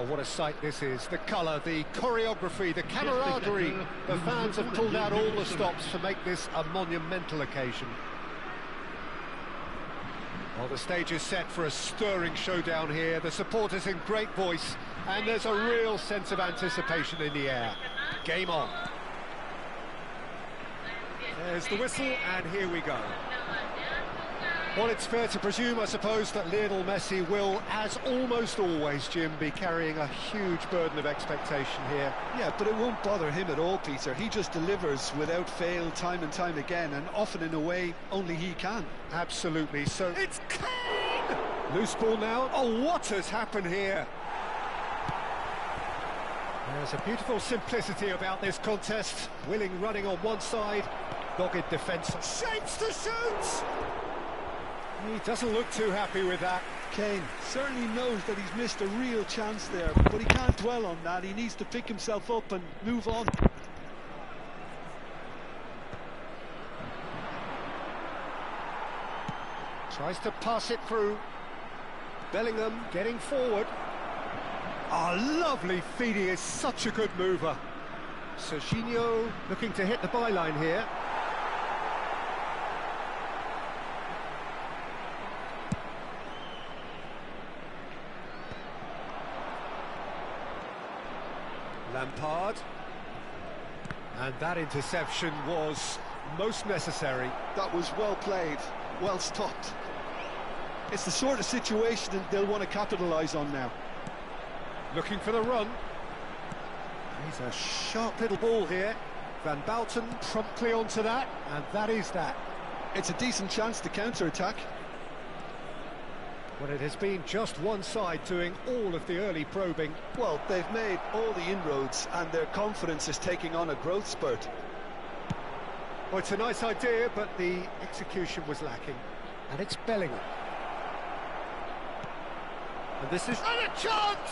what a sight this is. The colour, the choreography, the camaraderie. The fans have pulled out all the stops to make this a monumental occasion. Well, the stage is set for a stirring showdown here. The supporters in great voice, and there's a real sense of anticipation in the air. Game on. There's the whistle, and here we go. Well, it's fair to presume, I suppose, that Lionel Messi will, as almost always, Jim, be carrying a huge burden of expectation here. Yeah, but it won't bother him at all, Peter. He just delivers without fail time and time again, and often in a way only he can. Absolutely, so it's Kane! Loose ball now. Oh, what has happened here? There's a beautiful simplicity about this contest. Willing running on one side, dogged defence. Shapes to shoot! He doesn't look too happy with that. Kane certainly knows that he's missed a real chance there, but he can't dwell on that. He needs to pick himself up and move on. Tries to pass it through. Bellingham getting forward. Oh, lovely feed. He is such a good mover. Serginho looking to hit the byline here. Lampard, and that interception was most necessary. That was well played, well stopped. It's the sort of situation that they'll want to capitalise on now. Looking for the run. He's a sharp little ball here. Van Bouten promptly onto that, and that is that. It's a decent chance to counter-attack. Well, it has been just one side doing all of the early probing. Well, they've made all the inroads and their confidence is taking on a growth spurt. Well, it's a nice idea, but the execution was lacking. And it's Bellingham. And this is... And a chance!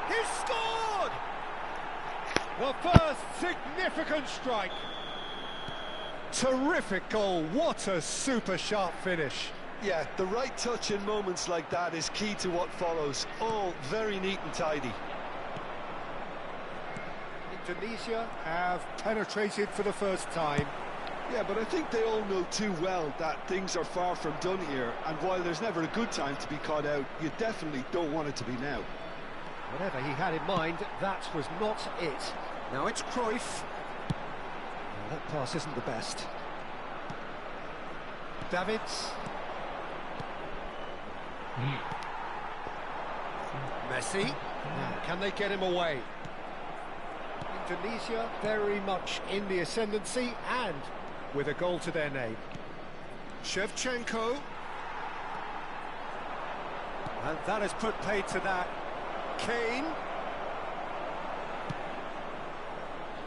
He's scored! The first significant strike. Terrific goal. What a super sharp finish. Yeah, the right touch in moments like that is key to what follows. All very neat and tidy. Indonesia have penetrated for the first time. Yeah, but I think they all know too well that things are far from done here. And while there's never a good time to be caught out, you definitely don't want it to be now. Whatever he had in mind, that was not it. Now it's Cruyff. Well, that pass isn't the best. Davids. Messi. Now, can they get him away? Indonesia very much in the ascendancy and with a goal to their name. Shevchenko. And that has put paid to that. Kane.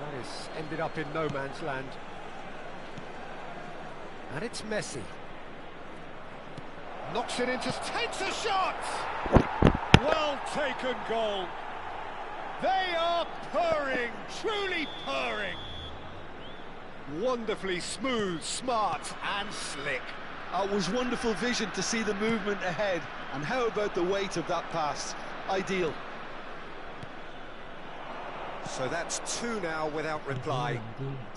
That has ended up in no man's land. And it's Messi. Knocks it into... Takes a shot! Well taken goal. They are purring, truly purring. Wonderfully smooth, smart and slick. It was wonderful vision to see the movement ahead. And how about the weight of that pass? Ideal. So that's two now without reply.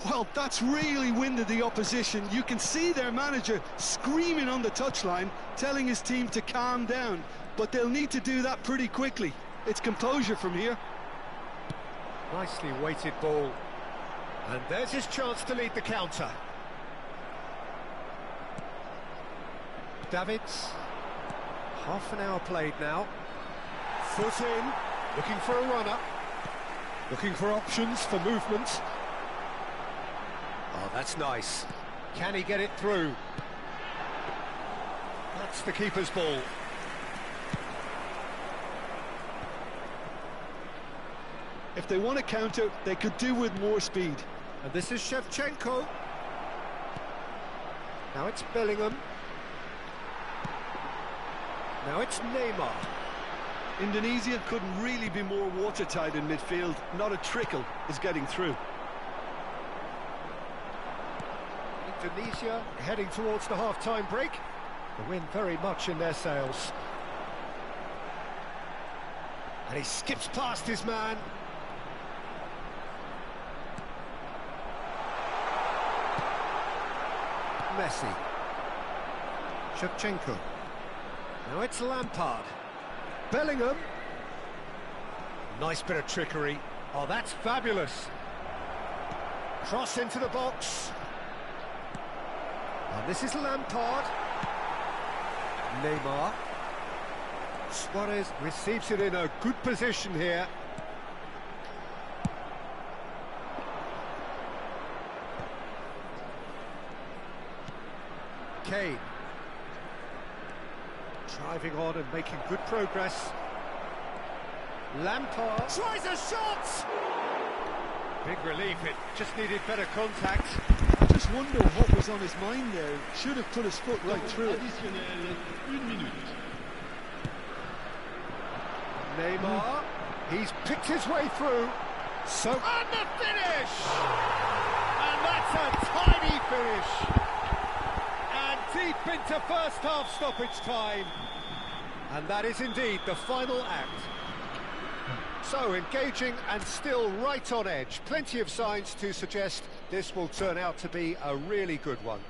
Well, that's really winded the opposition. You can see their manager screaming on the touchline, telling his team to calm down. But they'll need to do that pretty quickly. It's composure from here. Nicely weighted ball. And there's his chance to lead the counter. Davids. Half an hour played now. Foot in, looking for a runner. Looking for options for movement. Oh, that's nice. Can he get it through? That's the keeper's ball. If they want to counter, they could do with more speed. And this is Shevchenko. Now it's Bellingham. Now it's Neymar. Indonesia couldn't really be more watertight in midfield. Not a trickle is getting through. Indonesia heading towards the half-time break. The wind very much in their sails. And he skips past his man. Messi. Shevchenko. Now it's Lampard. Bellingham. Nice bit of trickery. Oh, that's fabulous. Cross into the box. And this is Lampard. Neymar. Suarez receives it in a good position here. Kane. Driving on and making good progress. Lampard tries a shot! Big relief, it just needed better contact. I just wonder what was on his mind there. Should have put his foot right through it. Neymar, he's picked his way through. So, and the finish! And that's a tiny finish. And deep into first half stoppage time. And that is indeed the final act. So engaging and still right on edge. Plenty of signs to suggest this will turn out to be a really good one.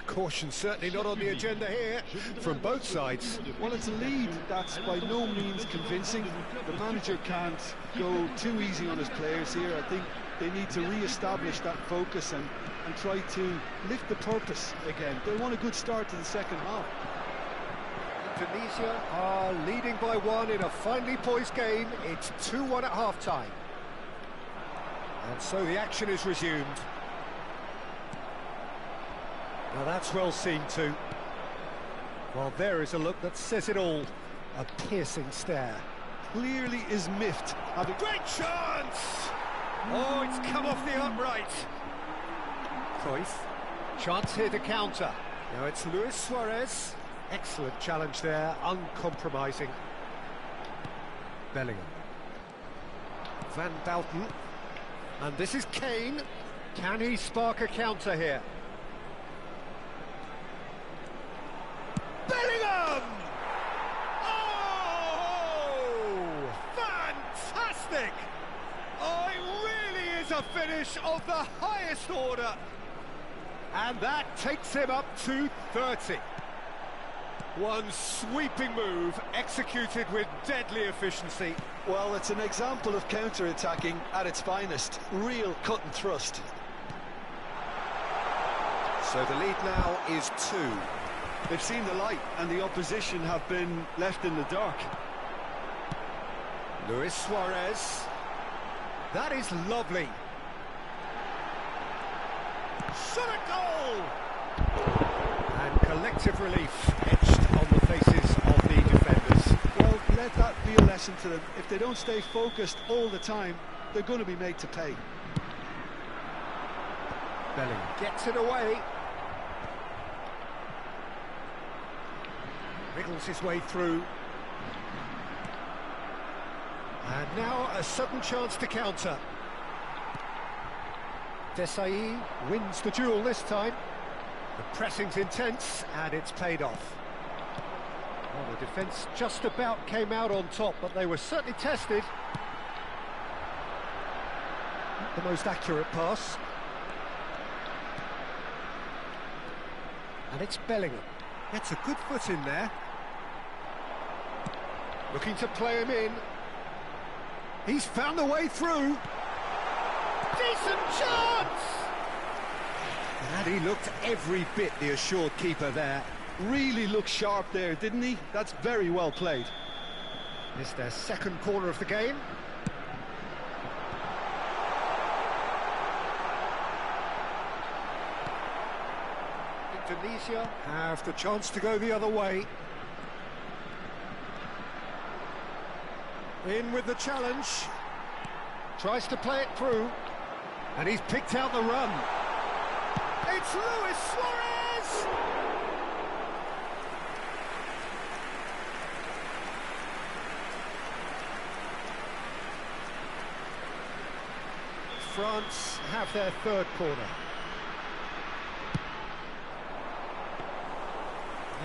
Caution certainly not on the agenda here from both sides. Well, it's a lead that's by no means convincing. The manager can't go too easy on his players here. I think they need to re-establish that focus and try to lift the purpose again. They want a good start to the second half. Indonesia are leading by one in a finely poised game. It's 2-1 at half-time. And so the action is resumed. Now that's well seen too. Well, there is a look that says it all. A piercing stare. Clearly is miffed. Great chance! Oh, it's come off the upright. Cruyff. Chance here to counter. Now it's Luis Suarez. Excellent challenge there, uncompromising. Bellingham. Van Bouten. And this is Kane. Can he spark a counter here? Bellingham! Oh! Fantastic! Oh, it really is a finish of the highest order. And that takes him up to 30. One sweeping move, executed with deadly efficiency. Well, it's an example of counter-attacking at its finest. Real cut and thrust. So the lead now is 2. They've seen the light, and the opposition have been left in the dark. Luis Suarez. That is lovely. Shot a goal! And collective relief etched on the faces of the defenders. Well, let that be a lesson to them. If they don't stay focused all the time, they're going to be made to pay. Bellingham gets it away. Wriggles his way through. And now a sudden chance to counter. Desai wins the duel this time. The pressing's intense, and it's paid off. Well, the defence just about came out on top, but they were certainly tested. Not the most accurate pass. And it's Bellingham. Gets a good foot in there. Looking to play him in. He's found the way through. Decent chance! And he looked every bit the assured keeper there. Really looked sharp there, didn't he? That's very well played. It's their second corner of the game. Indonesia have the chance to go the other way. In with the challenge. Tries to play it through. And he's picked out the run. It's Luis Suarez! France have their third corner.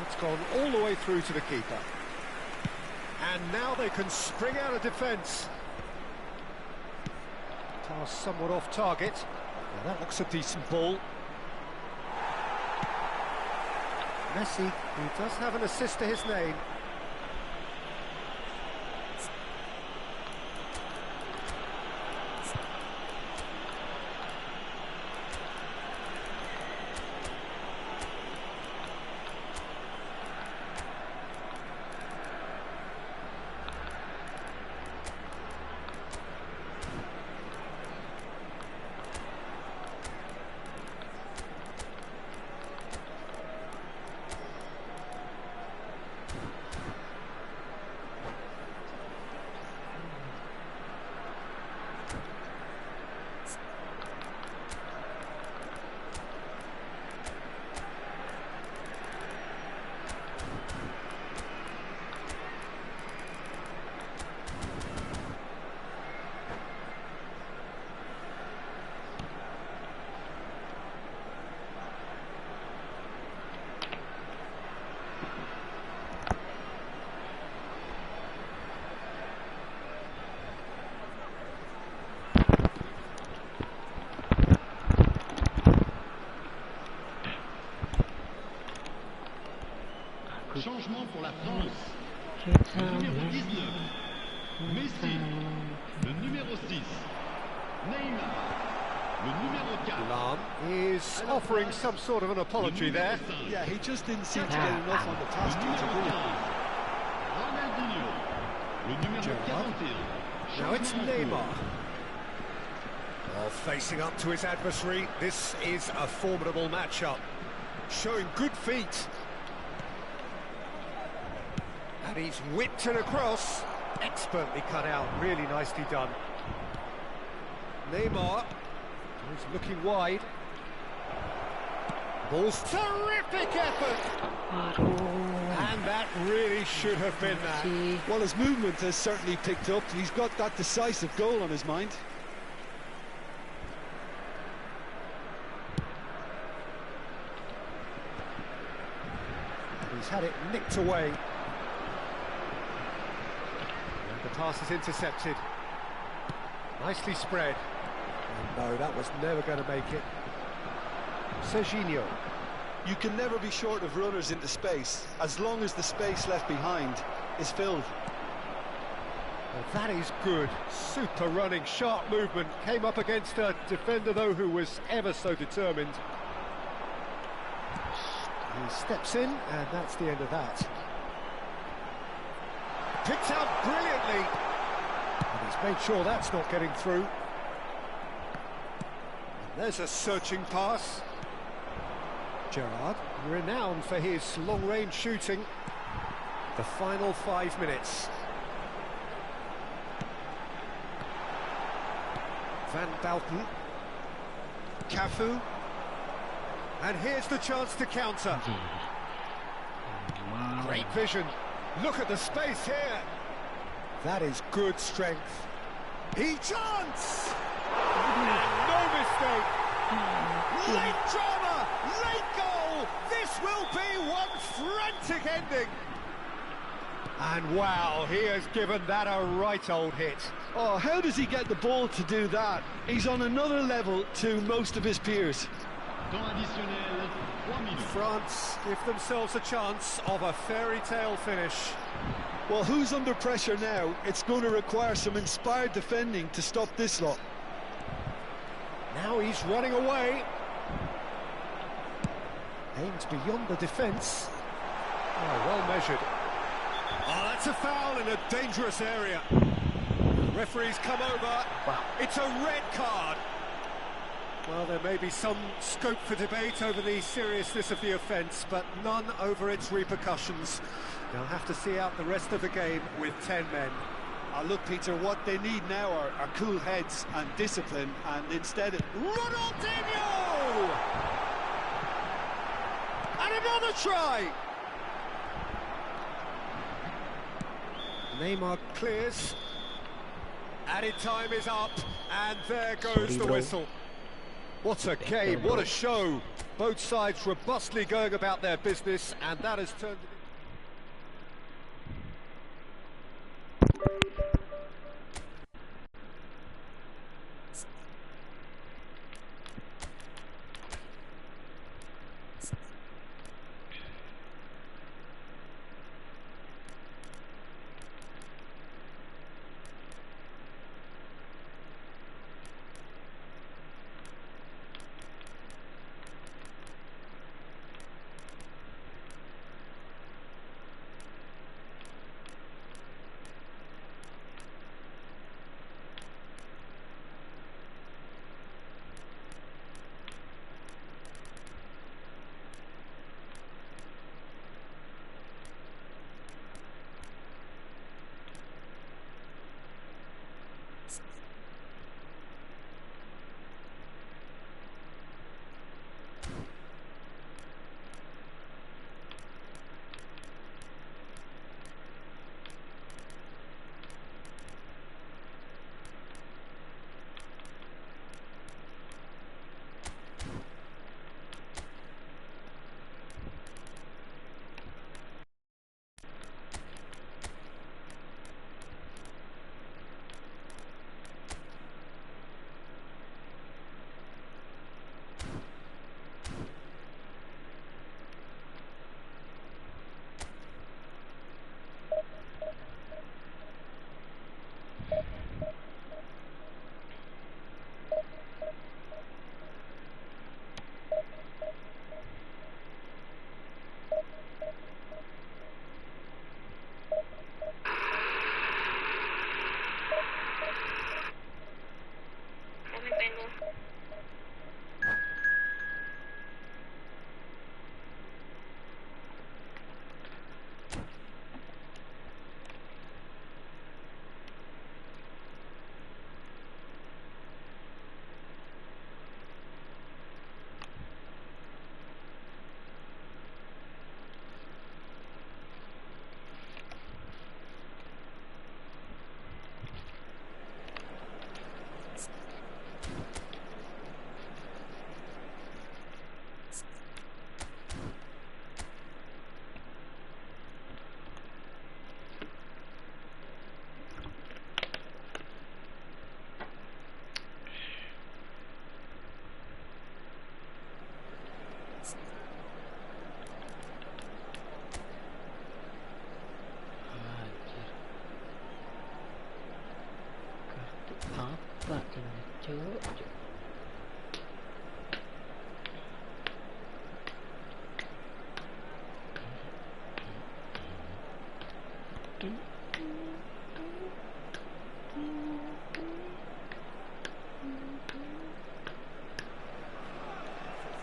It's gone all the way through to the keeper. And now they can spring out of defence. Pass somewhat off target. Now that looks a decent ball. Messi, who does have an assist to his name. Changement pour la France. Le numéro 19, Messi. Le numéro 6, Neymar. Le numéro 4. Lam is offering some sort of an apology there. Yeah, he just didn't seem to get enough on the task. Ronaldinho. Le numéro 41. Now it's Neymar. Well, facing up to his adversary, this is a formidable matchup. Showing good feet. And he's whipped it across. Expertly cut out, really nicely done. Neymar is looking wide. Ball's terrific effort. And that really should have been that. Well, his movement has certainly picked up. He's got that decisive goal on his mind. He's had it nicked away. The pass is intercepted. Nicely spread. And no, that was never going to make it. Serginho. You can never be short of runners into space, as long as the space left behind is filled. Well, that is good. Super running, sharp movement. Came up against a defender, though, who was ever so determined. He steps in, and that's the end of that. Picked out brilliantly. And he's made sure that's not getting through. And there's a searching pass. Gerrard, renowned for his long-range shooting. The final 5 minutes. Van Bouten. Cafu. And here's the chance to counter. Great vision. Look at the space here. That is good strength. He chance! And no mistake. Late drama, late goal. This will be one frantic ending. And wow, he has given that a right old hit. Oh, how does he get the ball to do that? He's on another level to most of his peers. Temps additionnel, 3 minutes. France give themselves a chance of a fairy tale finish. Well, who's under pressure now? It's going to require some inspired defending to stop this lot. Now he's running away. Aims beyond the defence. Oh, well measured. Oh, that's a foul in a dangerous area. The referee's come over. Wow. It's a red card. Well, there may be some scope for debate over the seriousness of the offence, but none over its repercussions. They'll have to see out the rest of the game with 10 men. Look, Peter, what they need now are cool heads and discipline, and instead... Ronaldinho! And another try! Neymar clears. Added time is up, and there goes the whistle. What a game, what a show. Both sides robustly going about their business, and that has turned...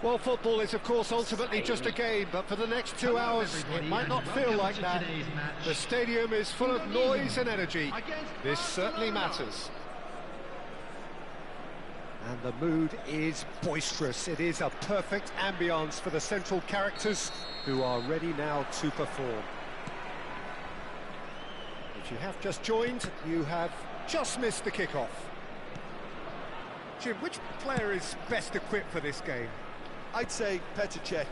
Well, football is, of course, ultimately just a game, but for the next 2 hours, it might not feel like that. The stadium is full of noise and energy. This certainly matters. And the mood is boisterous. It is a perfect ambience for the central characters who are ready now to perform. If you have just joined, you have just missed the kickoff. Jim, which player is best equipped for this game? I'd say Petr Cech.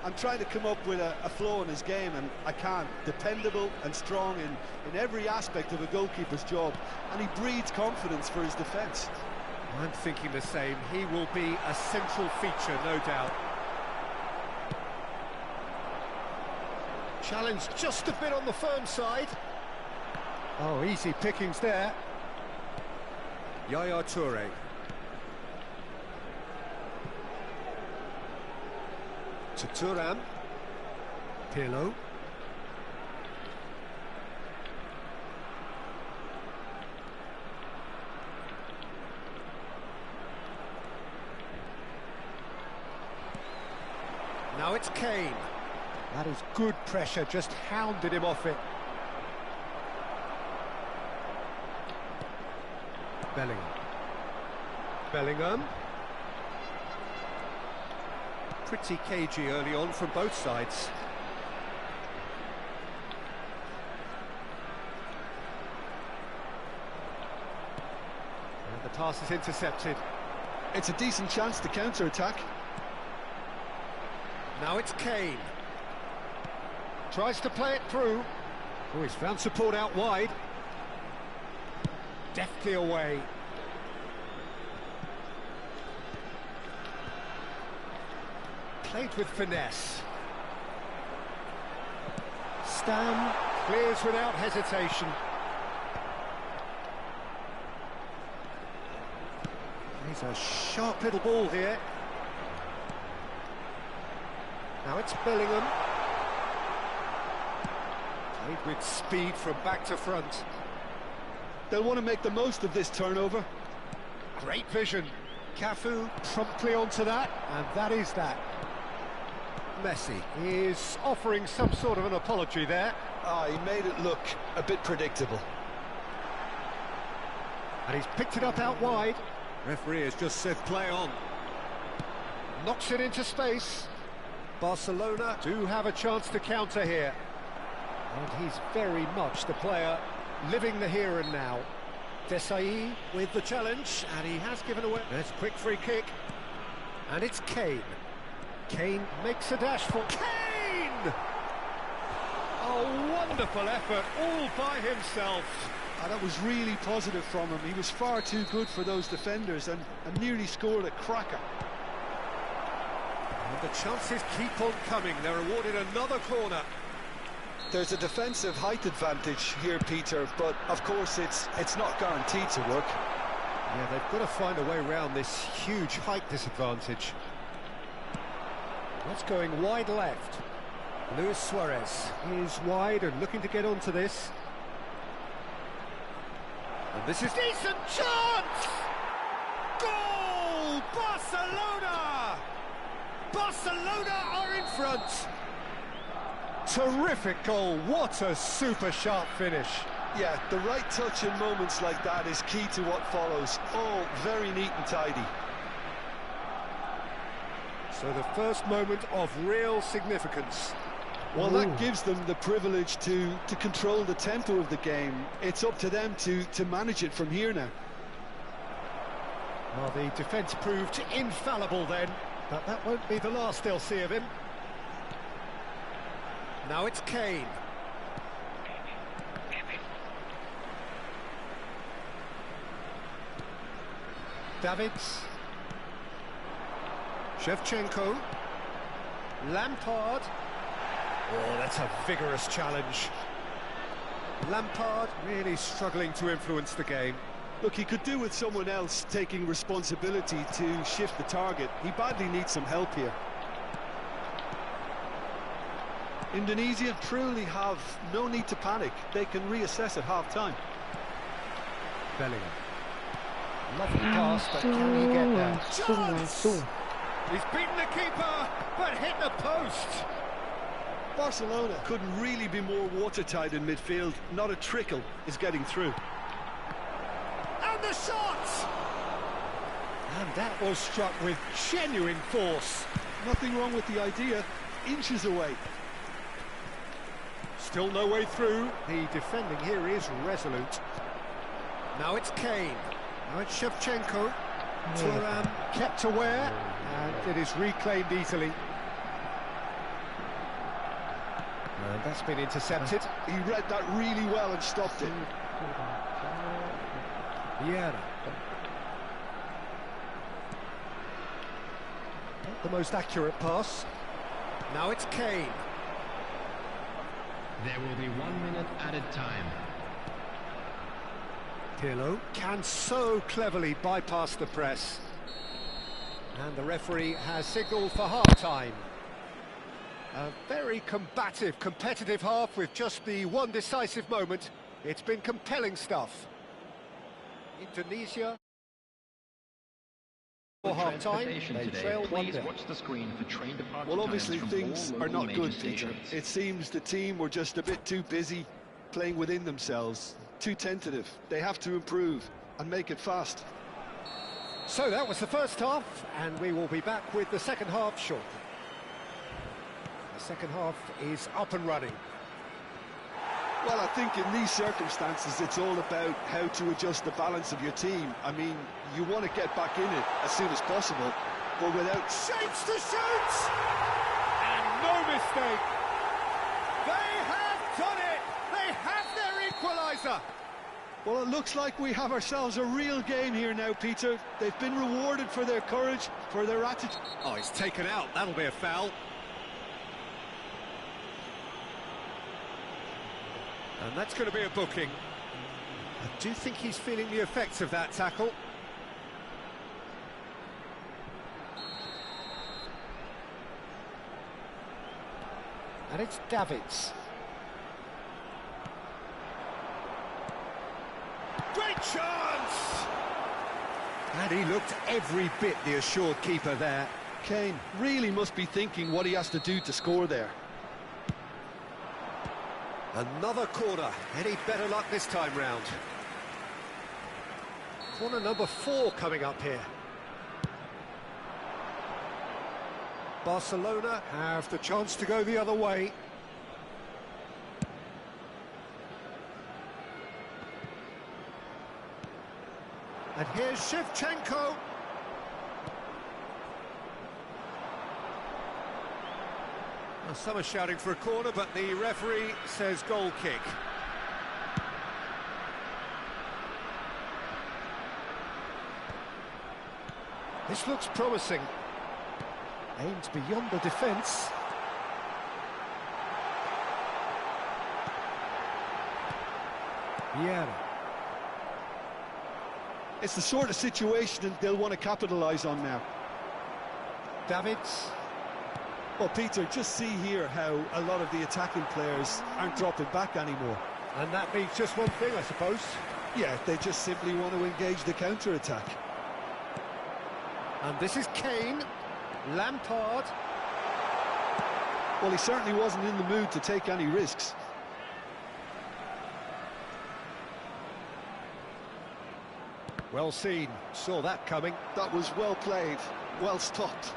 I'm trying to come up with a flaw in his game, and I can't. Dependable and strong in every aspect of a goalkeeper's job, and he breeds confidence for his defence. I'm thinking the same. He will be a central feature, no doubt. Challenge just a bit on the firm side. Oh, easy pickings there. Yaya Toure. To Thuram. Pirlo. Now it's Kane. That is good pressure, just hounded him off it. Bellingham. Pretty cagey early on from both sides. And the pass is intercepted. It's a decent chance to counter-attack. Now it's Kane. Tries to play it through. Oh, he's found support out wide. deftly away. Played with finesse. Stam clears without hesitation. He's a sharp little ball here. Now it's Bellingham. Played with speed from back to front. They'll want to make the most of this turnover. Great vision. Cafu promptly onto that, and that is that. Messi is offering some sort of an apology there. He made it look a bit predictable. And he's picked it up out wide. Referee has just said play on. Knocks it into space. Barcelona do have a chance to counter here. And he's very much the player living the here and now. Desai with the challenge, and he has given away. There's a quick free kick. And it's Kane. Kane makes a dash for Kane! A wonderful effort all by himself. That was really positive from him. He was far too good for those defenders and nearly scored a cracker. And the chances keep on coming. They're awarded another corner. There's a defensive height advantage here, Peter, but of course it's not guaranteed to work. Yeah, they've got to find a way around this huge height disadvantage. That's going wide left. Luis Suarez is wide and looking to get onto this. And this is decent chance! Goal! Barcelona! Barcelona are in front. Terrific goal. What a super sharp finish. Yeah, the right touch in moments like that is key to what follows. All very neat and tidy. So the first moment of real significance. Well, that gives them the privilege to control the tempo of the game. It's up to them to manage it from here now. Well, the defence proved infallible then, but that won't be the last they'll see of him. Now it's Kane. Davids. Shevchenko. Lampard. Oh, that's a vigorous challenge. Lampard really struggling to influence the game. Look, he could do with someone else taking responsibility to shift the target. He badly needs some help here. Indonesia truly have no need to panic. They can reassess at half-time. Bellingham. Lovely pass, but can he get there? Chance! He's beaten the keeper, but hit the post. Barcelona couldn't really be more watertight in midfield. Not a trickle is getting through. And the shot! And that was struck with genuine force. Nothing wrong with the idea. Inches away. Still no way through. The defending here is resolute. Now it's Kane. Now it's Shevchenko. Thuram kept aware, and it is reclaimed easily. And that's been intercepted. He read that really well and stopped it. Vieira. Not the most accurate pass. Now it's Kane. There will be 1 minute added time. Pirlo can so cleverly bypass the press. And the referee has signalled for half-time. A very combative, competitive half with just the one decisive moment. It's been compelling stuff. Indonesia for half-time, they trail 1-0. Watch the screen for train departure. Well, obviously times things from all are not local good, major Peter. stations. It seems the team were just a bit too busy playing within themselves. Too tentative. They have to improve and make it fast. So that was the first half, and we will be back with the second half shortly. The second half is up and running. Well, I think in these circumstances, it's all about how to adjust the balance of your team. I mean, you want to get back in it as soon as possible, but without... Shapes to shoot! And no mistake! They have done it! They have their equaliser! Well, it looks like we have ourselves a real game here now, Peter. They've been rewarded for their courage, for their attitude. Oh, he's taken out. That'll be a foul. And that's going to be a booking. I do think he's feeling the effects of that tackle. And it's Davids. Great chance! And he looked every bit the assured keeper there. Kane really must be thinking what he has to do to score there. Another corner. Any better luck this time round? Corner number 4 coming up here. Barcelona have the chance to go the other way. And here's Shevchenko. Well, some are shouting for a corner, but the referee says goal kick. This looks promising. Aimed beyond the defence. Yeah. It's the sort of situation that they'll want to capitalise on now. Davids. Well, Peter, just see here how a lot of the attacking players aren't dropping back anymore. And that means just one thing, I suppose. Yeah, they just simply want to engage the counter-attack. And this is Kane. Lampard. Well, he certainly wasn't in the mood to take any risks. Well seen. Saw that coming. That was well played, well stopped.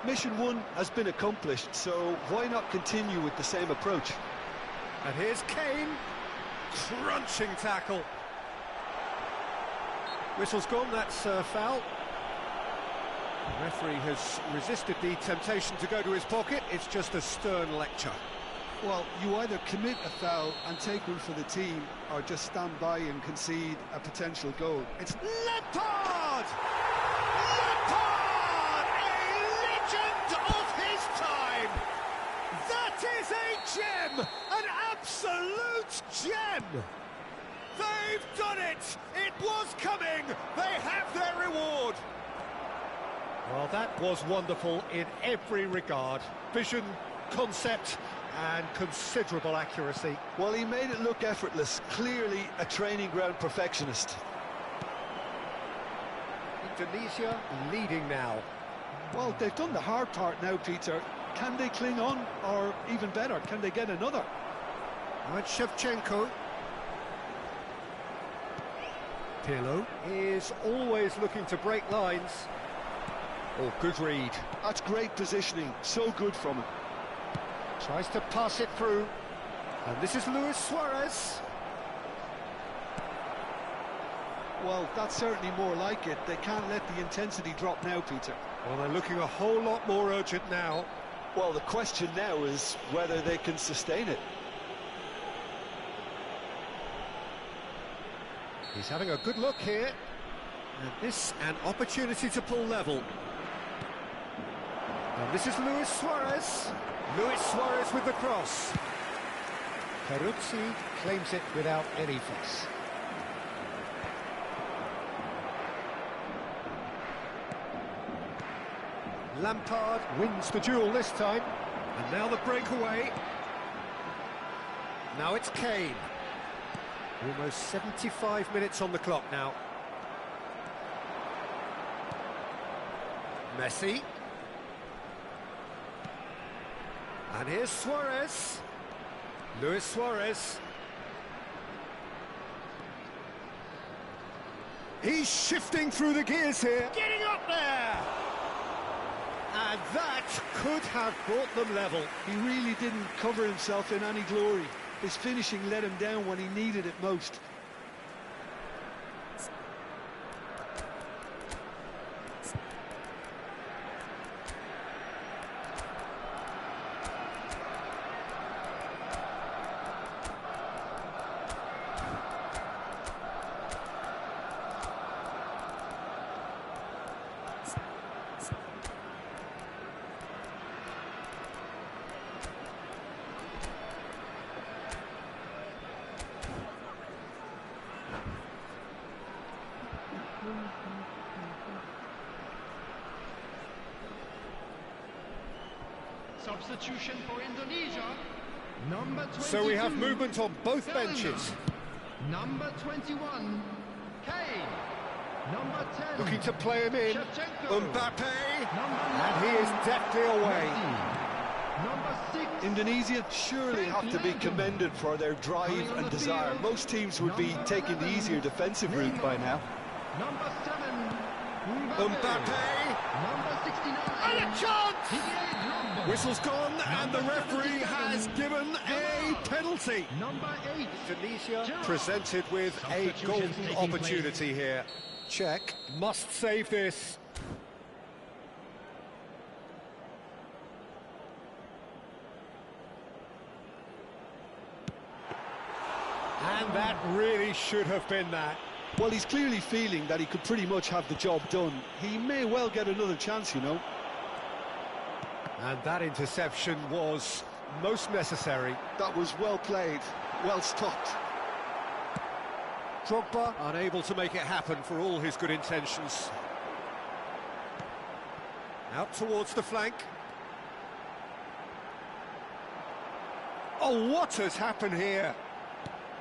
Mission 1 has been accomplished, so why not continue with the same approach? And here's Kane. Crunching tackle. Whistle's gone, that's foul. The referee has resisted the temptation to go to his pocket. It's just a stern lecture. Well, you either commit a foul and take one for the team, or just stand by and concede a potential goal. It's Lampard! Lampard! A legend of his time! That is a gem! An absolute gem! They've done it! It was coming! They have their reward! Well, that was wonderful in every regard. Vision, concept, and considerable accuracy. Well, he made it look effortless. Clearly a training ground perfectionist. Indonesia leading now. Well, they've done the hard part now, Peter. Can they cling on? Or even better, can they get another? Now it's Shevchenko. Pirlo is always looking to break lines. Oh, good read. That's great positioning. So good from him. Tries to pass it through. And this is Luis Suarez. Well, that's certainly more like it. They can't let the intensity drop now, Peter. Well, they're looking a whole lot more urgent now. Well, the question now is whether they can sustain it. He's having a good look here. And this, an opportunity to pull level. And this is Luis Suarez. Luis Suarez with the cross. Peruzzi claims it without any fuss. Lampard wins the duel this time. And now the breakaway. Now it's Kane. Almost 75 minutes on the clock now. Messi. And here's Suarez. Luis Suarez. He's shifting through the gears here. Getting up there! And that could have brought them level. He really didn't cover himself in any glory. His finishing let him down when he needed it most. Substitution for Indonesia. Number 22. So we have movement on both benches. Number 21, Kane. Number 10. Looking to play him in. Mbappe. And he is deftly away. Number 6. Indonesia surely have to be commended for their drive and desire. Most teams would be taking the easier defensive route by now. Number 7, Mbappe. Number 69. And a chance! Whistle's gone and the referee has given a penalty. Number 8. Indonesia presented with a golden opportunity here. Czech must save this. And that really should have been that. Well, he's clearly feeling that he could pretty much have the job done. He may well get another chance, you know. And that interception was most necessary. That was well played, well stopped. Drogba unable to make it happen for all his good intentions. Out towards the flank. Oh, what has happened here?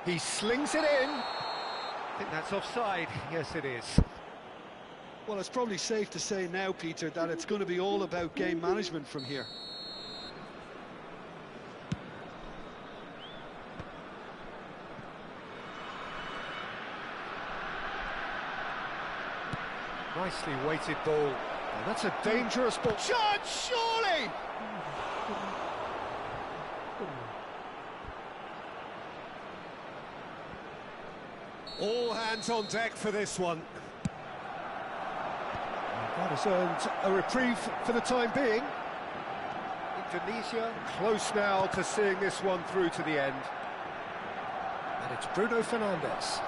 He slings it in. I think that's offside. Yes, it is. Well, it's probably safe to say now, Peter, that it's going to be all about game management from here. Nicely weighted ball. And that's a dangerous ball. Shot, surely! All hands on deck for this one. That has earned a reprieve for the time being. Indonesia close now to seeing this one through to the end. And it's Bruno Fernandes.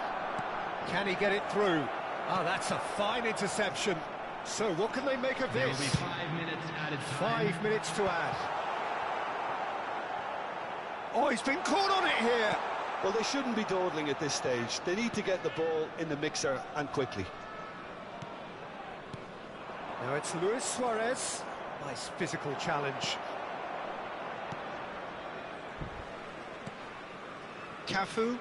Can he get it through? Oh, that's a fine interception. So what can they make of this? There'll be 5 minutes added time. 5 minutes to add. Oh, he's been caught on it here. Well, they shouldn't be dawdling at this stage. They need to get the ball in the mixer and quickly. Now it's Luis Suarez. Nice physical challenge. Cafu.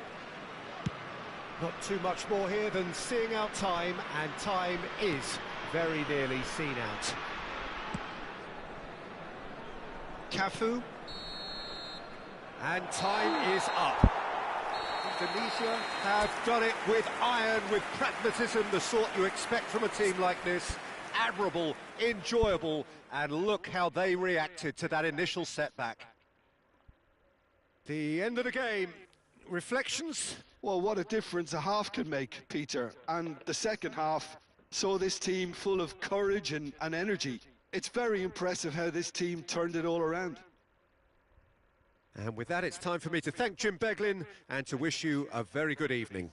Not too much more here than seeing out time, and time is very nearly seen out. Cafu. And time is up. Indonesia have done it with iron, with pragmatism, the sort you expect from a team like this. Admirable, enjoyable, and look how they reacted to that initial setback. The end of the game. Reflections? Well, what a difference a half can make, Peter. And the second half saw this team full of courage and energy. It's very impressive how this team turned it all around. And with that, it's time for me to thank Jim Beglin and to wish you a very good evening.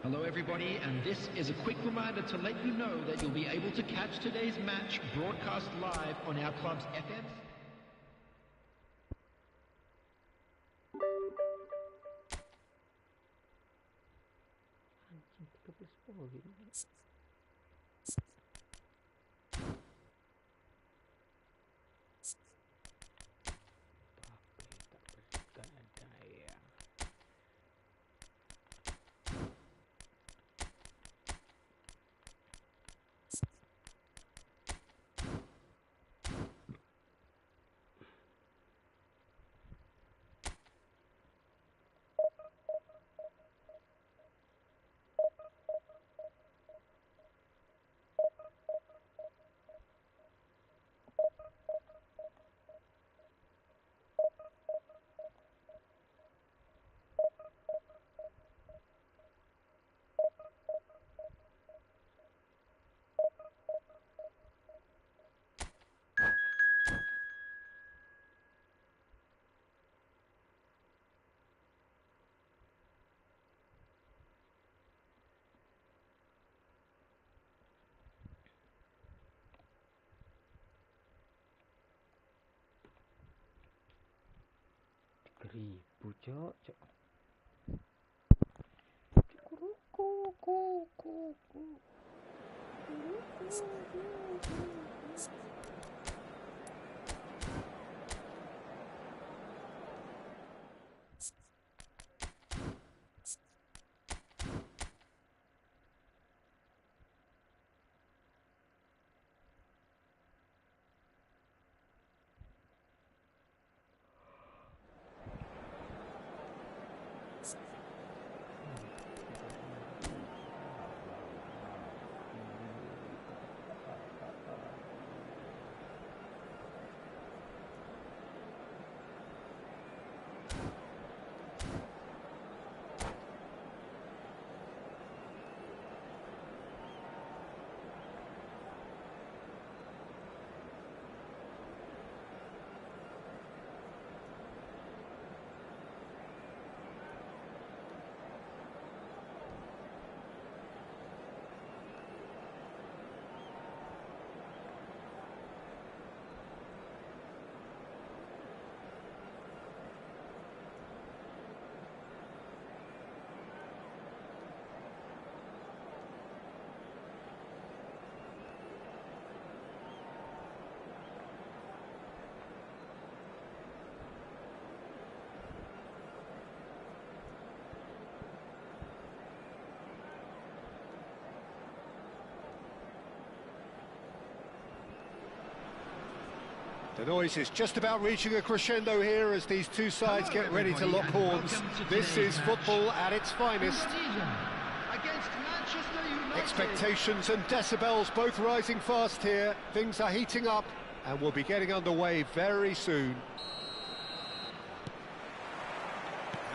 Hello everybody, and this is a quick reminder to let you know that you'll be able to catch today's match broadcast live on our club's FM. 30 gini. Tapi tak berdaya. Ribu cok. The noise is just about reaching a crescendo here as these two sides get ready to lock horns. This is football at its finest. Against Manchester United. Expectations and decibels both rising fast here. Things are heating up and we'll be getting underway very soon.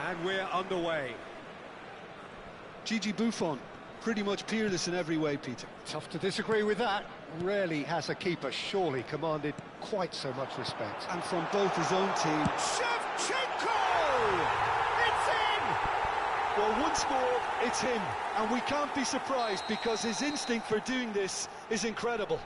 And we're underway. Gigi Buffon, pretty much peerless in every way, Peter. Tough to disagree with that. Rarely has a keeper surely commanded quite so much respect. And from both his own team. Shevchenko! It's in! Well, once more, it's him. And we can't be surprised because his instinct for doing this is incredible.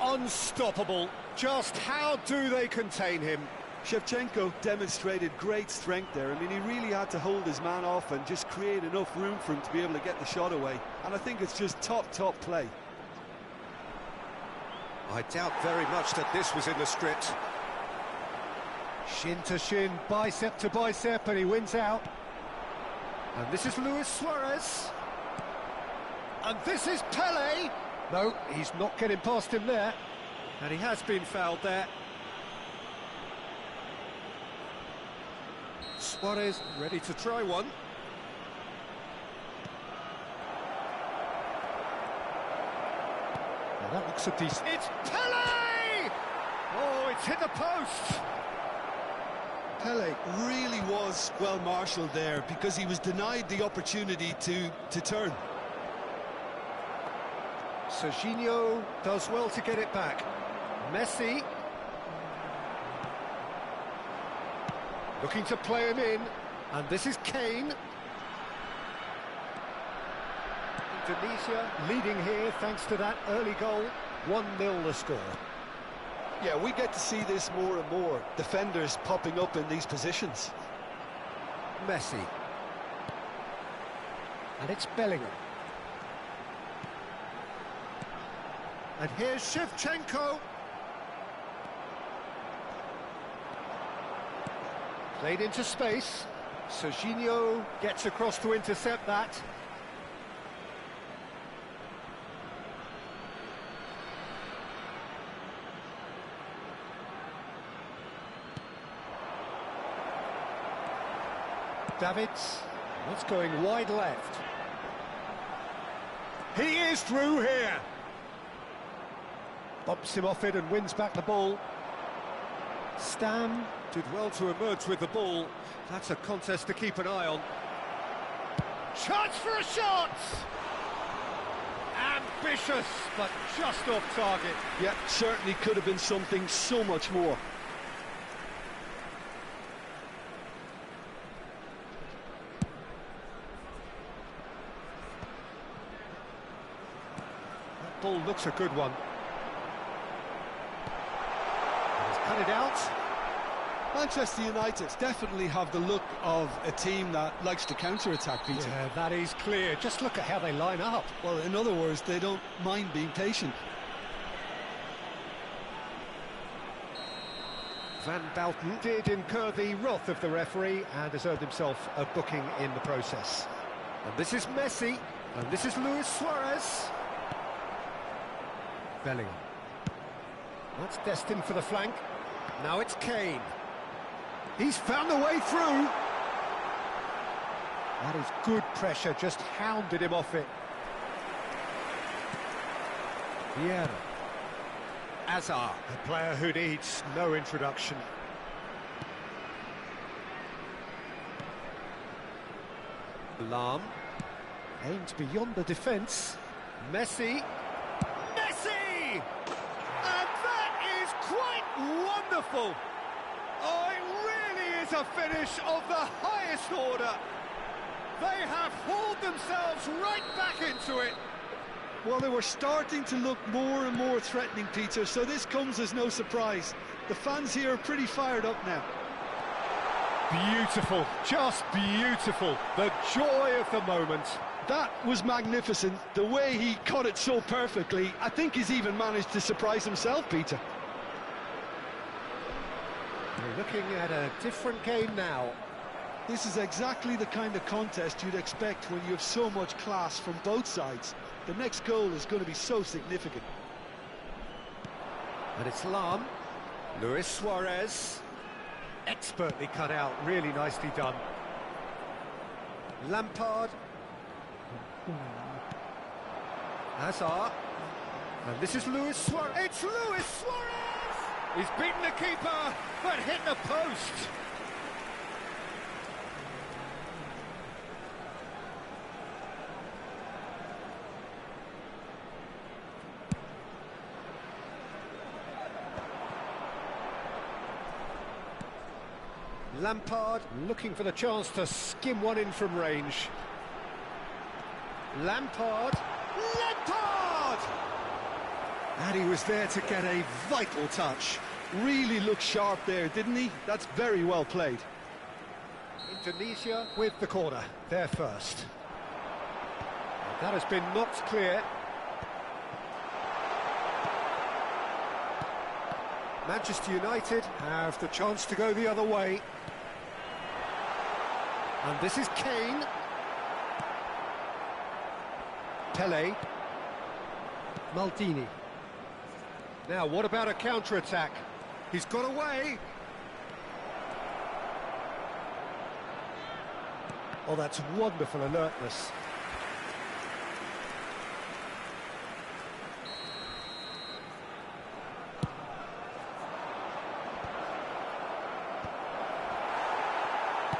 Unstoppable. Just how do they contain him? Shevchenko demonstrated great strength there. I mean, he really had to hold his man off and just create enough room for him to be able to get the shot away. And I think it's just top play. I doubt very much that this was in the script. Shin to shin, bicep to bicep, and he wins out. And this is Luis Suarez. And this is Pele. No, he's not getting past him there. And he has been fouled there. Suarez ready to try one. Now that looks a decent... It's Pele! Oh, it's hit the post! Pele really was well marshalled there because he was denied the opportunity to turn. Serginho does well to get it back. Messi looking to play him in, and this is Kane. Indonesia leading here thanks to that early goal. 1-0 the score. Yeah, we get to see this more and more. Defenders popping up in these positions. Messi. And it's Bellingham. And here's Shevchenko. Played into space. Serginho gets across to intercept that. Davids, what's going wide left? He is through here. Bumps him off it and wins back the ball. Stam did well to emerge with the ball. That's a contest to keep an eye on. Chance for a shot! Ambitious, but just off target. Yeah, certainly could have been something so much more. That ball looks a good one. He's cut it out. Manchester United definitely have the look of a team that likes to counter-attack, Peter. Yeah, that is clear. Just look at how they line up. Well, in other words, they don't mind being patient. Van Bouten did incur the wrath of the referee and has earned himself a booking in the process. And this is Messi, and this is Luis Suarez. Bellingham. That's destined for the flank. Now it's Kane. He's found a way through. That is good pressure, just hounded him off it. Vieira. Azar, a player who needs no introduction. Lahm aims beyond the defence. Messi. Messi! And that is quite wonderful. Oh, it really is a finish of the highest order. They have hauled themselves right back into it. Well, they were starting to look more and more threatening, Peter, so this comes as no surprise. The fans here are pretty fired up now. Beautiful, just beautiful. The joy of the moment. That was magnificent. The way he caught it so perfectly, I think he's even managed to surprise himself, Peter. We're looking at a different game now. This is exactly the kind of contest you'd expect when you have so much class from both sides. The next goal is going to be so significant. And it's Lahm. Luis Suarez. Expertly cut out, really nicely done. Lampard. Hazard. And this is Luis Suarez. It's Luis Suarez! He's beaten the keeper, but hit the post. Lampard looking for the chance to skim one in from range. Lampard! Lampard! And he was there to get a vital touch. Really looked sharp there, didn't he? That's very well played. Indonesia with the corner, there first. That has been knocked clear. Manchester United have the chance to go the other way. And this is Kane. Pele. Maldini. Now, what about a counter-attack? He's got away. Oh, that's wonderful alertness.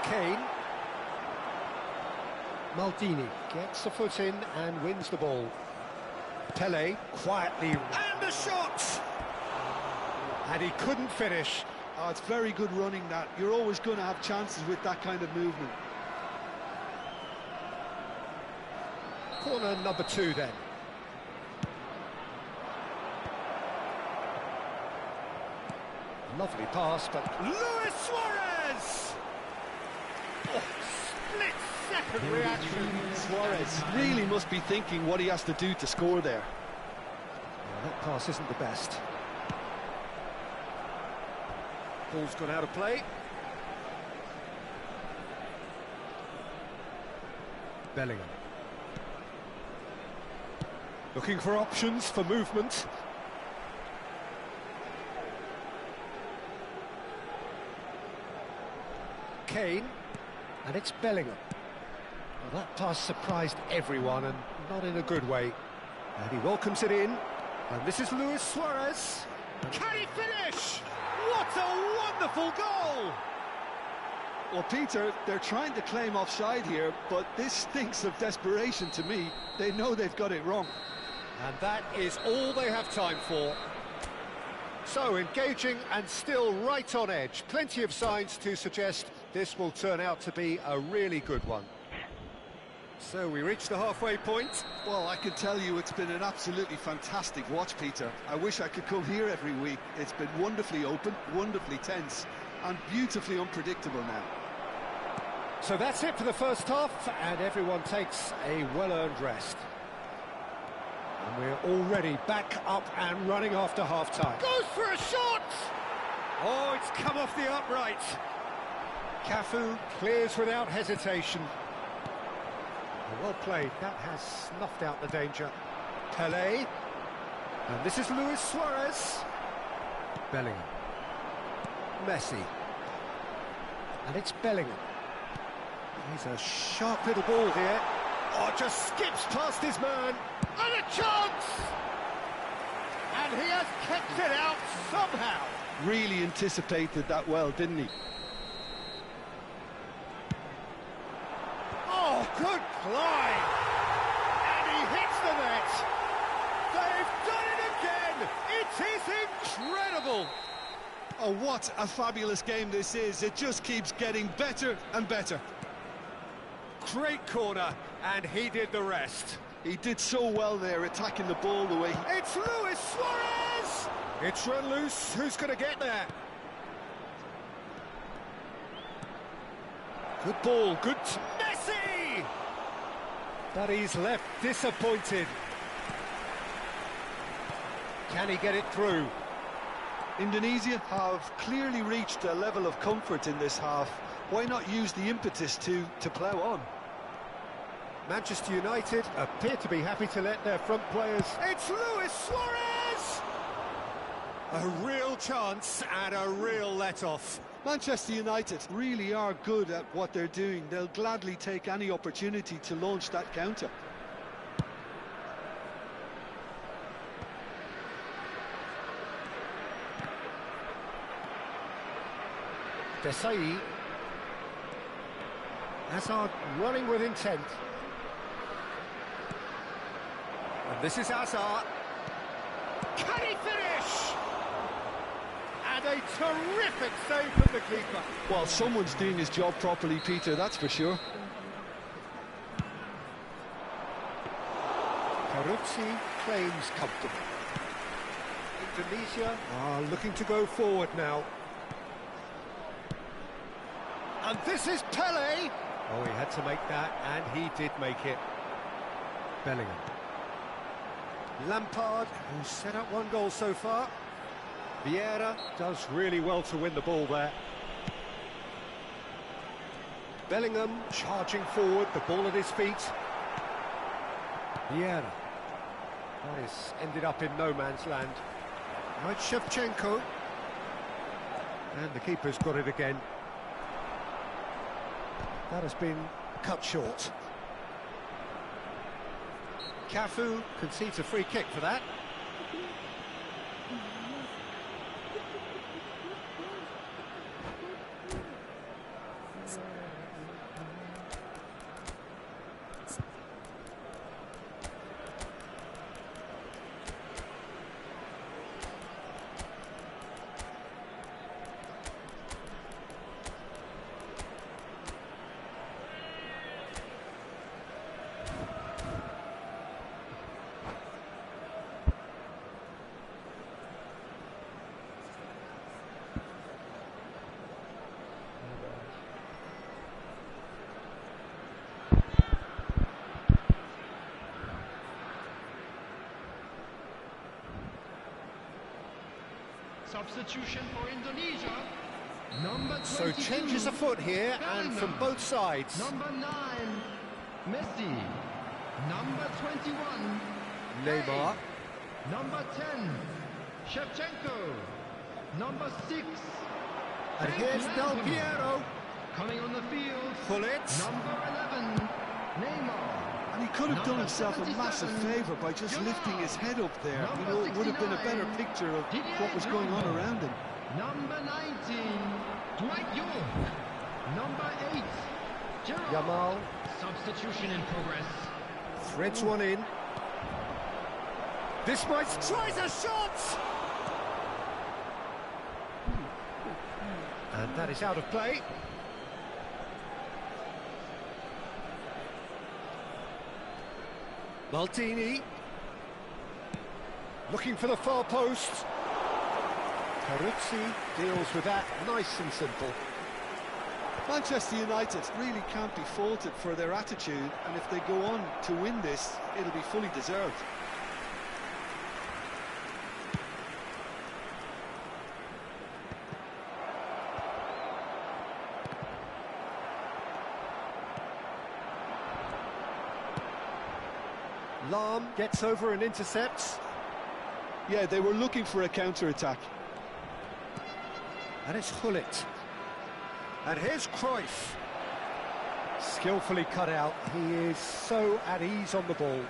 Kane. Maldini gets the foot in and wins the ball. Pele quietly, and the shot! And he couldn't finish. Oh, it's very good running, that. You're always going to have chances with that kind of movement. Corner number 2 then. Lovely pass, but Luis Suarez! Oh, split-second reaction. Suarez really must be thinking what he has to do to score there. Well, that pass isn't the best. Ball's gone out of play. Bellingham. Looking for options for movement. Kane, and it's Bellingham. Well, that pass surprised everyone, and not in a good way. And he welcomes it in, and this is Luis Suarez. Can he finish? What a wonderful goal! Well, Peter, they're trying to claim offside here, but this stinks of desperation to me. They know they've got it wrong. And that is all they have time for. So, engaging and still right on edge. Plenty of signs to suggest this will turn out to be a really good one. So, we reach the halfway point. Well, I can tell you it's been an absolutely fantastic watch, Peter. I wish I could come here every week. It's been wonderfully open, wonderfully tense, and beautifully unpredictable now. So that's it for the first half, and everyone takes a well-earned rest. And we're already back up and running after half-time. Goes for a shot! Oh, it's come off the upright. Cafu clears without hesitation. Well played, that has snuffed out the danger. Pelé, and this is Luis Suarez. Bellingham. Messi. And it's Bellingham. He's a sharp little ball here. Oh, just skips past his man. And a chance! And he has kept it out somehow. Really anticipated that well, didn't he? Oh, good climb! And he hits the net! They've done it again! It is incredible! Oh, what a fabulous game this is. It just keeps getting better and better. Great corner, and he did the rest. He did so well there, attacking the ball the way... It's Luis Suarez! It's run loose. Who's going to get there? Good ball, good... Messi! But he's left disappointed. Can he get it through? Indonesia have clearly reached a level of comfort in this half. Why not use the impetus to plough on? Manchester United appear to be happy to let their front players... It's Luis Suarez! A real chance and a real let-off. Manchester United really are good at what they're doing. They'll gladly take any opportunity to launch that counter. Desai. Hazard running with intent. And this is Hazard. Can he finish? And a terrific save from the keeper. Well, someone's doing his job properly, Peter, that's for sure. Peruzzi claims comfortable. Indonesia are looking to go forward now. And this is Pelé. Oh, he had to make that, and he did make it. Bellingham. Lampard, who's set up one goal so far. Vieira does really well to win the ball there. Bellingham charging forward, the ball at his feet. Vieira. That is ended up in no man's land. Right, Shevchenko. And the keeper's got it again. That has been cut short. Cafu concedes a free kick for that. Substitution for Indonesia. Number 22. So changes afoot here, and from both sides. Number 9, Messi. Number 21, Neymar. Number 10, Shevchenko. Number 6, And here's Del Piero. coming on the field. Gullit. Number 11, Neymar. And he could have done himself a massive favour by just lifting his head up there. You know, it would have been a better picture of what was going on around him. Number 19, Dwight York. Number 8, Gerrard. Yamal Substitution in progress. threads one in. This might tries a shot! And that is out of play. Maldini. Looking for the far post. Peruzzi deals with that nice and simple. Manchester United really can't be faulted for their attitude, and if they go on to win this, it'll be fully deserved. Lahm gets over and intercepts. Yeah, they were looking for a counter-attack. And it's Gullit. And here's Cruyff. Skillfully cut out. He is so at ease on the ball.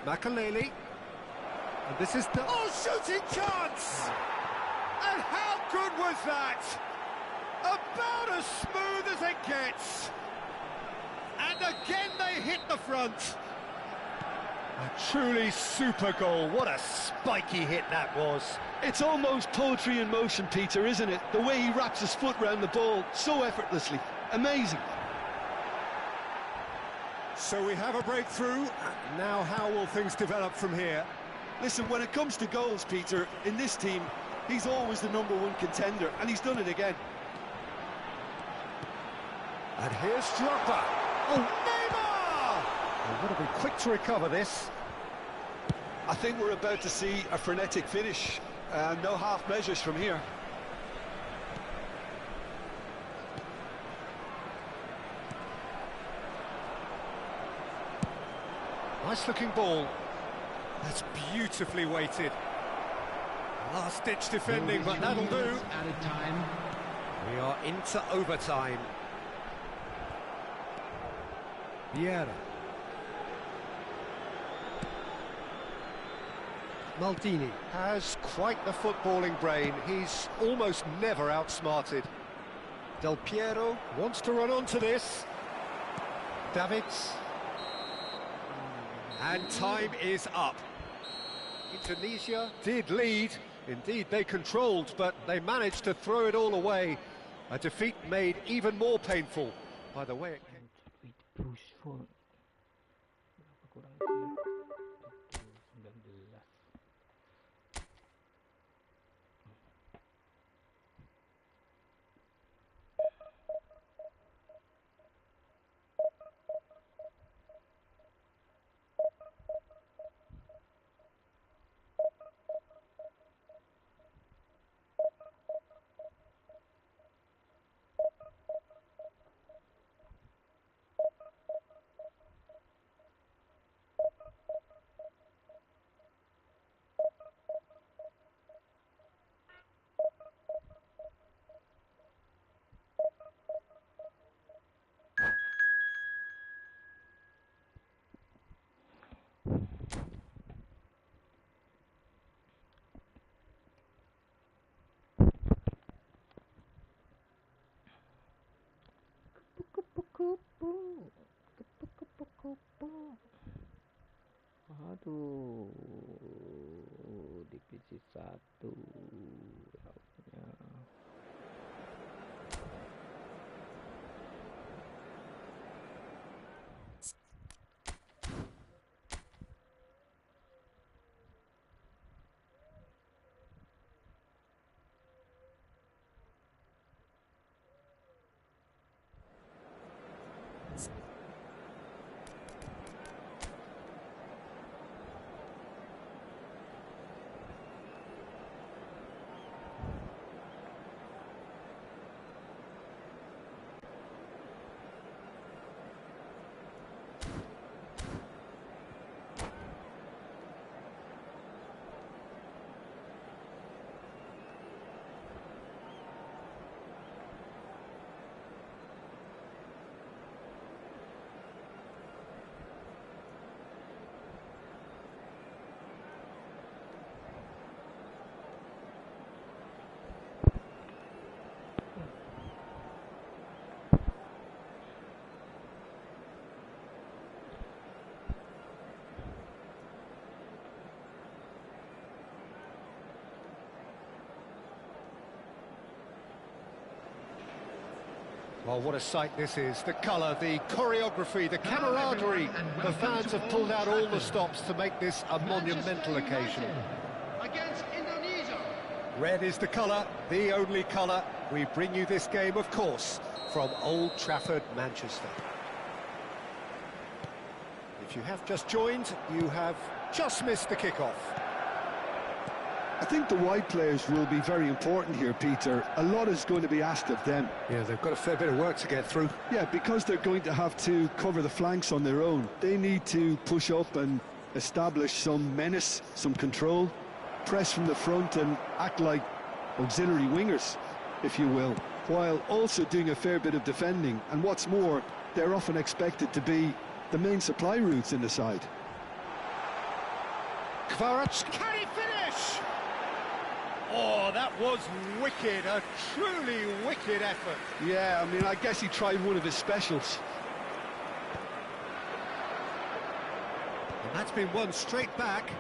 Makaleli. And this is the... Oh, shooting chance! And how good was that? About as smooth as it gets. And again they hit the front. A truly super goal. What a spiky hit that was. It's almost poetry in motion, Peter, isn't it? The way he wraps his foot round the ball so effortlessly. Amazing. So we have a breakthrough. Now how will things develop from here? Listen, when it comes to goals, Peter, in this team, he's always the #1 contender, and he's done it again. And here's Drogba. Oh, Neymar! They've got to be quick to recover this. I think we're about to see a frenetic finish. No half measures from here. Nice looking ball. That's beautifully weighted. Last-ditch defending, but that'll do. Added time. We are into overtime. Vieira. Maldini has quite the footballing brain. He's almost never outsmarted. Del Piero wants to run onto this. Davids. And time is up. Indonesia did lead. Indeed, they controlled, but they managed to throw it all away. A defeat made even more painful by the way it came. Berapa kurang sih? 19. Aduh, divisi 1 lautnya. Well, what a sight this is. The colour, the choreography, the camaraderie. The fans have pulled out all the stops to make this a monumental occasion. Against Indonesia. Red is the colour, the only colour. We bring you this game, of course, from Old Trafford, Manchester. If you have just joined, you have just missed the kick-off. I think the wide players will be very important here, Peter. A lot is going to be asked of them. Yeah, they've got a fair bit of work to get through. Yeah, because they're going to have to cover the flanks on their own. They need to push up and establish some menace, some control, press from the front and act like auxiliary wingers, if you will, while also doing a fair bit of defending. And what's more, they're often expected to be the main supply routes in the side. Kvaratskhelia, can he finish? Oh, that was wicked, a truly wicked effort. Yeah, I mean, I guess he tried one of his specials. And that's been won straight back.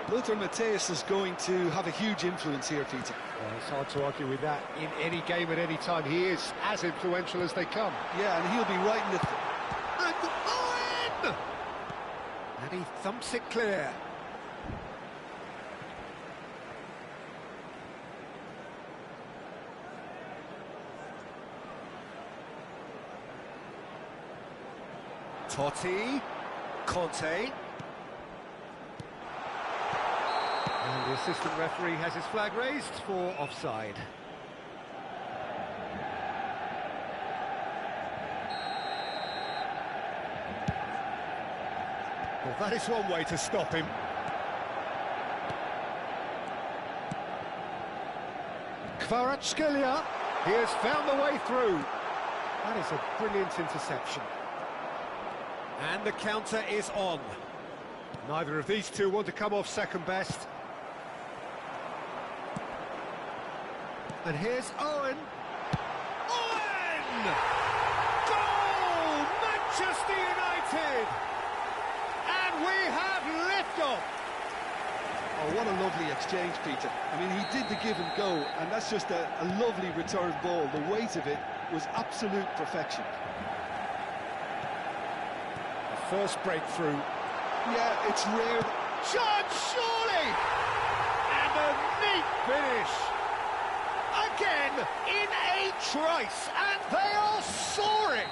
Lothar Matthäus is going to have a huge influence here, Peter. Well, it's hard to argue with that. In any game at any time, he is as influential as they come. Yeah, and he'll be right in the... And Owen! And he thumps it clear. Totti, Conte. And the assistant referee has his flag raised for offside. Well, that is one way to stop him. Kvaratskhelia, he has found the way through. That is a brilliant interception. And the counter is on. Neither of these two want to come off second best. And here's Owen. Owen! Goal! Manchester United! And we have liftoff! Oh, what a lovely exchange, Peter. I mean, he did the give and go, and that's just a lovely return ball. The weight of it was absolute perfection. First breakthrough. Yeah, it's rare. Shot, surely! And a neat finish. Again, in a trice, and they are soaring.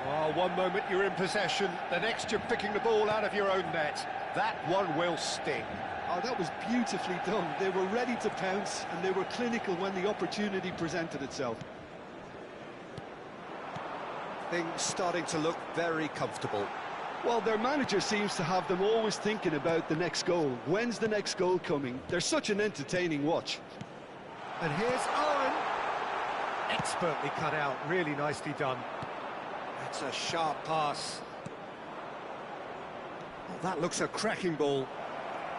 Oh, one moment you're in possession, the next you're picking the ball out of your own net. That one will sting. Oh, that was beautifully done. They were ready to pounce, and they were clinical when the opportunity presented itself. Things starting to look very comfortable. Well, their manager seems to have them always thinking about the next goal. When's the next goal coming? They're such an entertaining watch. And here's Owen. Expertly cut out, really nicely done. That's a sharp pass. Oh, that looks a cracking ball.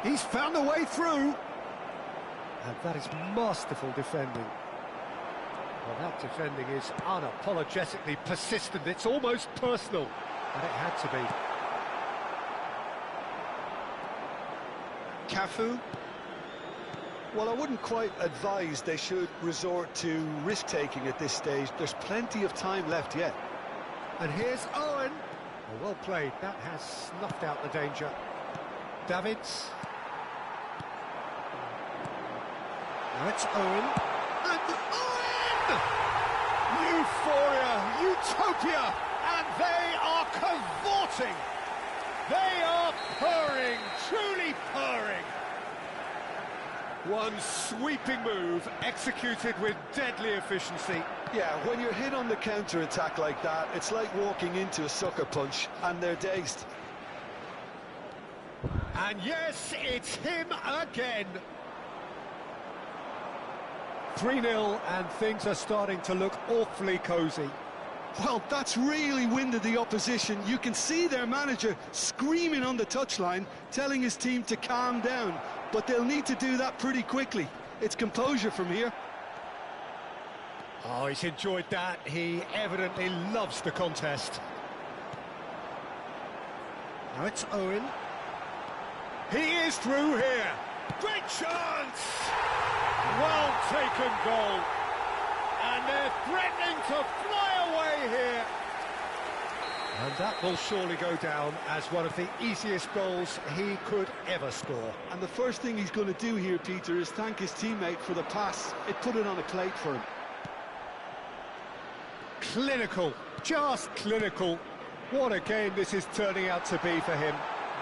He's found a way through. And that is masterful defending. Well, that defending is unapologetically persistent. It's almost personal. And it had to be. Cafu. Well, I wouldn't quite advise they should resort to risk-taking at this stage. There's plenty of time left yet. And here's Owen. Oh, well played. That has snuffed out the danger. Davids. Now it's Owen. And Owen! Euphoria, utopia, and they are cavorting. They are purring, truly purring. One sweeping move, executed with deadly efficiency. Yeah, when you're hit on the counter-attack like that, it's like walking into a sucker punch, and they're dazed. And yes, it's him again. 3-0, and things are starting to look awfully cosy. Well, that's really winded the opposition. You can see their manager screaming on the touchline, telling his team to calm down. But they'll need to do that pretty quickly. It's composure from here. Oh, he's enjoyed that. He evidently loves the contest. Now it's Owen. He is through here. Great chance! Well taken goal. And they're threatening to fly away here. And that will surely go down as one of the easiest goals he could ever score. And the first thing he's going to do here, Peter, is thank his teammate for the pass. It put it on a plate for him. Clinical, just clinical. What a game this is turning out to be for him.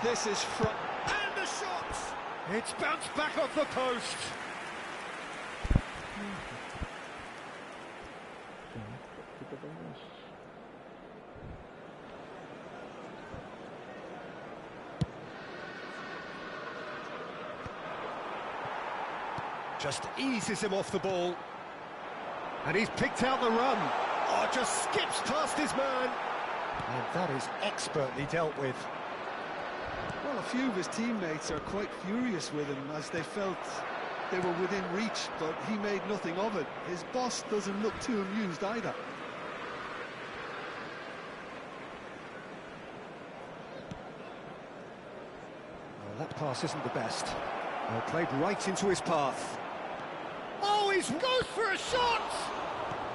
This is from... And the shot! It's bounced back off the post. Just eases him off the ball. And he's picked out the run. Oh, just skips past his man. And that is expertly dealt with. Well, a few of his teammates are quite furious with him as they felt they were within reach, but he made nothing of it. His boss doesn't look too amused either. Well, that pass isn't the best. Well, played right into his path. Oh, he goes for a shot!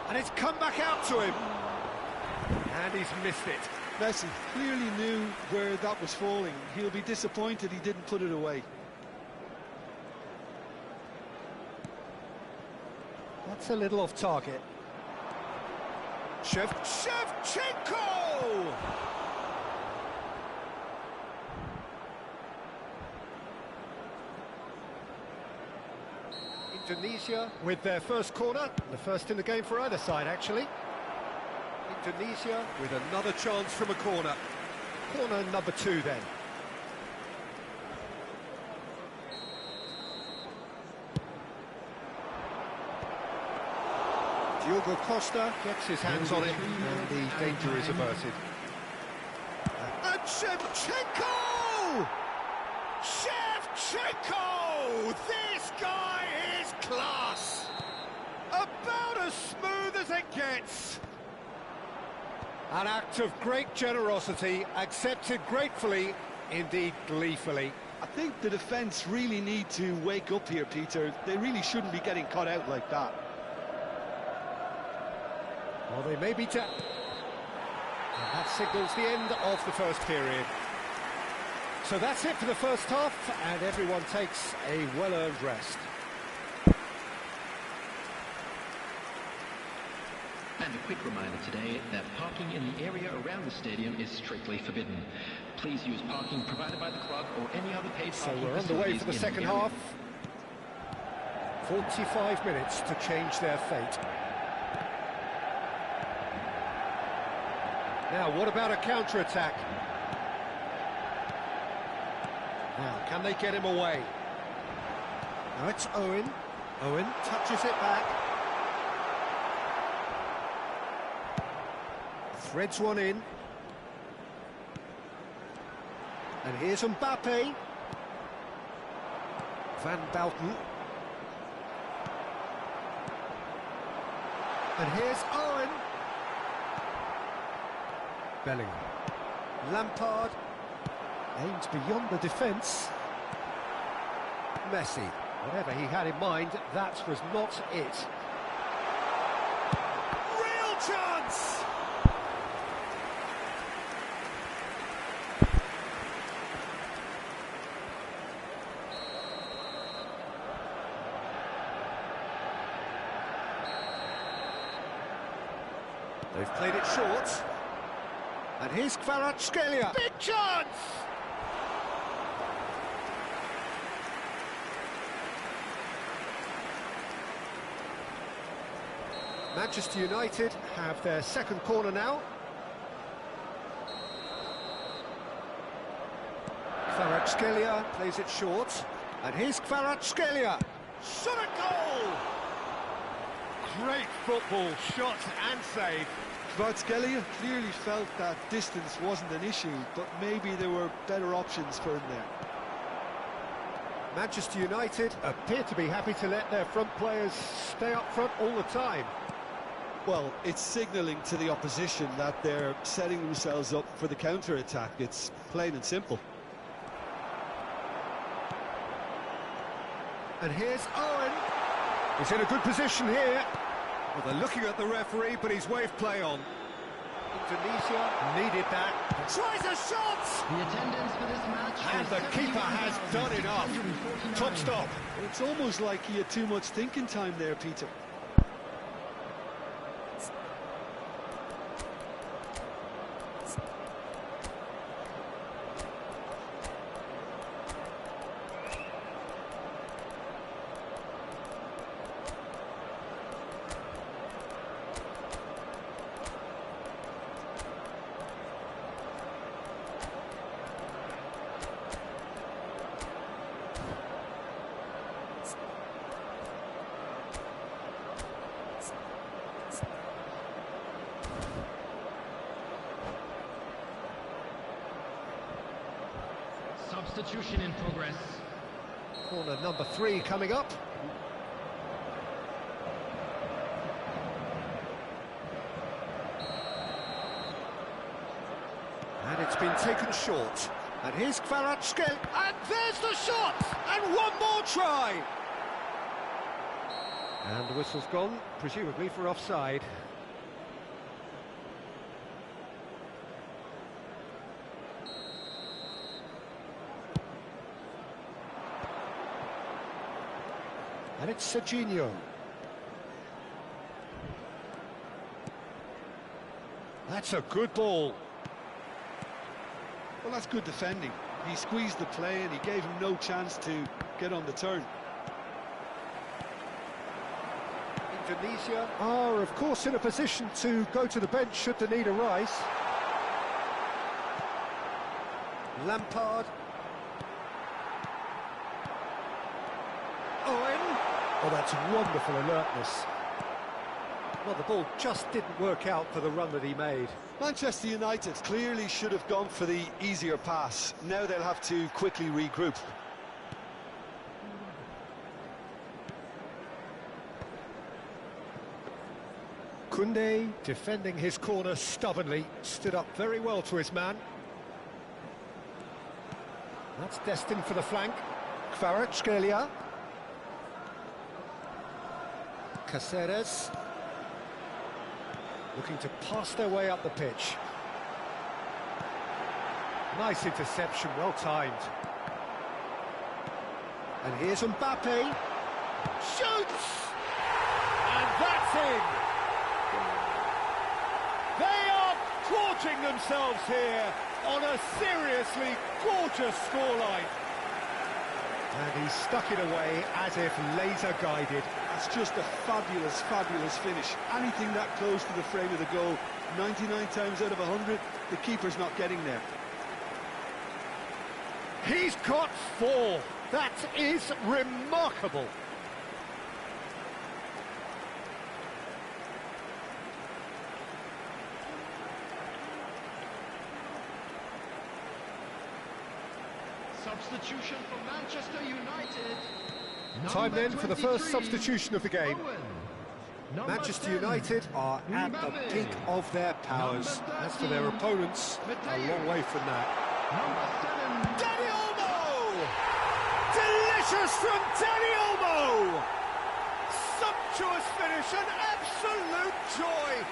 And it's come back out to him. And he's missed it. Messi clearly knew where that was falling. He'll be disappointed he didn't put it away. That's a little off target. Shevchenko! Indonesia with their first corner, the first in the game for either side, actually. Indonesia with another chance from a corner. Corner number 2 then. Diogo Costa gets his hands on it, and the danger is averted. And Shevchenko! Shevchenko! This guy is class! About as smooth as it gets. An act of great generosity, accepted gratefully, indeed gleefully. I think the defence really need to wake up here, Peter. They really shouldn't be getting caught out like that. Well, they may be down. And that signals the end of the first period. So that's it for the first half, and everyone takes a well-earned rest. And a quick reminder today that parking in the area around the stadium is strictly forbidden. Please use parking provided by the club or any other paid parking. So we're underway for the second half. 45 minutes to change their fate. Now, what about a counter-attack? Now, can they get him away? Now it's Owen. Owen touches it back. Threads one in. And here's Mbappe. Van Bouten. And here's Owen. Bellingham. Lampard. Aims beyond the defence. Messi. Whatever he had in mind, that was not it. Real chance! They've played it short. And here's Kvaratskhelia. Big chance! Manchester United have their second corner now. Kvaratskhelia plays it short. And here's Kvaratskhelia. Shot a goal! Great football, shot and save. Kvaratskhelia clearly felt that distance wasn't an issue, but maybe there were better options for him there. Manchester United appear to be happy to let their front players stay up front all the time. Well, it's signalling to the opposition that they're setting themselves up for the counter-attack. It's plain and simple. And here's Owen. He's in a good position here. Well, they're looking at the referee, but he's waved play on. Indonesia needed that. Tries a shot! The attendance for this match... And the keeper has done enough. Top stop. It's almost like he had too much thinking time there, Peter. Substitution in progress. Corner number 3 coming up. And it's been taken short. And here's Kvaratskhelia. And there's the shot! And one more try! And the whistle's gone, presumably for offside. And it's Serginho. That's a good ball. Well, that's good defending. He squeezed the play and he gave him no chance to get on the turn. Indonesia are, of course, in a position to go to the bench should the need arise. Lampard. Owen. Oh, that's wonderful alertness. Well, the ball just didn't work out for the run that he made. Manchester United clearly should have gone for the easier pass. Now they'll have to quickly regroup. Koundé, defending his corner stubbornly, stood up very well to his man. That's destined for the flank. Kvaratskhelia. Caceres. Looking to pass their way up the pitch. Nice interception, well timed. And here's Mbappe. Shoots! And that's in! They are gorging themselves here on a seriously gorgeous scoreline. And he stuck it away as if laser-guided. That's just a fabulous, fabulous finish. Anything that close to the frame of the goal, 99 times out of 100, the keeper's not getting there. He's got 4. That is remarkable. Substitution for Manchester United. Time then for the first substitution of the game. Manchester United are at the peak of their powers. As for their opponents, a long way from that. Dani Olmo! Delicious from Dani Olmo! Sumptuous finish, an absolute joy!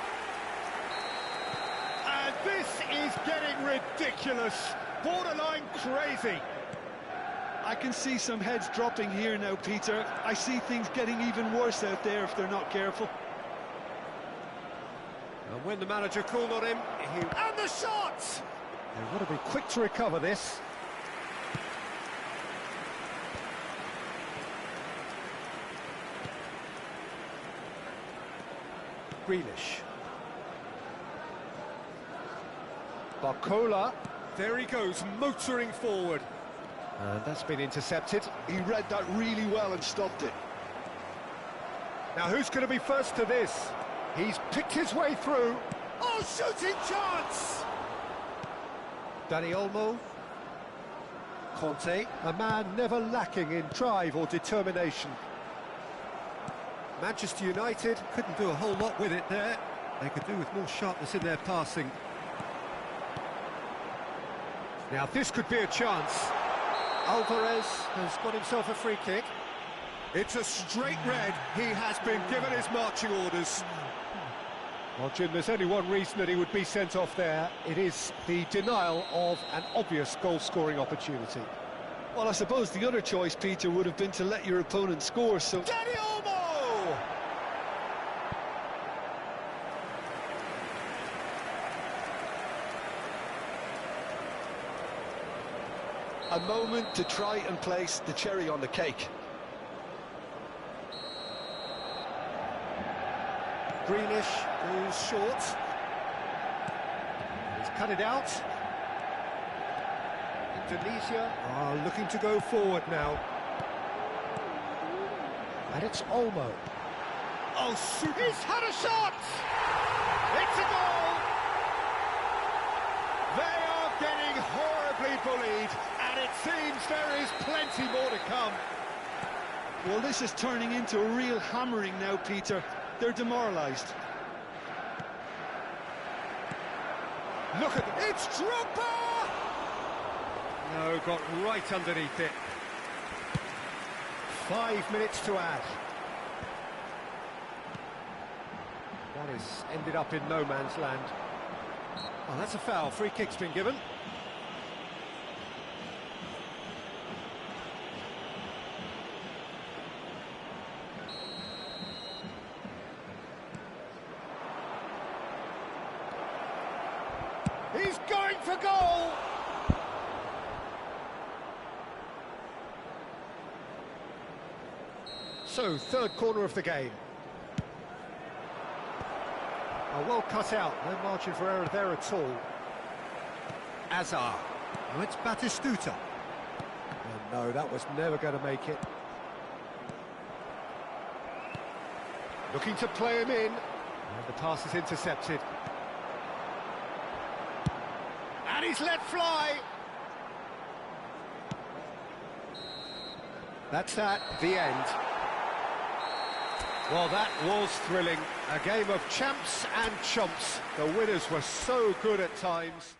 And this is getting ridiculous, borderline crazy. I can see some heads dropping here now, Peter. I see things getting even worse out there if they're not careful. And when the manager called on him, and the shot! They've got to be quick to recover this. Grealish. Barcola. There he goes, motoring forward. And that's been intercepted. He read that really well and stopped it. Now who's going to be first to this? He's picked his way through. Oh, shooting chance! Dani Olmo. Conte, a man never lacking in drive or determination. Manchester United couldn't do a whole lot with it there. They could do with more sharpness in their passing. Now this could be a chance. Alvarez has got himself a free kick. It's a straight red. He has been given his marching orders. Well, Jim, there's only one reason that he would be sent off there. It is the denial of an obvious goal-scoring opportunity. Well, I suppose the other choice, Peter, would have been to let your opponent score, so... Danny Olmo! A moment to try and place the cherry on the cake. Greenish is short. He's cut it out. Indonesia are looking to go forward now. And it's Olmo. Oh, he's had a shot! It's a goal! They are getting horribly bullied, and it seems there is plenty more to come. Well, this is turning into a real hammering now, Peter. They're demoralised. Look at it, it's Drogba! No, got right underneath it. 5 minutes to add. That has ended up in no man's land. Oh, that's a foul. Free kick's been given. He's going for goal! So, third corner of the game. Oh, well cut out, no margin for error there at all. Azar. Oh, it's Batistuta. Oh, no, that was never going to make it. Looking to play him in. And the pass is intercepted. And he's let fly. That's at the end. Well, that was thrilling. A game of champs and chumps. The winners were so good at times.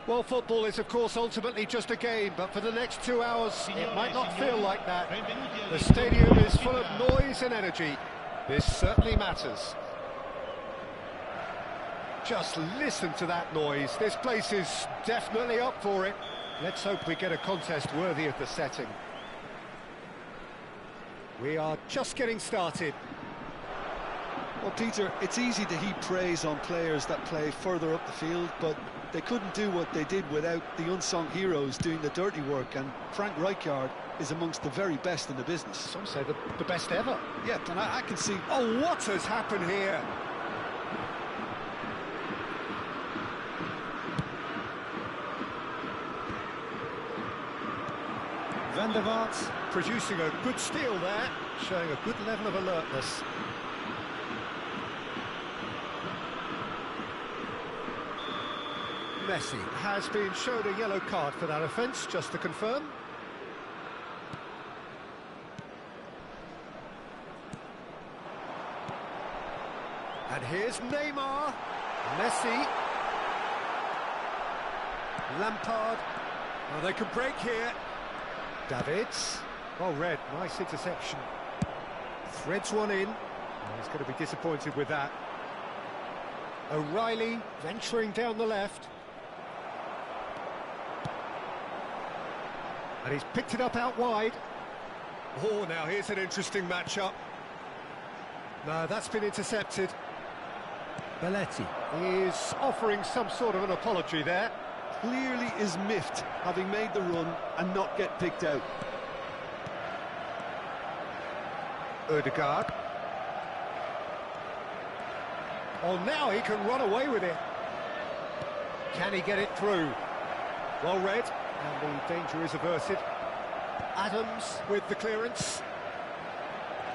Well, football is, of course, ultimately just a game, but for the next 2 hours, it might not feel like that. The stadium is full of noise and energy. This certainly matters. Just listen to that noise. This place is definitely up for it. Let's hope we get a contest worthy of the setting. We are just getting started. Well, Peter, it's easy to heap praise on players that play further up the field, but they couldn't do what they did without the unsung heroes doing the dirty work, and Frank Rijkaard is amongst the very best in the business. Some say the best ever. Yeah, and I can see... Oh, what has happened here? Van der Vaart producing a good steal there, showing a good level of alertness. Messi has been shown a yellow card for that offence, just to confirm. And here's Neymar, Messi, Lampard. Oh, they can break here. Davids. Well read, nice interception. Threads one in. Oh, he's going to be disappointed with that. O'Reilly venturing down the left. And he's picked it up out wide. Oh, now here's an interesting matchup. No, that's been intercepted. Belletti is offering some sort of an apology there. Clearly is miffed, having made the run and not get picked out. Odegaard. Oh, now he can run away with it. Can he get it through? Well read, and the danger is averted. Adams with the clearance.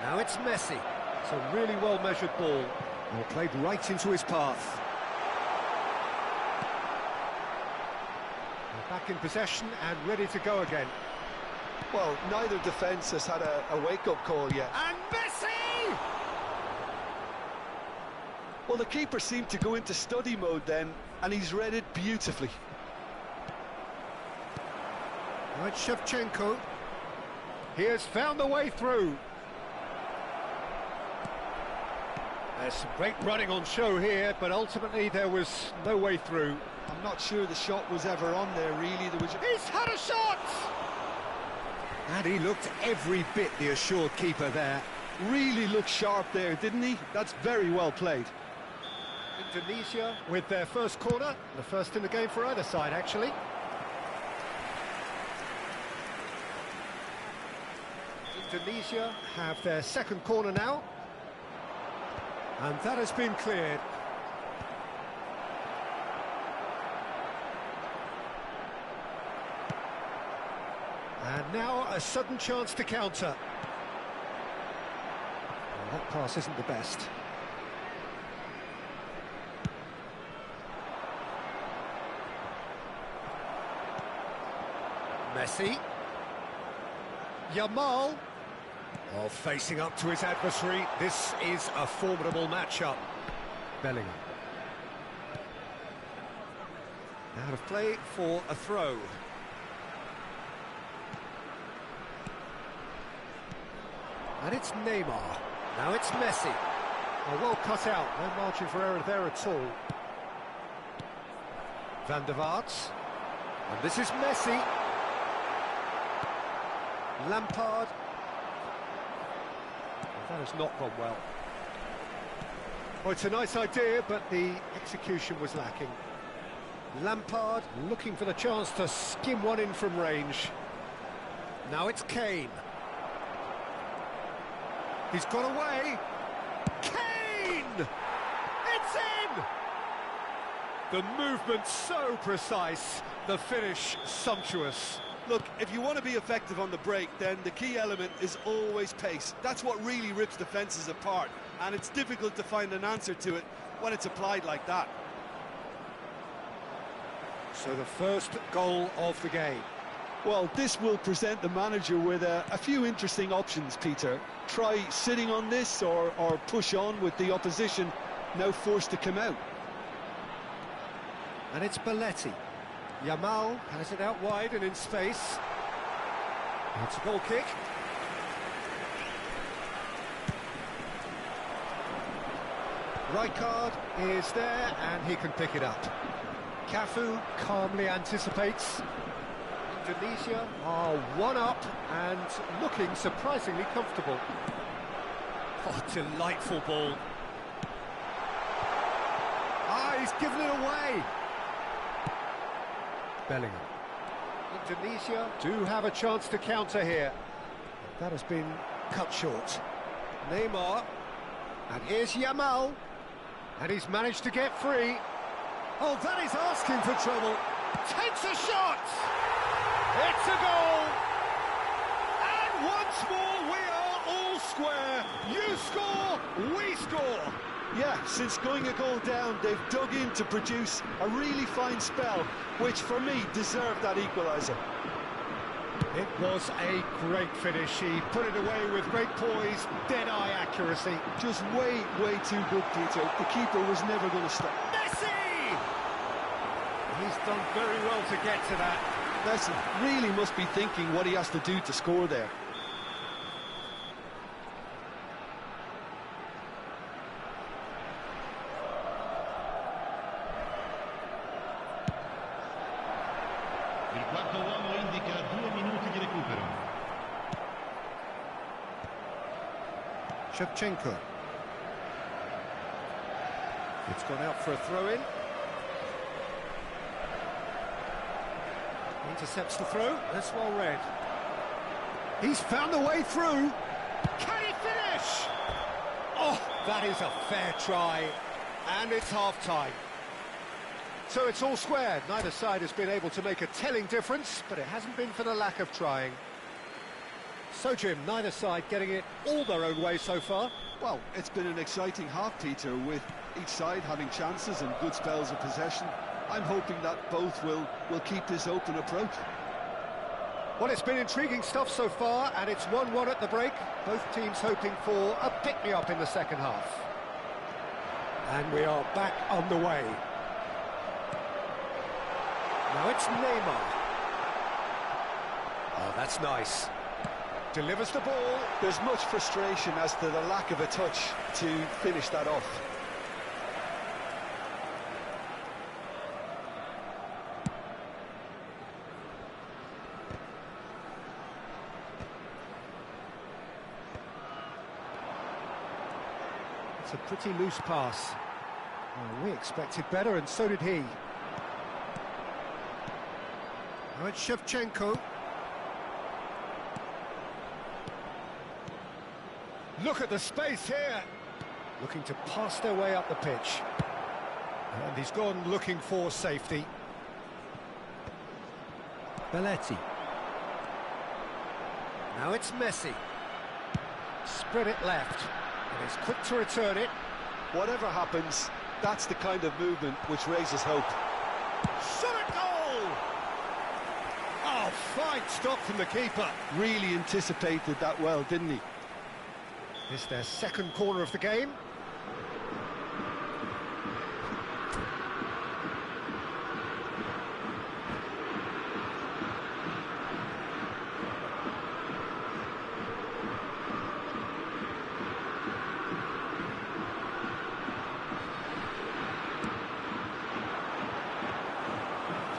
Now it's Messi. It's a really well-measured ball. And played right into his path. They're back in possession and ready to go again. Well, neither defence has had a wake-up call yet. And Messi! Well, the keeper seemed to go into study mode then, and he's read it beautifully. Right, Shevchenko. He has found the way through. There's some great running on show here, but ultimately there was no way through. I'm not sure the shot was ever on there, really. He's had a shot! And he looked every bit the assured keeper there. Really looked sharp there, didn't he? That's very well played. Indonesia with their first corner, the first in the game for either side, actually. Indonesia have their second corner now. And that has been cleared. And now a sudden chance to counter. Well, that pass isn't the best. Messi. Yamal. Oh, facing up to his adversary. This is a formidable matchup. Bellingham. Out of play for a throw. And it's Neymar. Now it's Messi. Oh, well cut out. No margin for error there at all. Van der Vaart. And this is Messi. Lampard. That has not gone well. Well, it's a nice idea, but the execution was lacking. Lampard looking for the chance to skim one in from range. Now it's Kane. He's got away. Kane! It's in! The movement so precise, the finish sumptuous. Look, if you want to be effective on the break, then the key element is always pace. That's what really rips defences apart, and it's difficult to find an answer to it when it's applied like that. So the first goal of the game. Well, this will present the manager with a few interesting options, Peter. Try sitting on this or push on with the opposition now forced to come out. And it's Belletti. Yamal has it out wide and in space. It's a goal kick. Rijkaard is there and he can pick it up. Cafu calmly anticipates. Indonesia are 1-up and looking surprisingly comfortable. Oh, delightful ball. Ah, he's given it away. Bellingham. Indonesia do have a chance to counter here. That has been cut short. Neymar. And here's Yamal. And he's managed to get free. Oh, that is asking for trouble. Takes a shot. It's a goal. And once more, we are all square. You score, we score. Yeah, since going a goal down, they've dug in to produce a really fine spell, which for me deserved that equaliser. It was a great finish. He put it away with great poise, dead-eye accuracy. Just way too good, Peter. The keeper was never going to stop. Messi! He's done very well to get to that. Messi really must be thinking what he has to do to score there. Il quarto uomo indica 2 minuti di recupero. Shevchenko. It's gone out for a throw-in. Intercepts the throw. That's well read. He's found a way through. Can he finish? Oh, that is a fair try. And it's half-time. So it's all square. Neither side has been able to make a telling difference, but it hasn't been for the lack of trying. So, Jim, neither side getting it all their own way so far. Well, it's been an exciting half, Peter, with each side having chances and good spells of possession. I'm hoping that both will keep this open approach. Well, it's been intriguing stuff so far, and it's 1-1 at the break. Both teams hoping for a pick-me-up in the second half. And we are back on the way. Now it's Neymar. Oh, that's nice. Delivers the ball. There's much frustration as to the lack of a touch to finish that off. It's a pretty loose pass. Well, we expected better, and so did he. Now it's Shevchenko. Look at the space here. Looking to pass their way up the pitch. And he's gone looking for safety. Belletti. Now it's Messi. Spread it left. And he's quick to return it. Whatever happens, that's the kind of movement which raises hope. Shot at goal! Oh, fine stop from the keeper. Really anticipated that well, didn't he? It's their second corner of the game.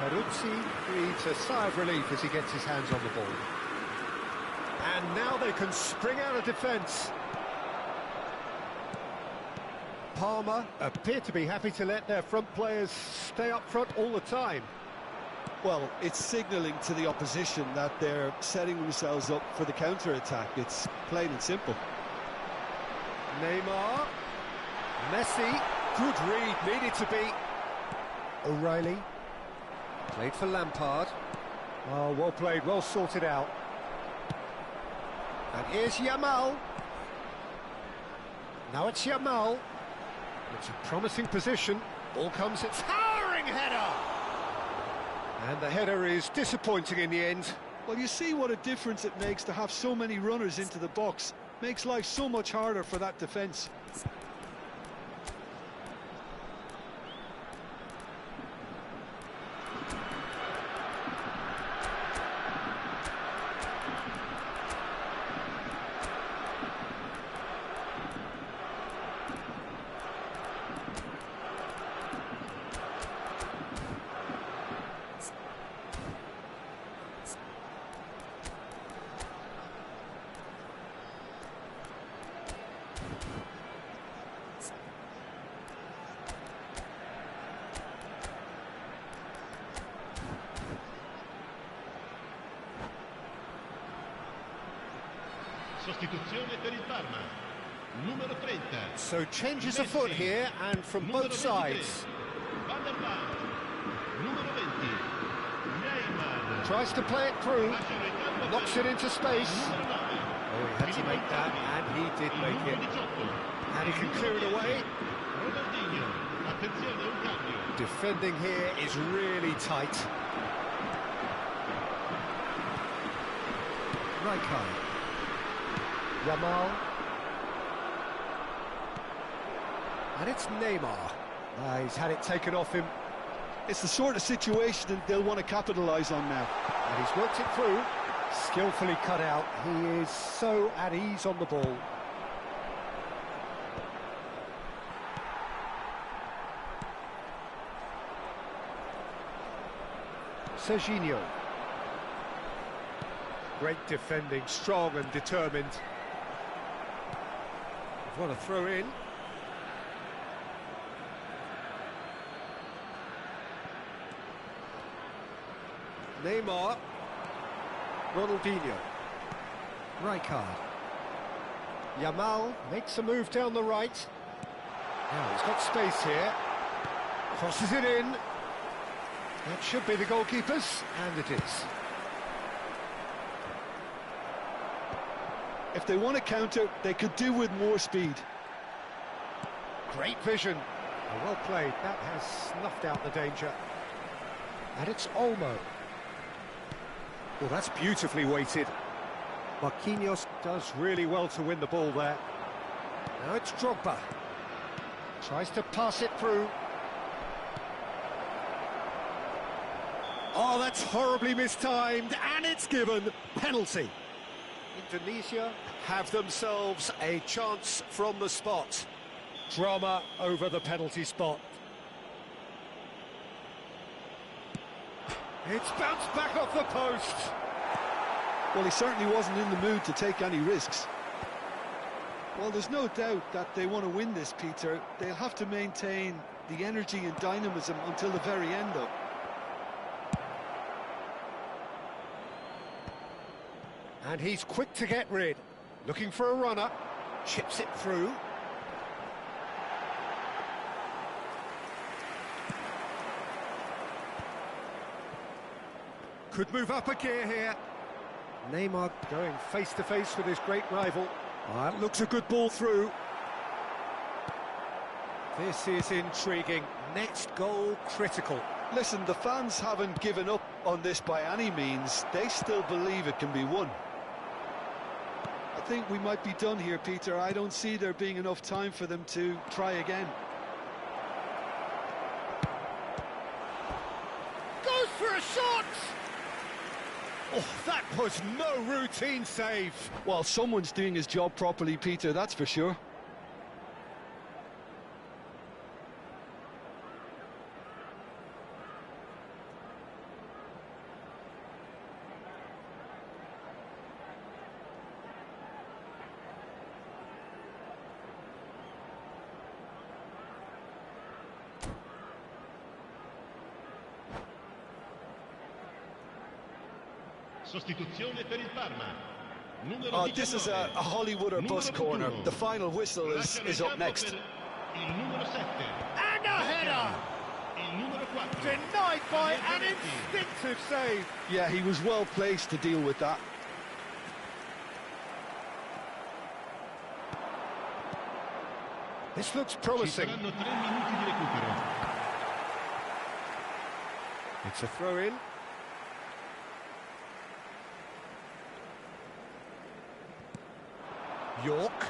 Peruzzi breathes a sigh of relief as he gets his hands on the ball. And now they can spring out of defence. Palmer appear to be happy to let their front players stay up front all the time. Well, it's signalling to the opposition that they're setting themselves up for the counter-attack. It's plain and simple. Neymar. Messi. Good read, needed to be. O'Reilly. Played for Lampard. Oh, well played, well sorted out. And here's Yamal. Now it's Yamal. It's a promising position. Ball comes, it's towering header! And the header is disappointing in the end. Well, you see what a difference it makes to have so many runners into the box. Makes life so much harder for that defence. Sostituzione per il Parma. Numero 30. So changes afoot here and from both sides. Van der Vaart. Numero 20. Neymar. Tries to play it through, Lascia il campo knocks per it into space. numero 9. Oh, he had to make that, and he did make it. And he can clear it away. Ronaldinho. Attenzione, un cambio. Defending here is really tight. Ramaikan. Yamal. And it's Neymar. He's had it taken off him, It's the sort of situation that they'll want to capitalise on now. and he's worked it through. Skillfully cut out. He is so at ease on the ball. Serginho. Great defending, strong and determined. What a throw in. Neymar. Ronaldinho. Rijkaard. Yamal makes a move down the right. Now he's got space here. Crosses it in. That should be the goalkeeper's, and it is. If they want to counter, they could do with more speed. Great vision. Well played. That has snuffed out the danger. And it's Olmo. Well, that's beautifully weighted. Marquinhos does really well to win the ball there. Now it's Drogba. Tries to pass it through. Oh, that's horribly mistimed, and it's given. Penalty. Indonesia have themselves a chance from the spot. Drama over the penalty spot. It's bounced back off the post. Well, he certainly wasn't in the mood to take any risks. Well, there's no doubt that they want to win this, Peter. They'll have to maintain the energy and dynamism until the very end, though. And he's quick to get rid. Looking for a runner. Chips it through. Could move up a gear here. Neymar going face-to-face with his great rival. Oh, that looks a good ball through. This is intriguing. Next goal critical. Listen, the fans haven't given up on this by any means. They still believe it can be won. I think we might be done here, Peter. I don't see there being enough time for them to try again. Goes for a shot! Oh, that was no routine save. Well, someone's doing his job properly, Peter, that's for sure. Sostituzione per il Parma. Numero Oh, this is a Hollywood or bust corner. The final whistle is up next. Il numero 7. And a header! Il numero 4. Denied by an instinctive save. Yeah, he was well placed to deal with that. This looks Ci promising. saranno 3 minuti di recupero. It's a throw-in. York.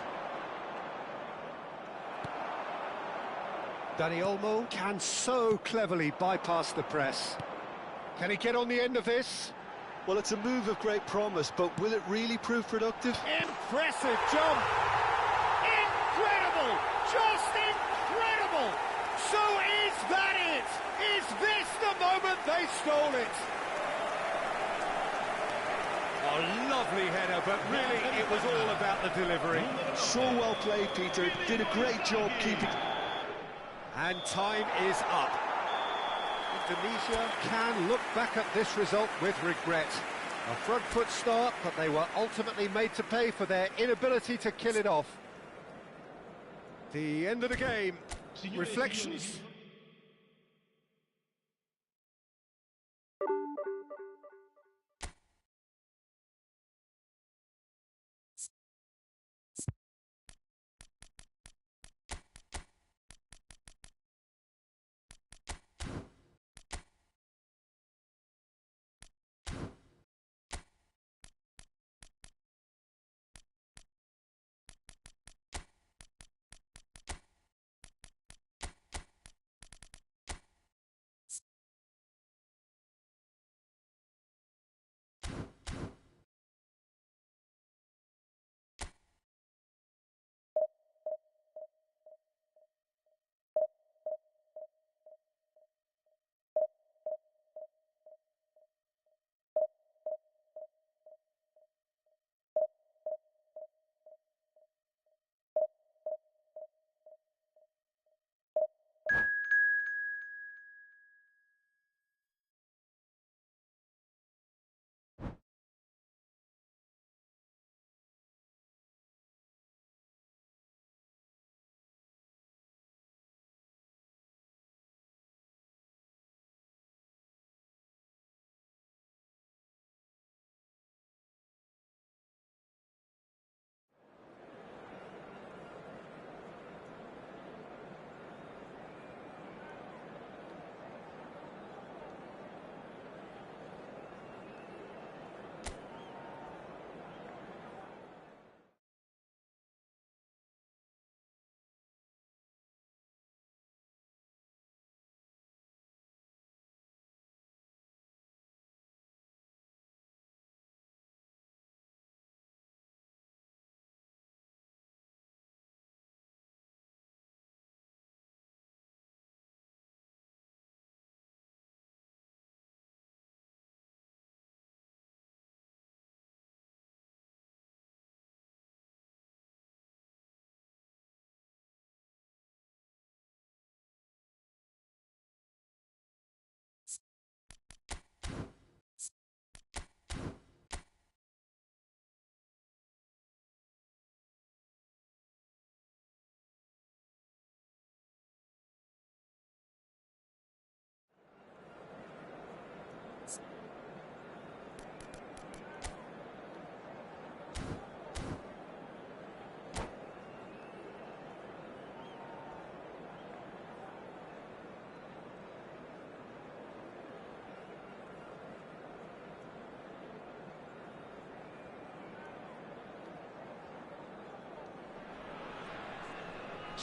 Dani Olmo can so cleverly bypass the press. Can he get on the end of this? Well, it's a move of great promise, but will it really prove productive? Impressive jump! Incredible! Just incredible! So is that it? Is this the moment they stole it? A lovely header, but really it was all about the delivery. So well played, Peter. Did a great job keeping... And time is up. Indonesia can look back at this result with regret. A front foot start, but they were ultimately made to pay for their inability to kill it off. The end of the game. Reflections?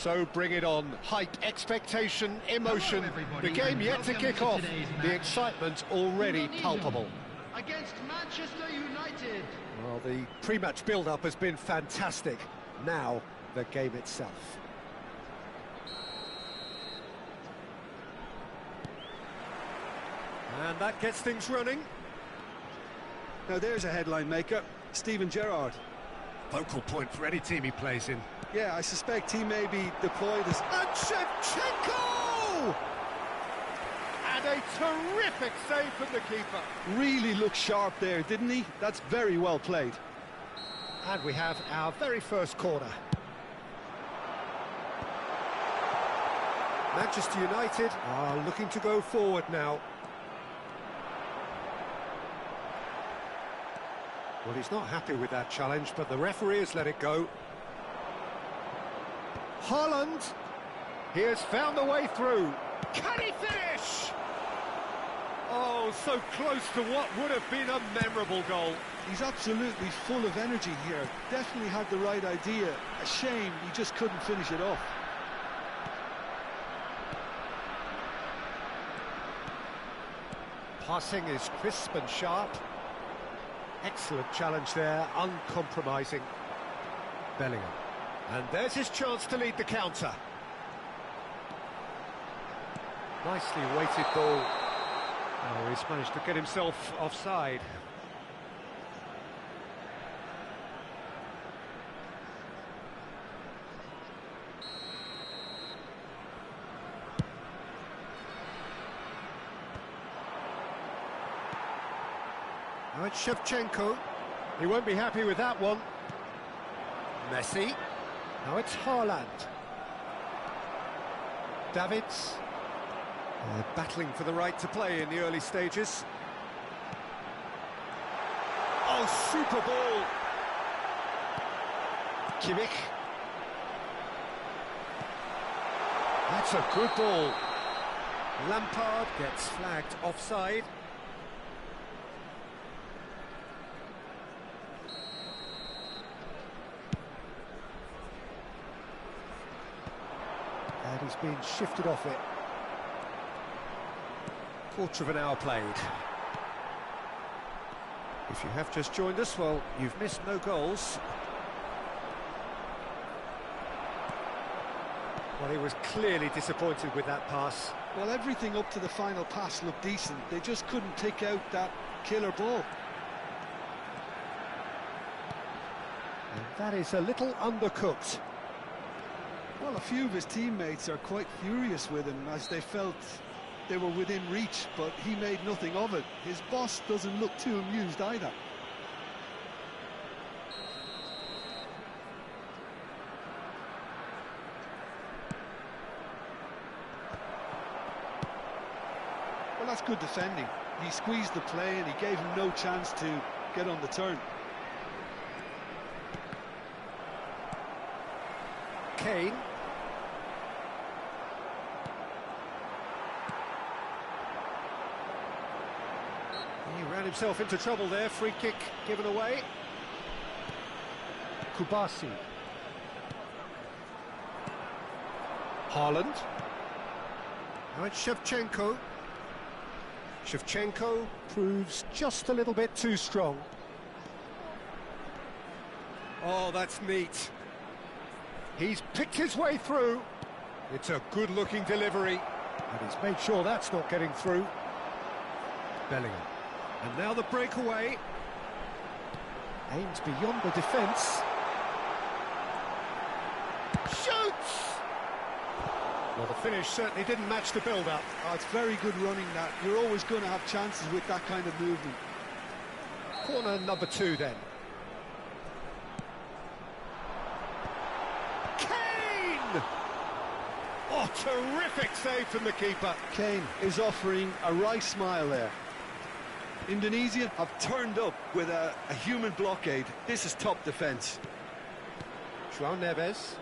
So bring it on. Hype, expectation, emotion. The game yet to kick off. The excitement already palpable. Against Manchester United. Well, the pre-match build-up has been fantastic. Now, the game itself. And that gets things running. Now there's a headline maker, Steven Gerrard. Focal point for any team he plays in. Yeah, I suspect he may be deployed as... And Shevchenko! And a terrific save from the keeper. Really looked sharp there, didn't he? That's very well played. And we have our very first corner. Manchester United are looking to go forward now. Well, he's not happy with that challenge, but the referee has let it go. Haaland, he has found the way through. Can he finish? Oh, so close to what would have been a memorable goal. He's absolutely full of energy here. Definitely had the right idea. A shame he just couldn't finish it off. Passing is crisp and sharp. Excellent challenge there, uncompromising. Bellingham. And there's his chance to lead the counter. Nicely weighted ball. Oh, he's managed to get himself offside. Now it's Shevchenko. He won't be happy with that one. Messi. Now it's Haaland. Davids. Battling for the right to play in the early stages. Oh, super ball. Kimmich. That's a good ball. Lampard gets flagged offside. And he's been shifted off it. Quarter of an hour played. If you have just joined us, well, you've missed no goals. Well, he was clearly disappointed with that pass. Well, everything up to the final pass looked decent. They just couldn't pick out that killer ball. And that is a little undercooked. Well, a few of his teammates are quite furious with him as they felt they were within reach, but he made nothing of it. His boss doesn't look too amused either. Well, that's good defending. He squeezed the play and he gave him no chance to get on the turn. Kane. He ran himself into trouble there. Free kick given away. Kubasi. Haaland. Now it's Shevchenko. Shevchenko proves just a little bit too strong. Oh, that's neat. He's picked his way through. It's a good-looking delivery. And he's made sure that's not getting through. Bellingham. And now the breakaway. Aims beyond the defence. Shoots! Well, the finish certainly didn't match the build-up. Oh, it's very good running, that. You're always going to have chances with that kind of movement. Corner number 2 then. Kane! Oh, terrific save from the keeper. Kane is offering a wry smile there. Indonesia have turned up with a human blockade. This is top defence. João Neves.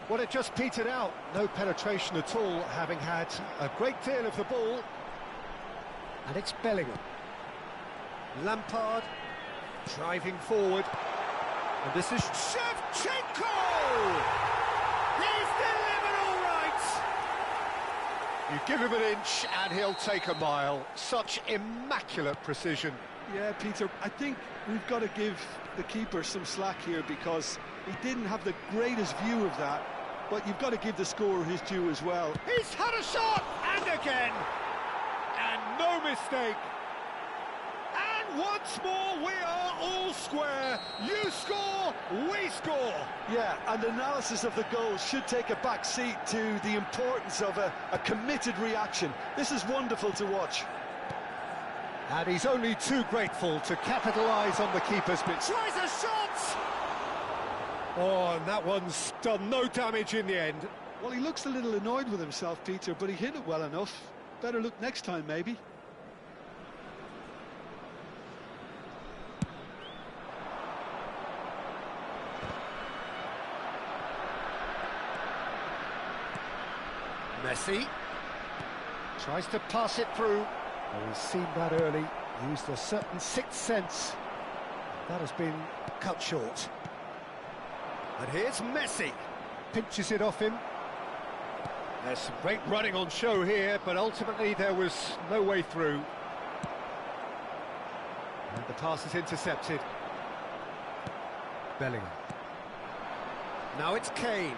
Well, it just petered out. No penetration at all, having had a great deal of the ball. And it's Bellingham. Lampard driving forward. And this is Shevchenko! He's delivered all right! You give him an inch and he'll take a mile. Such immaculate precision. Yeah, Peter, I think we've got to give the keeper some slack here because he didn't have the greatest view of that. But you've got to give the scorer his due as well. He's had a shot! And again! And no mistake! And once more, we are all square. You score, we score. Yeah, and analysis of the goal should take a back seat to the importance of a committed reaction. This is wonderful to watch. And he's only too grateful to capitalise on the keeper's miss. Tries a shot! Oh, and that one's done no damage in the end. Well, he looks a little annoyed with himself, Peter, but he hit it well enough. Better look next time, maybe. Messi tries to pass it through. Oh, he's seen that early, used a certain sixth sense. That has been cut short. And here's Messi. Pinches it off him. There's some great running on show here, but ultimately there was no way through. And the pass is intercepted. Bellingham. Now it's Kane.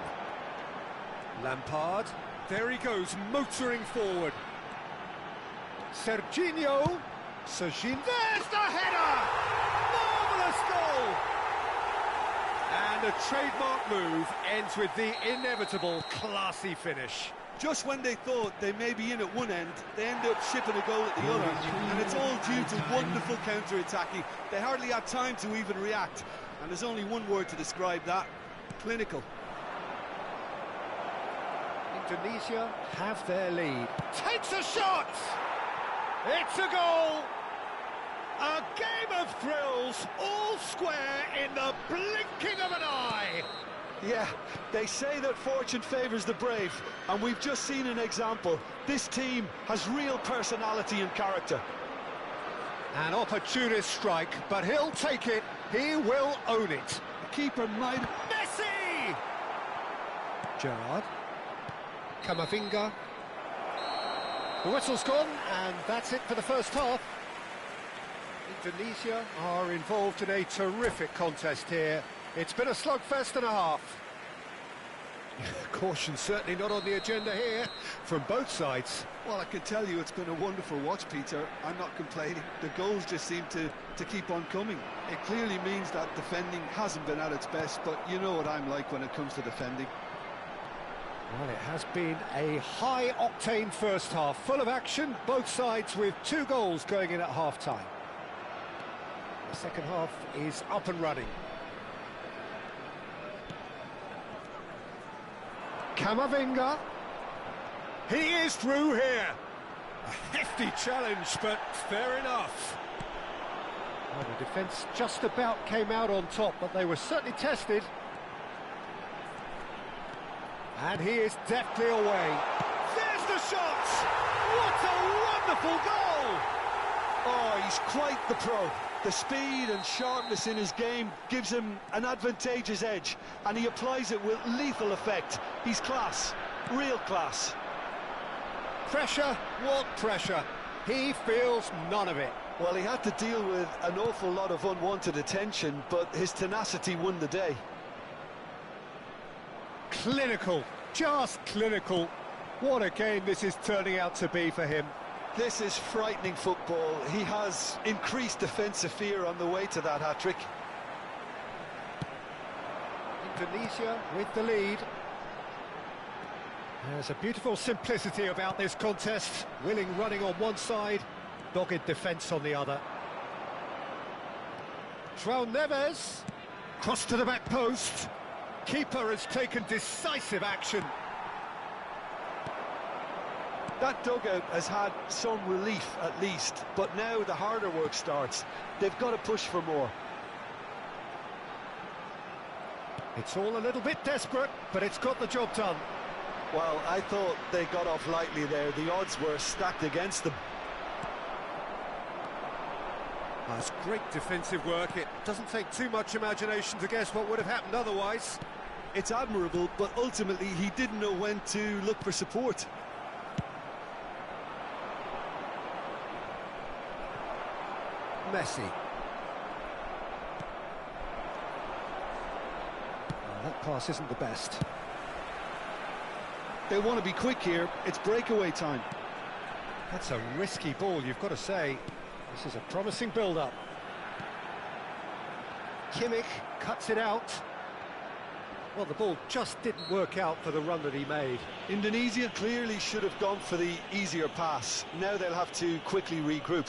Lampard. There he goes, motoring forward. Serginho. Serginho. There's the header! Marvellous goal! And a trademark move ends with the inevitable classy finish. Just when they thought they may be in at one end, they end up shipping a goal at the other, and it's all due to wonderful counter-attacking. They hardly had time to even react, and there's only one word to describe that: clinical. Indonesia have their lead. Takes a shot! It's a goal! A game of thrills, all square in the blinking of an eye! Yeah, they say that fortune favours the brave, and we've just seen an example. This team has real personality and character. An opportunist strike, but he'll take it. He will own it. The keeper might... Messi! Gerrard. Camavinga. The whistle's gone, and that's it for the first half. Indonesia are involved in a terrific contest here. It's been a slugfest and a half. Caution certainly not on the agenda here from both sides. Well, I can tell you it's been a wonderful watch, Peter. I'm not complaining. The goals just seem to keep on coming. It clearly means that defending hasn't been at its best, but you know what I'm like when it comes to defending. Well, it has been a high-octane first half, full of action, both sides with 2 goals going in at half-time. The second half is up and running. Camavinga. He is through here. A hefty challenge, but fair enough. Well, the defence just about came out on top, but they were certainly tested. And he is deftly away. There's the shot! What a wonderful goal! Oh, he's quite the pro. The speed and sharpness in his game gives him an advantageous edge, and he applies it with lethal effect. He's class, real class. Pressure, what pressure? He feels none of it. Well, he had to deal with an awful lot of unwanted attention, but his tenacity won the day. Clinical, just clinical. What a game this is turning out to be for him. This is frightening football. He has increased defensive fear on the way to that hat-trick. Indonesia with the lead. There's a beautiful simplicity about this contest. Willing running on one side, dogged defence on the other. João Neves, cross to the back post. Keeper has taken decisive action. That dugout has had some relief at least, but now the harder work starts. They've got to push for more. It's all a little bit desperate, but it's got the job done. Well, I thought they got off lightly there. The odds were stacked against them. That's great defensive work. It doesn't take too much imagination to guess what would have happened otherwise. It's admirable, but ultimately he didn't know when to look for support. Messi. Oh, that pass isn't the best. They want to be quick here. It's breakaway time. That's a risky ball, you've got to say. This is a promising build-up. Kimmich cuts it out. Well, the ball just didn't work out for the run that he made. Indonesia clearly should have gone for the easier pass. Now they'll have to quickly regroup.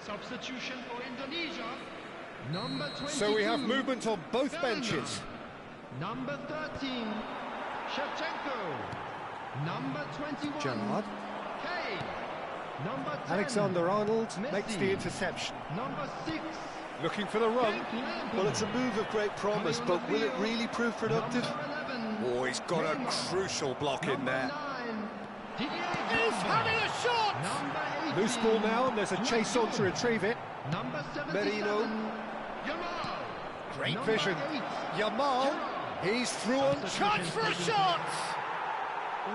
Substitution for Indonesia. Number 22. So we have movement on both benches. Number 13, Shevchenko. Number 21, Gerrard. Kane. Number 10, Alexander-Arnold makes Messi. the interception. Number 6, Looking for the run. Well, it's a move of great promise, but will it really prove productive? Number 11, Oh, he's got a crucial block in there. 9, Didier He's Drogba. having a shot! Number 18, Loose ball now, and there's a chase on to retrieve it. Number 77, Merino. Yamal. Great Number vision. 8, Yamal, he's through on chance for a shot!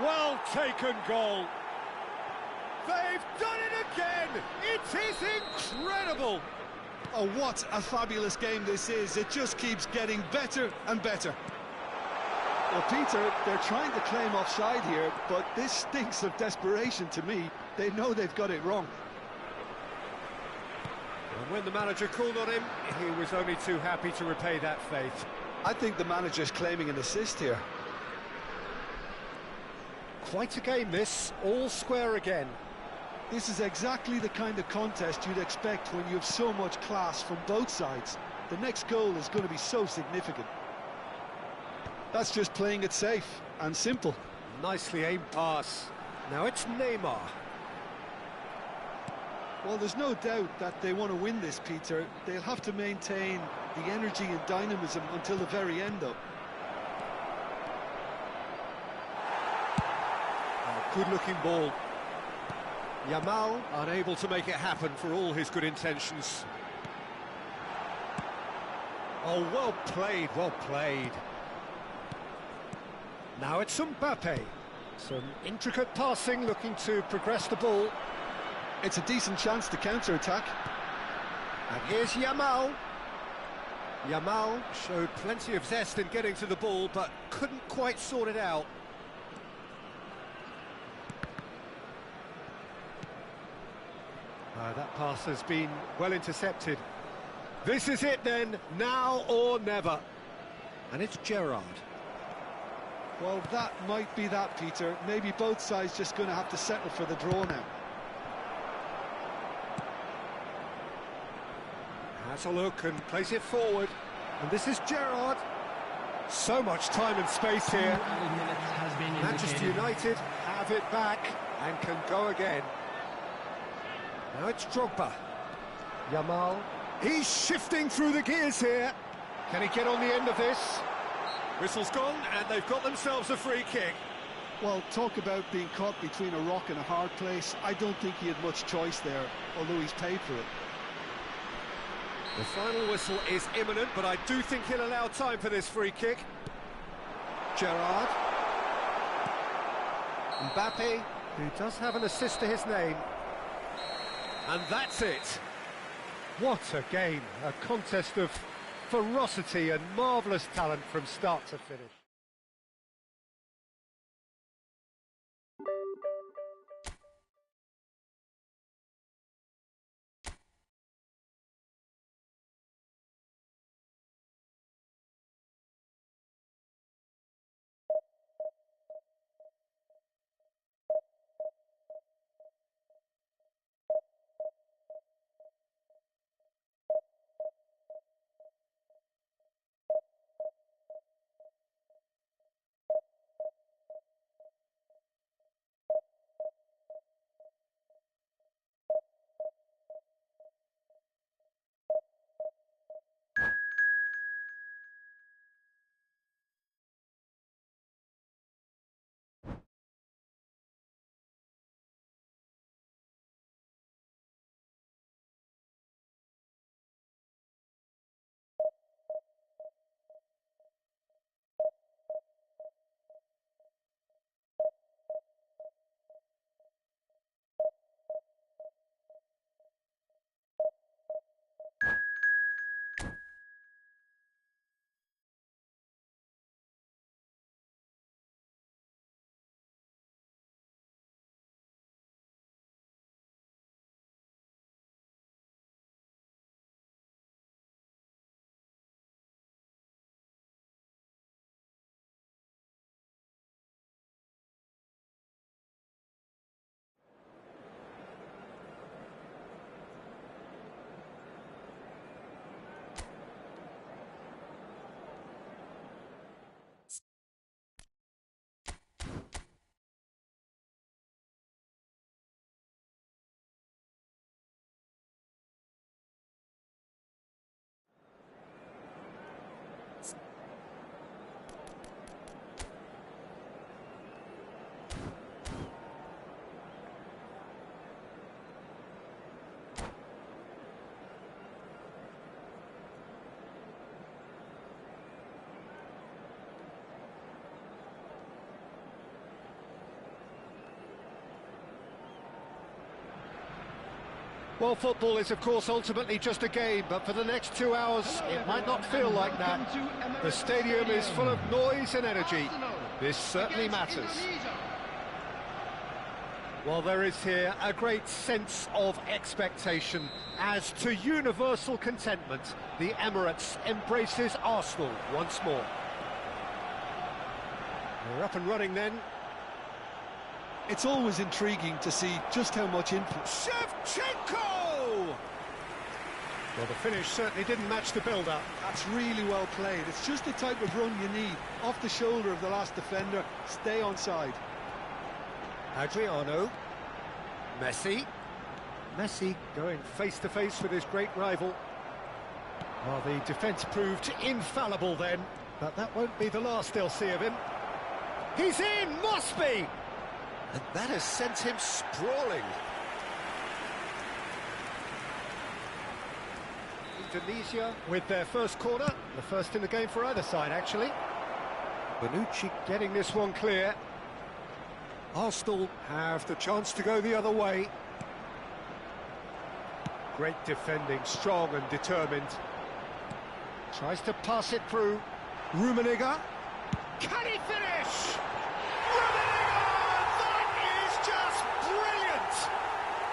Well taken goal. They've done it again! It is incredible! Oh, what a fabulous game this is. It just keeps getting better and better. Well, Peter, they're trying to claim offside here, but this stinks of desperation to me. They know they've got it wrong. And when the manager called on him, he was only too happy to repay that faith. I think the manager's claiming an assist here. Quite a game this, all square again. This is exactly the kind of contest you'd expect when you have so much class from both sides. The next goal is going to be so significant. That's just playing it safe and simple. Nicely aimed pass. Now it's Neymar. Well, there's no doubt that they want to win this, Peter. They'll have to maintain the energy and dynamism until the very end, though. Oh, good-looking ball. Yamal unable to make it happen for all his good intentions. Oh, well played, well played. Now it's Mbappe. Some intricate passing, looking to progress the ball. It's a decent chance to counter-attack. And here's Yamal. Yamal showed plenty of zest in getting to the ball, but couldn't quite sort it out. That pass has been well intercepted. This is it then, now or never. And it's Gerrard. Well, that might be that, Peter. Maybe both sides just going to have to settle for the draw now. Has a look and plays it forward. And this is Gerrard. So much time and space here. Manchester United have it back and can go again. Now it's Drogba. Yamal. He's shifting through the gears here. Can he get on the end of this? Whistle's gone, and they've got themselves a free kick. Well, talk about being caught between a rock and a hard place. I don't think he had much choice there, although he's paid for it. The final whistle is imminent, but I do think he'll allow time for this free kick. Gerrard. Mbappe, who does have an assist to his name. And that's it. What a game, a contest of ferocity and marvellous talent from start to finish. Well, football is, of course, ultimately just a game, but for the next 2 hours, it might not feel like that. The stadium is full of noise and energy. This certainly matters. Well, there is here a great sense of expectation. As to universal contentment, the Emirates embraces Arsenal once more. We're up and running then. It's always intriguing to see just how much influence. Shevchenko! Well, the finish certainly didn't match the build-up. That's really well played. It's just the type of run you need. Off the shoulder of the last defender, stay on side. Adriano. Messi. Messi going face-to-face with his great rival. Well, the defence proved infallible then, but that won't be the last they'll see of him. He's in! Must be! And that has sent him sprawling. Indonesia with their first corner, the first in the game for either side, actually. Bonucci getting this one clear. Arsenal have the chance to go the other way. Great defending, strong and determined. Tries to pass it through. Rummenigge. Can he finish?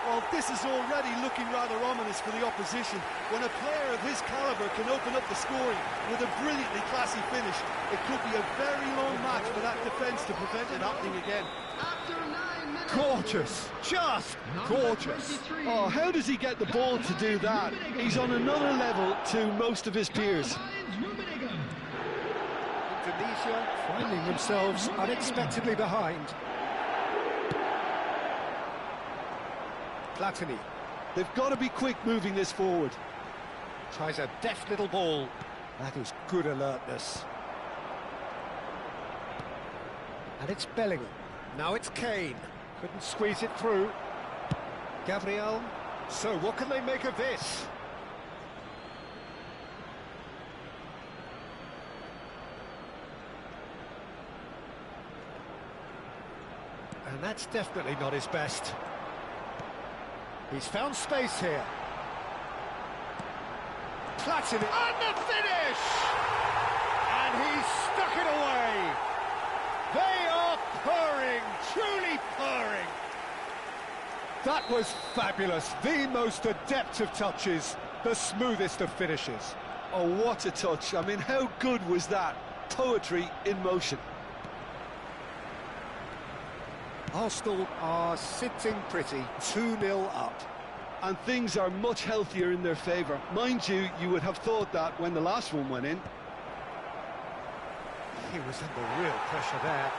Well, this is already looking rather ominous for the opposition. When a player of his calibre can open up the scoring with a brilliantly classy finish, it could be a very long match for that defence to prevent it happening again. Gorgeous, just gorgeous. Oh, how does he get the ball to do that? He's on another level to most of his peers. Indonesia finding themselves unexpectedly behind. Platini. They've got to be quick moving this forward. Tries a deft little ball. That is good alertness. And it's Bellingham. Now it's Kane. Couldn't squeeze it through. Gabriel. So what can they make of this? And that's definitely not his best. He's found space here. Platini, and the finish! And he's stuck it away. They are purring, truly purring. That was fabulous. The most adept of touches, the smoothest of finishes. Oh, what a touch. I mean, how good was that? Poetry in motion. Arsenal are sitting pretty, 2-0 up. And things are much healthier in their favour. Mind you, you would have thought that when the last one went in. He was under real pressure there.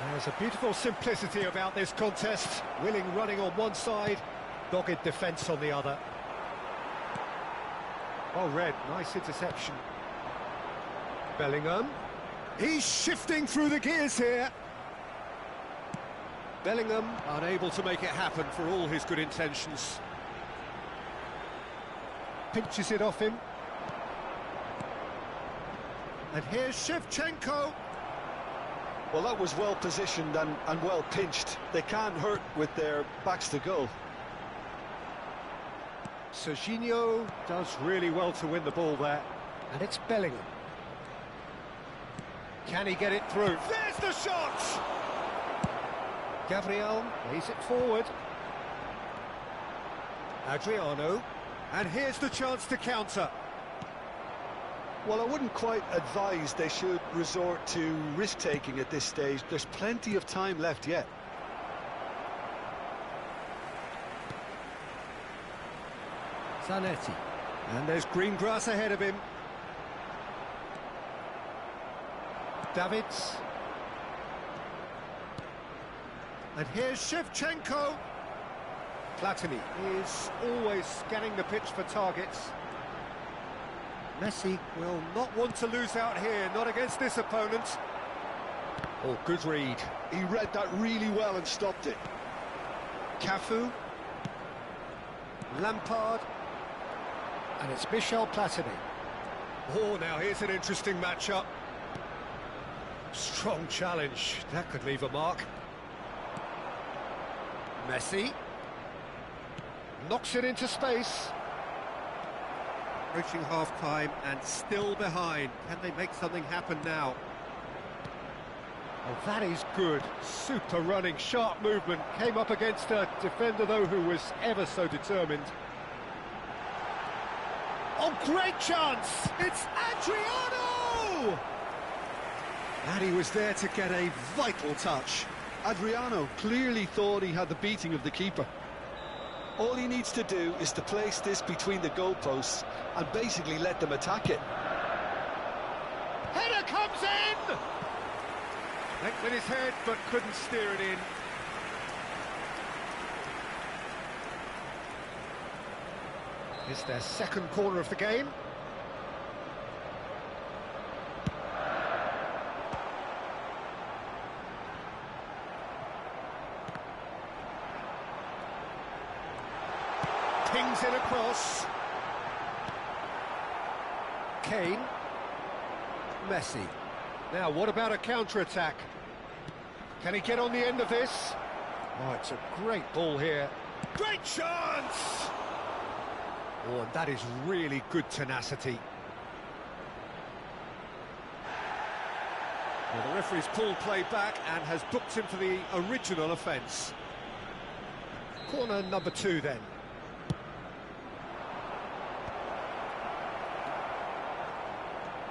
There's a beautiful simplicity about this contest. Willing running on one side, dogged defence on the other. Well read, nice interception. Bellingham. He's shifting through the gears here. Bellingham unable to make it happen for all his good intentions. Pinches it off him. And here's Shevchenko. Well, that was well positioned and well pinched. They can't hurt with their backs to goal. Serginho does really well to win the ball there. And it's Bellingham. Can he get it through? There's the shot! Gabriel lays it forward. Adriano. And here's the chance to counter. Well, I wouldn't quite advise they should resort to risk-taking at this stage. There's plenty of time left yet. Zanetti. And there's green grass ahead of him. Davids. And here's Shevchenko. Platini is always scanning the pitch for targets. Messi will not want to lose out here, not against this opponent. Oh, good read. He read that really well and stopped it. Cafu. Lampard. And it's Michel Platini. Oh, now here's an interesting matchup. Strong challenge. That could leave a mark. Messi. Knocks it into space. Approaching half-time and still behind. Can they make something happen now? Oh, that is good. Super running, sharp movement. Came up against a defender, though, who was ever so determined. Oh, great chance! It's Adriano! And he was there to get a vital touch. Adriano clearly thought he had the beating of the keeper. All he needs to do is to place this between the goalposts and basically let them attack it. Header comes in! Went with his head, but couldn't steer it in. It's their second corner of the game. Pings it across. Kane. Messi. Now, what about a counter-attack? Can he get on the end of this? Oh, it's a great ball here. Great chance! Oh, and that is really good tenacity. Well, the referee's pulled play back and has booked him for the original offence. Corner number 2 then.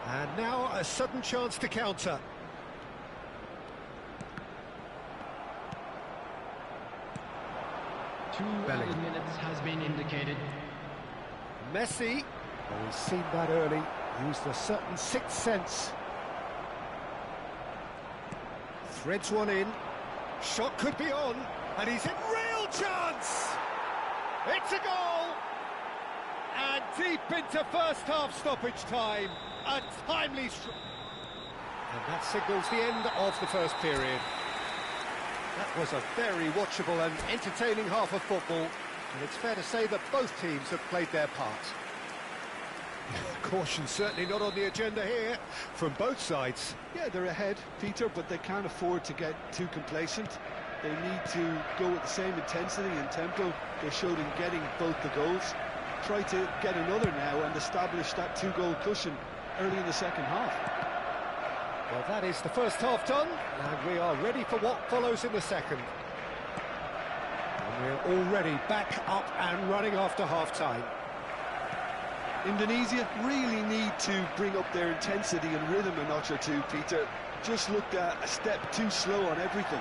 And now a sudden chance to counter. 2 minutes has been indicated. Messi, well, we've seen that early, used a certain sixth sense. Threads one in, shot could be on, and he's in real chance! It's a goal! And deep into first half stoppage time, a timely strike. And that signals the end of the first period. That was a very watchable and entertaining half of football. And it's fair to say that both teams have played their part. Caution certainly not on the agenda here from both sides. Yeah, they're ahead, Peter, but they can't afford to get too complacent. They need to go with the same intensity and tempo they showed in getting both the goals. Try to get another now and establish that 2-goal cushion early in the second half. Well, that is the first half done, and we are ready for what follows in the second. We're already back up and running after half-time. Indonesia really need to bring up their intensity and rhythm a notch or two, Peter. Just looked a step too slow on everything.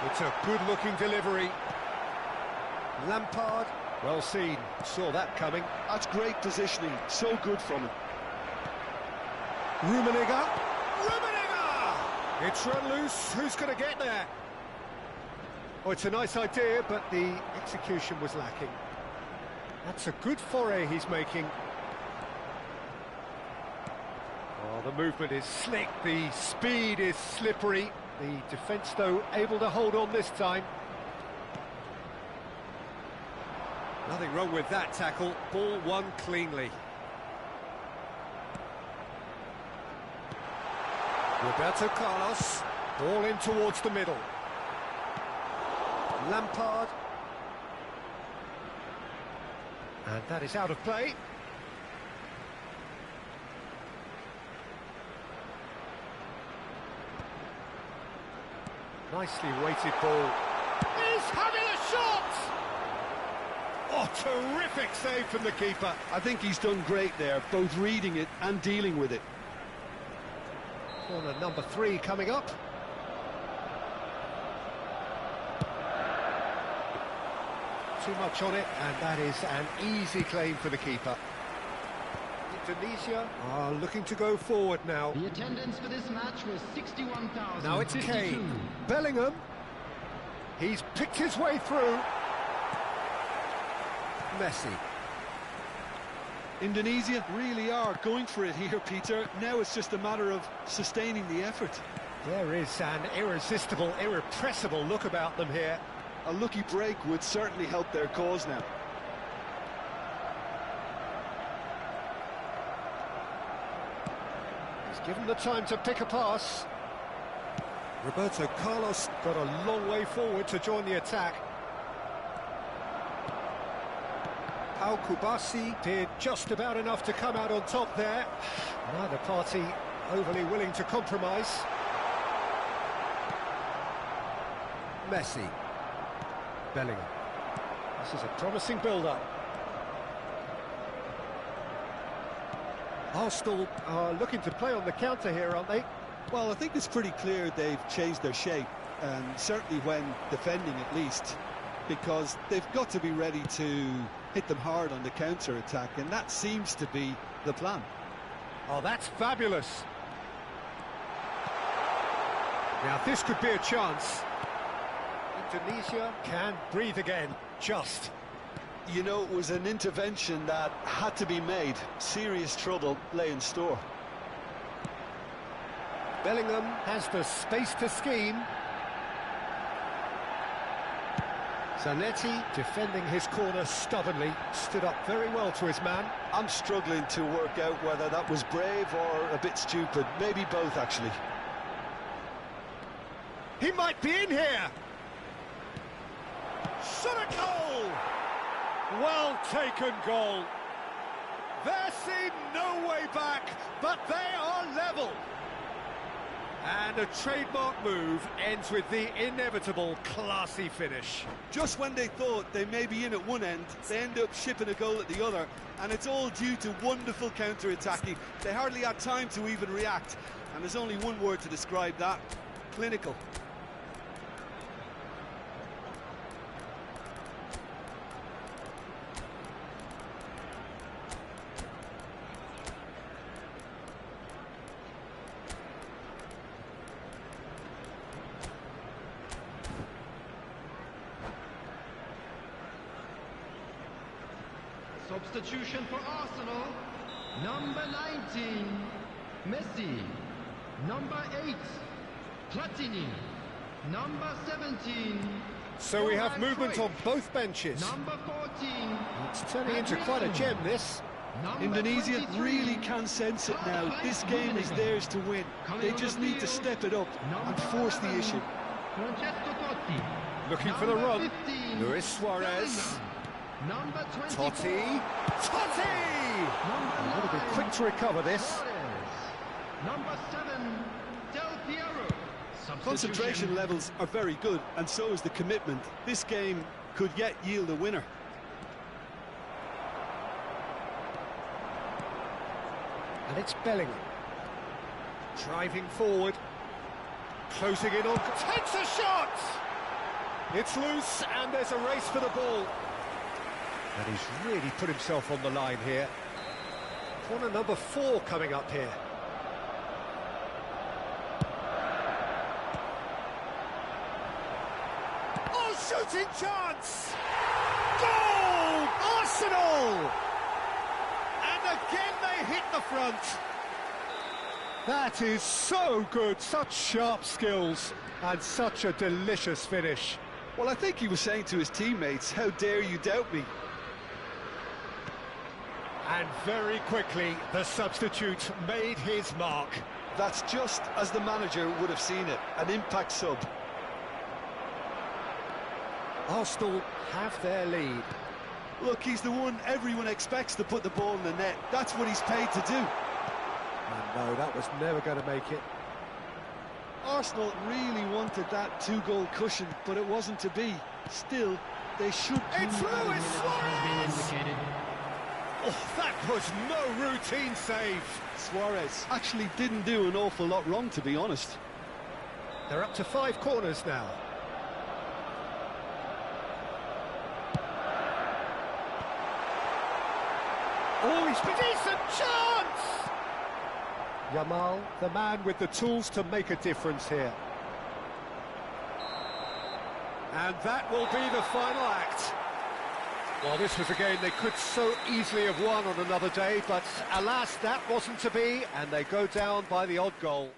It's a good-looking delivery. Lampard, well seen, saw that coming. That's great positioning, so good from him. Rummenigge! It's run loose, who's going to get there? Oh, it's a nice idea, but the execution was lacking. That's a good foray he's making. Oh, the movement is slick, the speed is slippery. The defence, though, able to hold on this time. Nothing wrong with that tackle. Ball won cleanly. Roberto Carlos, ball in towards the middle. Lampard. And that is out of play. Nicely weighted ball. He's having a shot! Oh, terrific save from the keeper. I think he's done great there, both reading it and dealing with it. Corner number 3 coming up. Too much on it, and that is an easy claim for the keeper. Indonesia are looking to go forward now. The attendance for this match was 61,000. Now it's Kane. Bellingham. He's picked his way through. Messi. Indonesia really are going for it here, Peter. Now it's just a matter of sustaining the effort. There is an irresistible, irrepressible look about them here. A lucky break would certainly help their cause now. He's given the time to pick a pass. Roberto Carlos got a long way forward to join the attack. Kubasi did just about enough to come out on top there. Neither party overly willing to compromise. Messi. Bellingham. This is a promising build-up. Arsenal are looking to play on the counter here, aren't they? Well, I think it's pretty clear they've changed their shape, and certainly when defending at least, because they've got to be ready to hit them hard on the counter-attack, and that seems to be the plan. Oh, that's fabulous. Now, this could be a chance. Indonesia can breathe again, just. You know, it was an intervention that had to be made. Serious trouble lay in store. Bellingham has the space to scheme. Zanetti, defending his corner stubbornly, stood up very well to his man. I'm struggling to work out whether that was brave or a bit stupid. Maybe both, actually. He might be in here! Shot a goal! Well taken goal. There seemed no way back, but they are level. And a trademark move ends with the inevitable classy finish. Just when they thought they may be in at one end, they end up shipping a goal at the other, and it's all due to wonderful counter-attacking. They hardly had time to even react, and there's only one word to describe that: clinical. Substitution for Arsenal, number 19, Messi, number 8, Platini, number 17. So we have movement on both benches. Number 14. It's turning into quite a gem, this. Indonesia really can sense it now. This game is theirs to win. They just need to step it up and force the issue. Looking for the run. Luis Suarez. Number 24. Totti! A little bit quick to recover this. Number 7, Del Piero. Concentration levels are very good, and so is the commitment. This game could yet yield a winner. And it's Bellingham. Driving forward. Closing in on... Takes a shot! It's loose, and there's a race for the ball. And he's really put himself on the line here. Corner number 4 coming up here. Oh, shooting chance! Goal! Arsenal! And again they hit the front. That is so good, such sharp skills, and such a delicious finish. Well, I think he was saying to his teammates, how dare you doubt me? And very quickly, the substitute made his mark. That's just as the manager would have seen it, an impact sub. Arsenal have their lead. Look, he's the one everyone expects to put the ball in the net. That's what he's paid to do. And no, that was never going to make it. Arsenal really wanted that 2-goal cushion, but it wasn't to be. Still, they should... It's Luis Suarez! Oh, that was no routine save. Suarez actually didn't do an awful lot wrong, to be honest. They're up to 5 corners now. Oh, he's a decent chance! Yamal, the man with the tools to make a difference here. And that will be the final act. Well, this was a game they could so easily have won on another day, but alas, that wasn't to be, and they go down by the odd goal.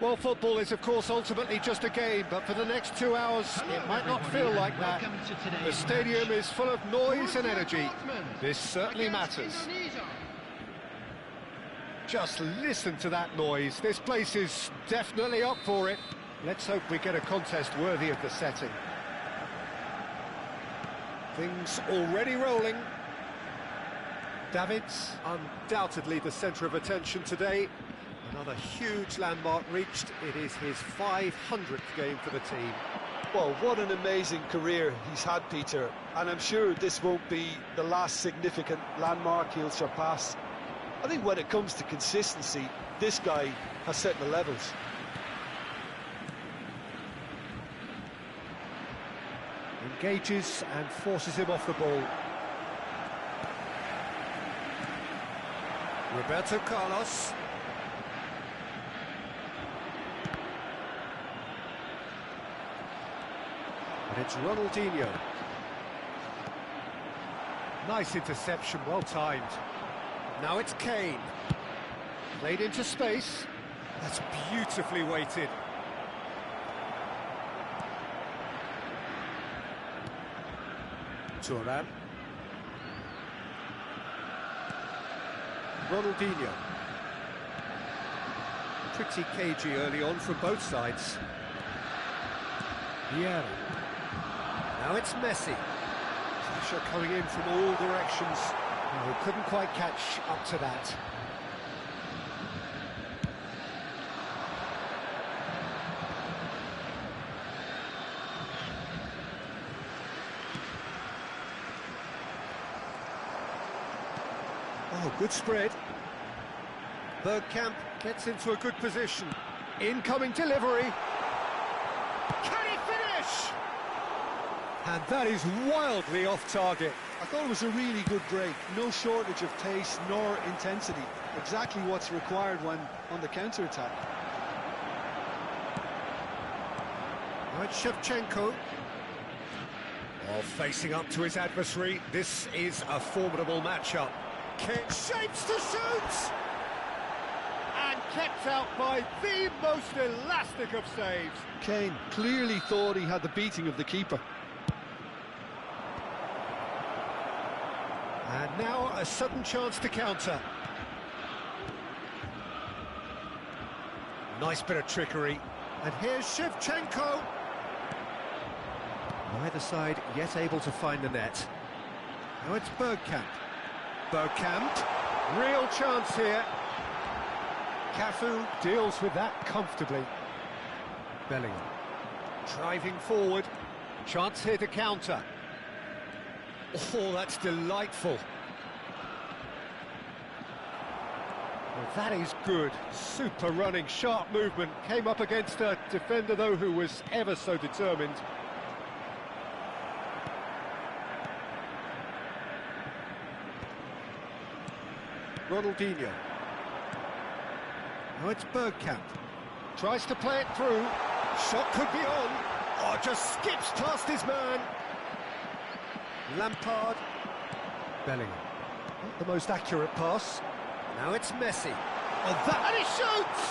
Well, football is, of course, ultimately just a game, but for the next 2 hours, it might not feel like that. The stadium is full of noise and energy. This certainly matters. Just listen to that noise. This place is definitely up for it. Let's hope we get a contest worthy of the setting. Things already rolling. David's undoubtedly the centre of attention today. Another huge landmark reached. It is his 500th game for the team. Well, what an amazing career he's had, Peter. And I'm sure this won't be the last significant landmark he'll surpass. I think when it comes to consistency, this guy has set the levels. Engages and forces him off the ball. Roberto Carlos. And it's Ronaldinho. Nice interception, well timed. Now it's Kane. Played into space. That's beautifully weighted. Turan. Ronaldinho. Pretty cagey early on from both sides. Vieira. Now it's Messi. Pressure coming in from all directions. Oh, couldn't quite catch up to that. Oh, good spread. Bergkamp gets into a good position. Incoming delivery. Can he finish? And that is wildly off target. I thought it was a really good break. No shortage of pace nor intensity. Exactly what's required when on the counter-attack. Now it's Shevchenko. Oh, facing up to his adversary. This is a formidable matchup. Kick shapes to shoot! And kept out by the most elastic of saves. Kane clearly thought he had the beating of the keeper. And now a sudden chance to counter. Nice bit of trickery. And here's Shevchenko. Neither side yet able to find the net. Now it's Bergkamp. Bergkamp, real chance here. Cafu deals with that comfortably. Bellingham, driving forward. Chance here to counter. Oh, that's delightful. Well, that is good. Super running, sharp movement. Came up against a defender, though, who was ever so determined. Ronaldinho. Now it's Bergkamp. Tries to play it through. Shot could be on. Oh, just skips past his man. Lampard. Bellingham. Not the most accurate pass. Now it's Messi. Oh, that, and he shoots!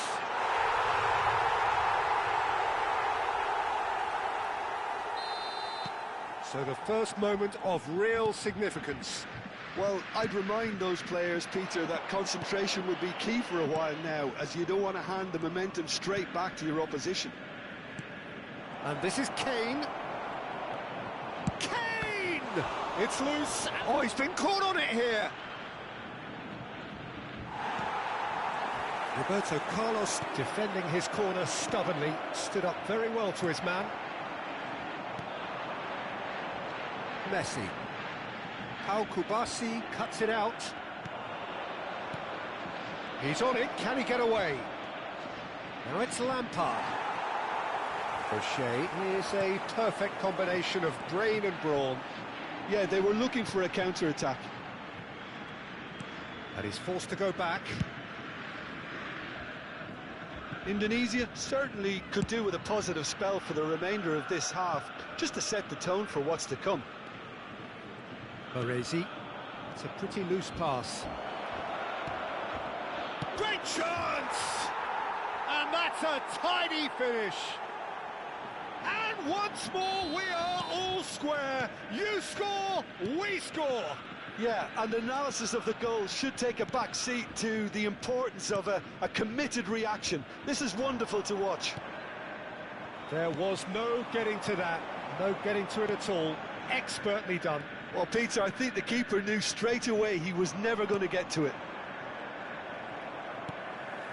So the first moment of real significance. Well, I'd remind those players, Peter, that concentration would be key for a while now, as you don't want to hand the momentum straight back to your opposition. And this is Kane. Kane! It's loose. Oh, he's been caught on it here. Roberto Carlos defending his corner stubbornly. Stood up very well to his man. Messi. Pau Kubasi cuts it out. He's on it. Can he get away? Now it's Lampard. O'Shea is a perfect combination of brain and brawn. Yeah, they were looking for a counter-attack. And he's forced to go back. Indonesia certainly could do with a positive spell for the remainder of this half, just to set the tone for what's to come. Baresi. It's a pretty loose pass. Great chance! And that's a tidy finish. And once more, we are all square. You score, we score. Yeah, and analysis of the goal should take a back seat to the importance of a committed reaction. This is wonderful to watch. There was no getting to that, no getting to it at all. Expertly done. Well, Peter, I think the keeper knew straight away he was never going to get to it.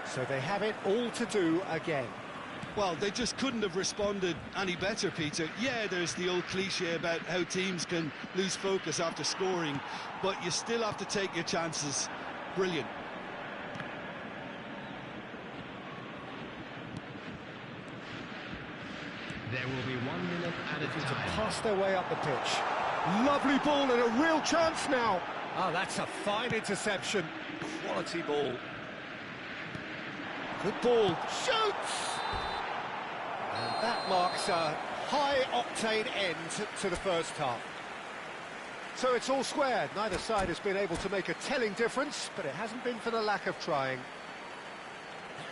So they have it all to do again. Well, they just couldn't have responded any better, Peter. Yeah, there's the old cliche about how teams can lose focus after scoring, but you still have to take your chances. Brilliant. There will be 1 minute at a To time. pass their way up the pitch. Lovely ball and a real chance now. Oh, that's a fine interception. Quality ball. Good ball. Shoots! And that marks a high-octane end to the first half. So it's all square. Neither side has been able to make a telling difference, but it hasn't been for the lack of trying.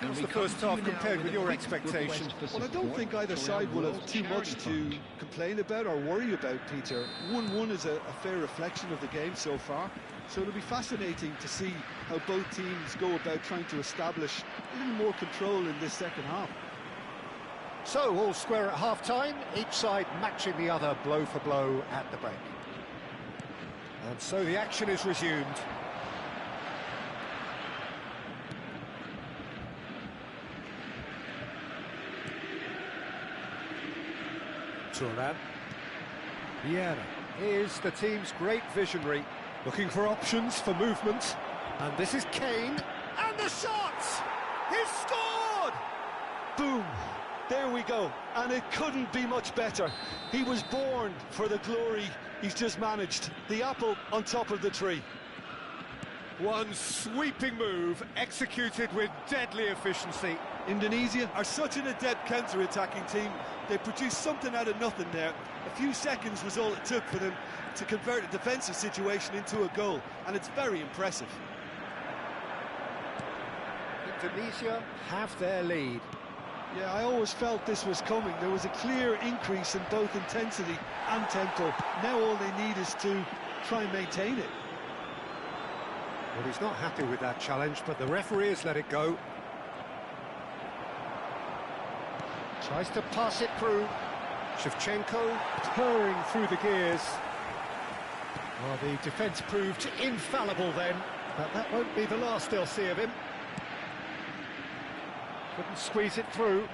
How's the first half compared with your expectations? Well, I don't think either side will have too much to complain about or worry about, Peter. 1-1 is a fair reflection of the game so far. So it'll be fascinating to see how both teams go about trying to establish a little more control in this second half. So, all square at half-time, each side matching the other blow for blow at the break. And so the action is resumed. Turan. Vieira is the team's great visionary, looking for options for movement. And this is Kane, and the shot! He's scored! Boom! There we go, and it couldn't be much better. He was born for the glory he's just managed. The apple on top of the tree. One sweeping move, executed with deadly efficiency. Indonesia are such an adept counter-attacking team. They produced something out of nothing there. A few seconds was all it took for them to convert a defensive situation into a goal, and it's very impressive. Indonesia have their lead. Yeah, I always felt this was coming. There was a clear increase in both intensity and tempo. Now all they need is to try and maintain it. Well, he's not happy with that challenge, but the referee has let it go. Tries to pass it through. Shevchenko purring through the gears. Well, the defence proved infallible then, but that won't be the last they'll see of him. Couldn't squeeze it through.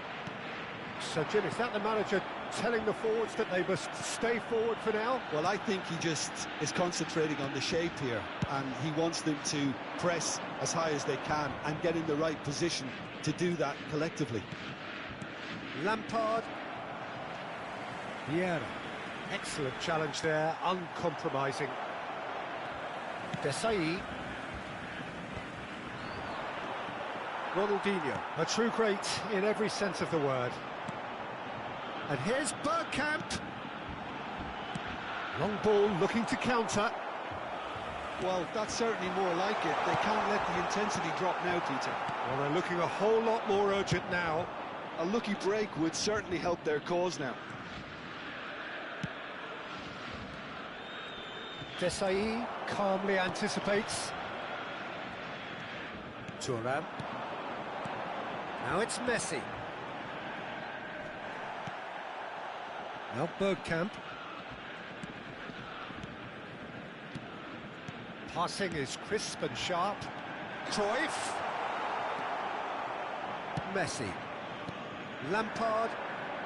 So, Jim, is that the manager telling the forwards that they must stay forward for now? Well, I think he just is concentrating on the shape here, and he wants them to press as high as they can and get in the right position to do that collectively. Lampard. Vieira. Excellent challenge there, uncompromising. Desai. Ronaldinho, a true great in every sense of the word. And here's Bergkamp. Long ball looking to counter. Well, that's certainly more like it. They can't let the intensity drop now, Peter. Well, they're looking a whole lot more urgent now. A lucky break would certainly help their cause now. Desai calmly anticipates. Turan. Now it's Messi. Now Bergkamp. Passing is crisp and sharp. Cruyff. Messi. Lampard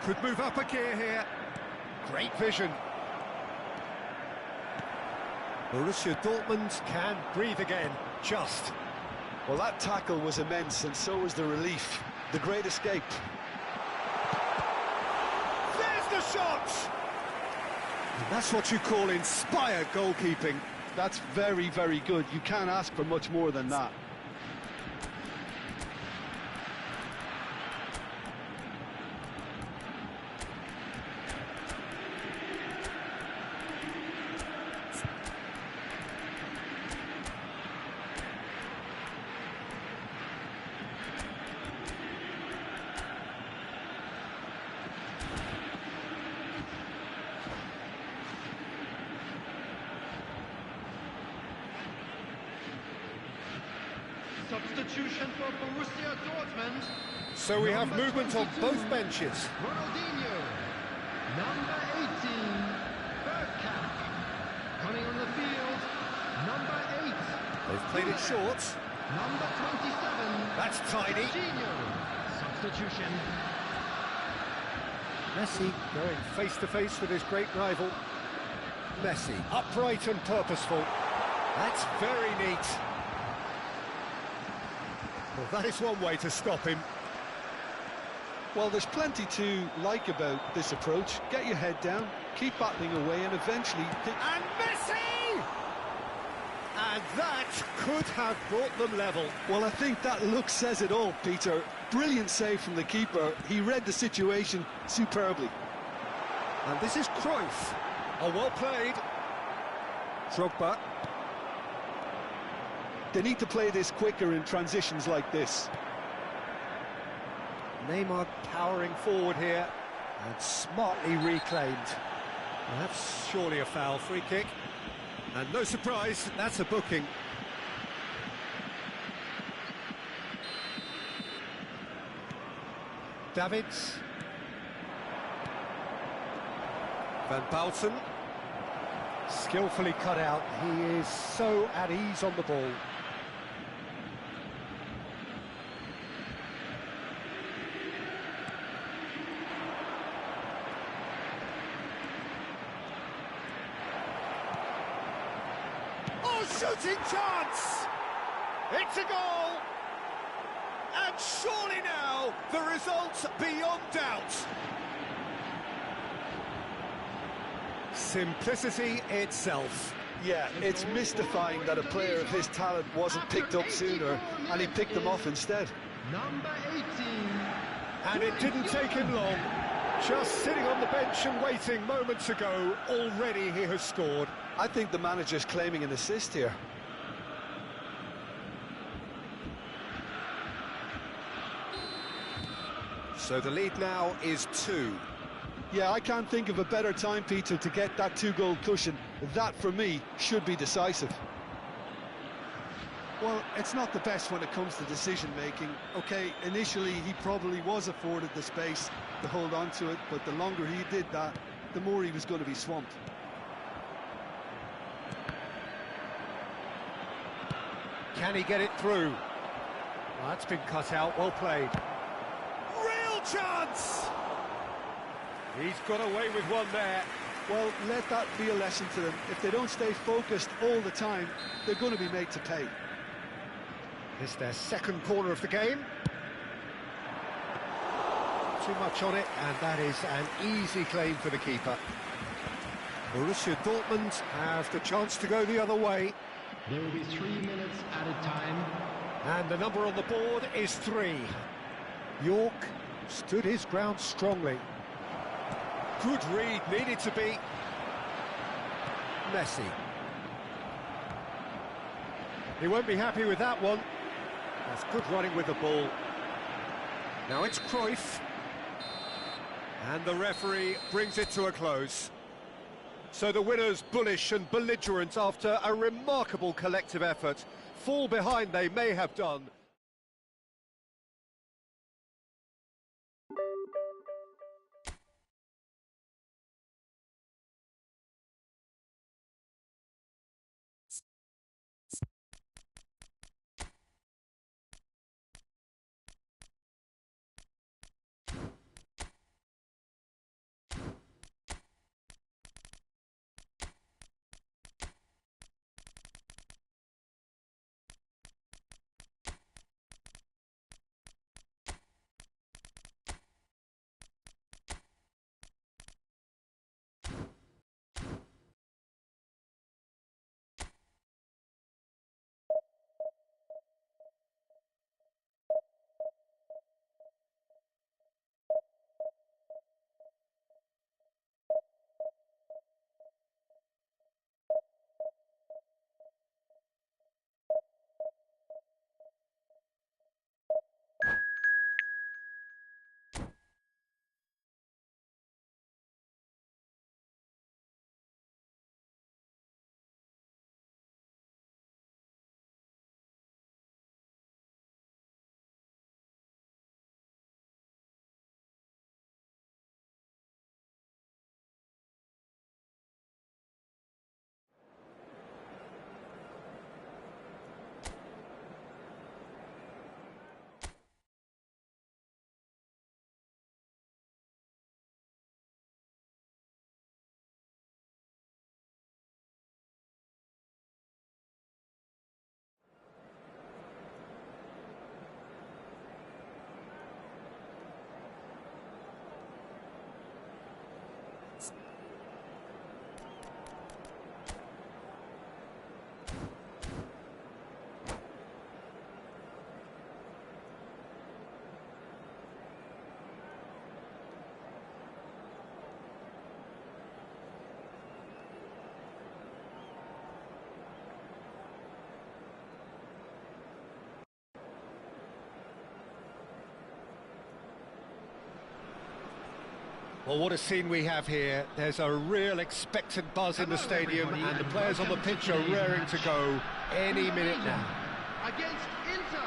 could move up a gear here. Great vision. Borussia Dortmund can breathe again, just. Well, that tackle was immense, and so was the relief. The great escape. There's the shot! And that's what you call inspired goalkeeping. That's very, very good. You can't ask for much more than that. Substitution for Borussia Dortmund. So we have movement on both benches. Ronaldinho. Number 18, Bergkamp. Coming on the field, number 8. They've played it short. Number 27. That's tidy. Jorginho. Substitution. Messi going face-to-face with his great rival. Messi, upright and purposeful. That's very neat. Well, that is one way to stop him. Well, there's plenty to like about this approach. Get your head down, keep battling away, and eventually... And Messi! And that could have brought them level. Well, I think that look says it all, Peter. Brilliant save from the keeper. He read the situation superbly. And this is Cruyff. Oh, well played. Drogba. They need to play this quicker in transitions like this. Neymar powering forward here and smartly reclaimed. Well, that's surely a foul. Free kick. And no surprise, that's a booking. Davids. Van Bouten. Skillfully cut out. He is so at ease on the ball. Oh, shooting chance! It's a goal! And surely now, the result's beyond doubt. Simplicity itself. Yeah, it's mystifying that a player of his talent wasn't picked up sooner, and he picked them off instead. Number 18. And it didn't take him long. Just sitting on the bench and waiting moments ago, already he has scored. I think the manager's claiming an assist here. So the lead now is 2. Yeah, I can't think of a better time, Peter, to get that 2-goal cushion. That, for me, should be decisive. Well, it's not the best when it comes to decision-making. OK, initially he probably was afforded the space to hold on to it, but the longer he did that, the more he was going to be swamped. Can he get it through? Well, that's been cut out, well played. Real chance! He's got away with one there. Well, let that be a lesson to them. If they don't stay focused all the time, they're going to be made to pay. It's their second corner of the game. Too much on it, and that is an easy claim for the keeper. Borussia Dortmund have the chance to go the other way. There will be 3 minutes added time. And the number on the board is 3. York stood his ground strongly. Good read, needed to be. Messi. He won't be happy with that one. That's good running with the ball. Now it's Cruyff. And the referee brings it to a close. So the winners, bullish and belligerent after a remarkable collective effort. Fall behind they may have done. Well, what a scene we have here. There's a real expectant buzz in the stadium, and the players on the pitch are raring to go any minute now. Against Inter.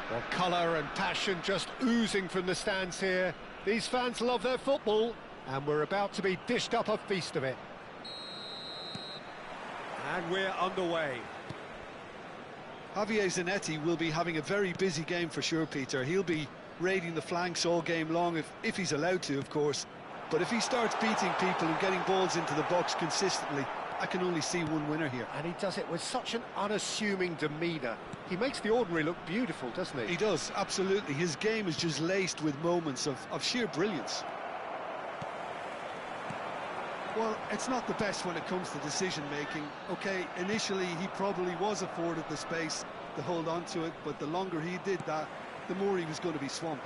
Well, colour and passion just oozing from the stands here. These fans love their football, and we're about to be dished up a feast of it. And we're underway. Javier Zanetti will be having a very busy game for sure, Peter. He'll be raiding the flanks all game long, if he's allowed to, of course. But if he starts beating people and getting balls into the box consistently, I can only see one winner here. And he does it with such an unassuming demeanour. He makes the ordinary look beautiful, doesn't he? He does, absolutely. His game is just laced with moments of sheer brilliance. Well, it's not the best when it comes to decision-making. OK, initially he probably was afforded the space to hold on to it, but the longer he did that, the more he was going to be swamped.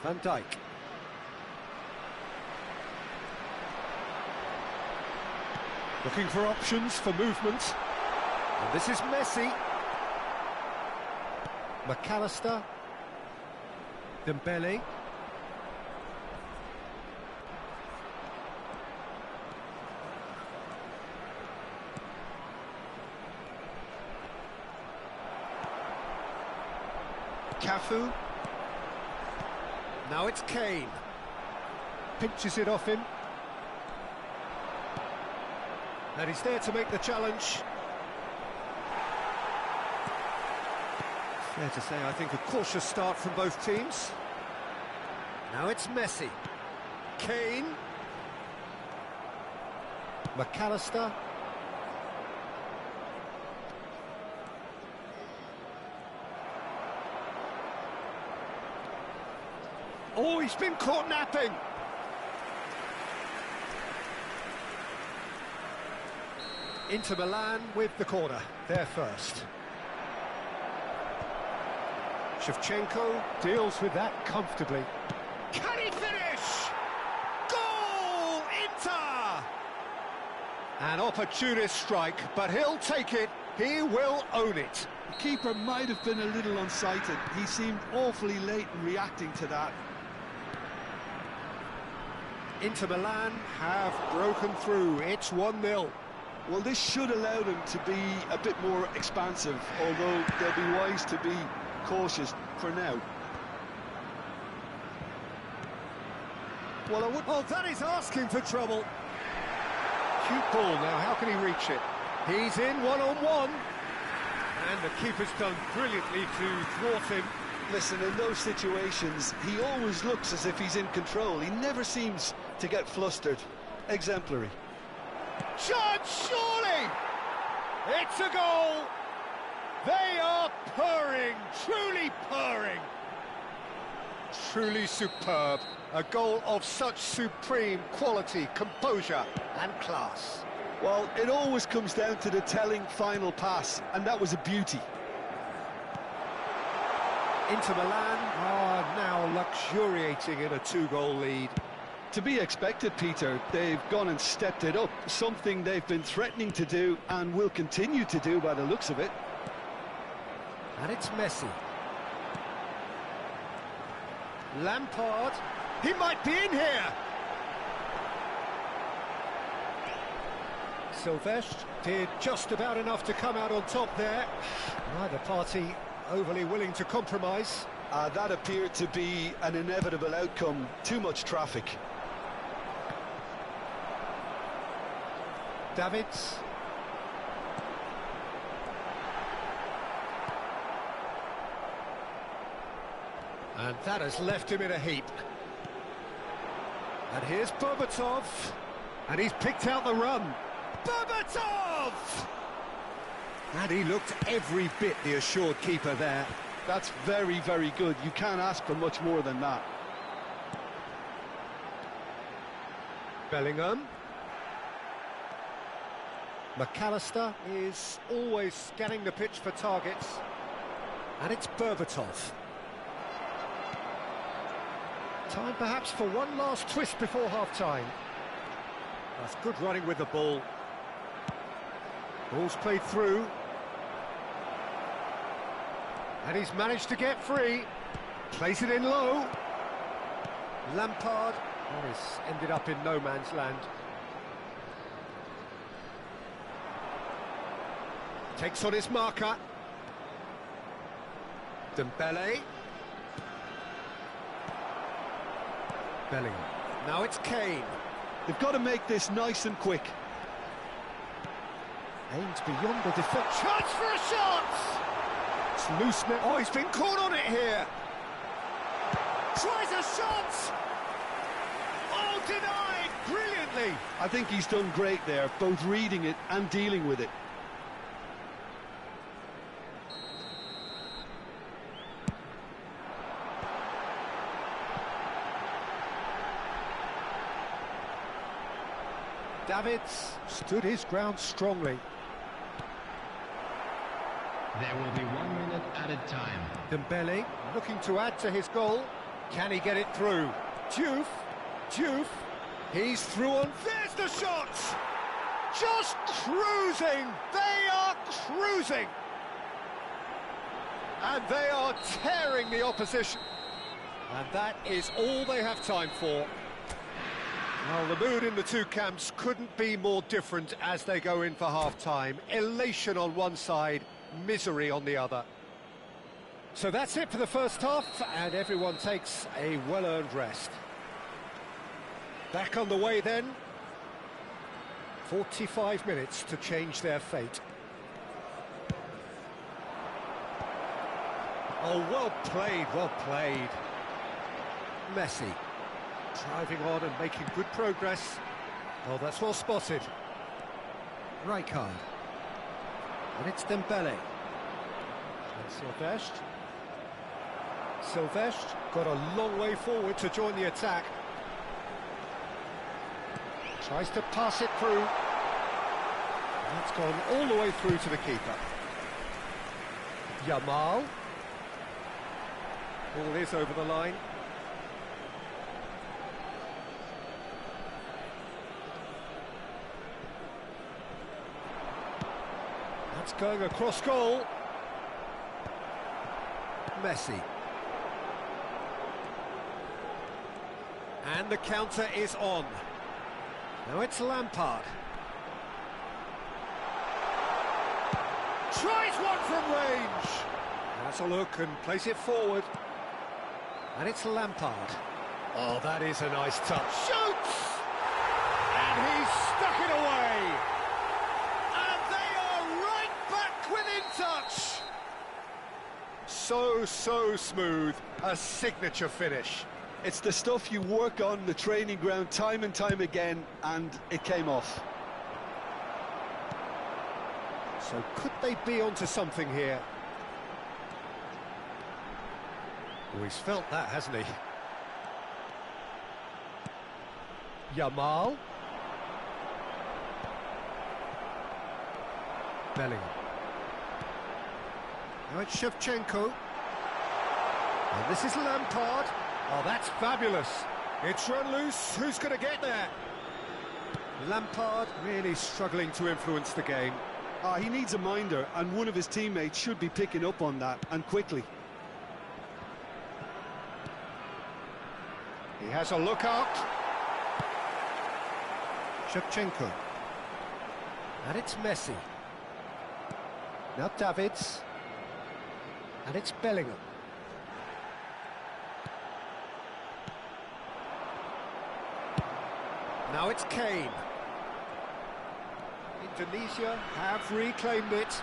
Van Dijk. Looking for options for movement. And this is Messi. McAllister. Dembele. Cafu. Now it's Kane. Pinches it off him. And he's there to make the challenge. Fair to say, I think, a cautious start from both teams. Now it's Messi. Kane. McAllister. Oh, he's been caught napping. Inter Milan with the corner, there first. Shevchenko deals with that comfortably. Can he finish? Goal, Inter! An opportunist strike, but he'll take it. He will own it. The keeper might have been a little unsighted. He seemed awfully late in reacting to that. Inter Milan have broken through. It's 1-0. Well, this should allow them to be a bit more expansive, although they'll be wise to be cautious for now. Well, oh, that is asking for trouble. Cute ball now, how can he reach it? He's in one-on-one. And the keeper's done brilliantly to thwart him. Listen, in those situations, he always looks as if he's in control. He never seems to get flustered. Exemplary. Shot, surely! It's a goal! They are purring, truly purring. Truly superb. A goal of such supreme quality, composure and class. Well, it always comes down to the telling final pass, and that was a beauty. Inter Milan are now luxuriating in a 2-goal lead. To be expected, Peter. They've gone and stepped it up, something they've been threatening to do and will continue to do by the looks of it. And it's Messi. Lampard, he might be in here. Silvestre did just about enough to come out on top there. Neither party overly willing to compromise. That appeared to be an inevitable outcome. Too much traffic. Davids. And that has left him in a heap. And here's Berbatov. And he's picked out the run. Berbatov! And he looked every bit the assured keeper there. That's very, very good. You can't ask for much more than that. Bellingham. McAllister is always scanning the pitch for targets. And it's Berbatov. Time perhaps for one last twist before half-time. That's good running with the ball. Ball's played through. And he's managed to get free. Plays it in low. Lampard. Oh, he's ended up in no man's land. Takes on his marker. Dembele. Bellingham. Now it's Kane. They've got to make this nice and quick. Aims beyond the defence. Chance for a shot! It's loose now. Oh, he's been caught on it here. Tries a shot! Oh, denied! Brilliantly! I think he's done great there, both reading it and dealing with it. Davids stood his ground strongly. There will be 1 minute added time. Dembele looking to add to his goal. Can he get it through? Diouf. He's through on. There's the shot! Just cruising! They are cruising! And they are tearing the opposition. And that is all they have time for. Well, the mood in the two camps couldn't be more different as they go in for half-time. Elation on one side, misery on the other. So that's it for the first half, and everyone takes a well-earned rest. Back on the way then. 45 minutes to change their fate. Oh, well played, well played. Messi. Driving on and making good progress. Oh, that's well spotted. Rijkaard. And it's Dembele. And Silvestre got a long way forward to join the attack. Tries to pass it through. That's gone all the way through to the keeper. Yamal. Ball is over the line. That's going across goal. Messi. And the counter is on. Now it's Lampard. Tries one from range. Has a look and plays it forward. And it's Lampard. Oh, that is a nice touch. Shoots! And he's stuck it away. And they are right back within touch. So smooth. A signature finish. It's the stuff you work on the training ground time and time again, and it came off. So could they be onto something here? Oh, he's felt that, hasn't he? Yamal. Bellingham. Now it's Shevchenko. And this is Lampard. Oh, that's fabulous. It's run loose. Who's going to get there? Lampard really struggling to influence the game. He needs a minder, and one of his teammates should be picking up on that, and quickly. He has a look out. Shevchenko. And it's Messi. Now Davids. And it's Bellingham. Now it's Kane. Indonesia have reclaimed it.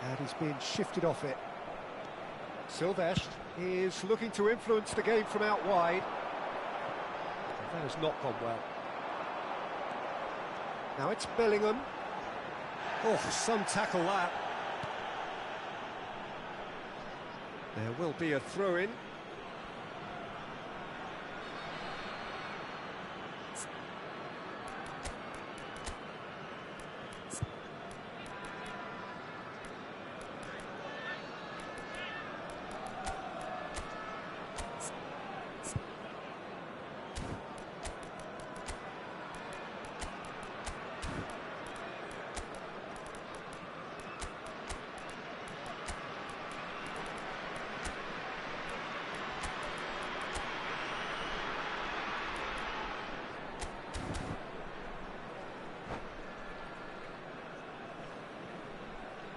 And he's being shifted off it. Silvestre is looking to influence the game from out wide. That has not gone well. Now it's Bellingham. Oh, some tackle that. There will be a throw-in.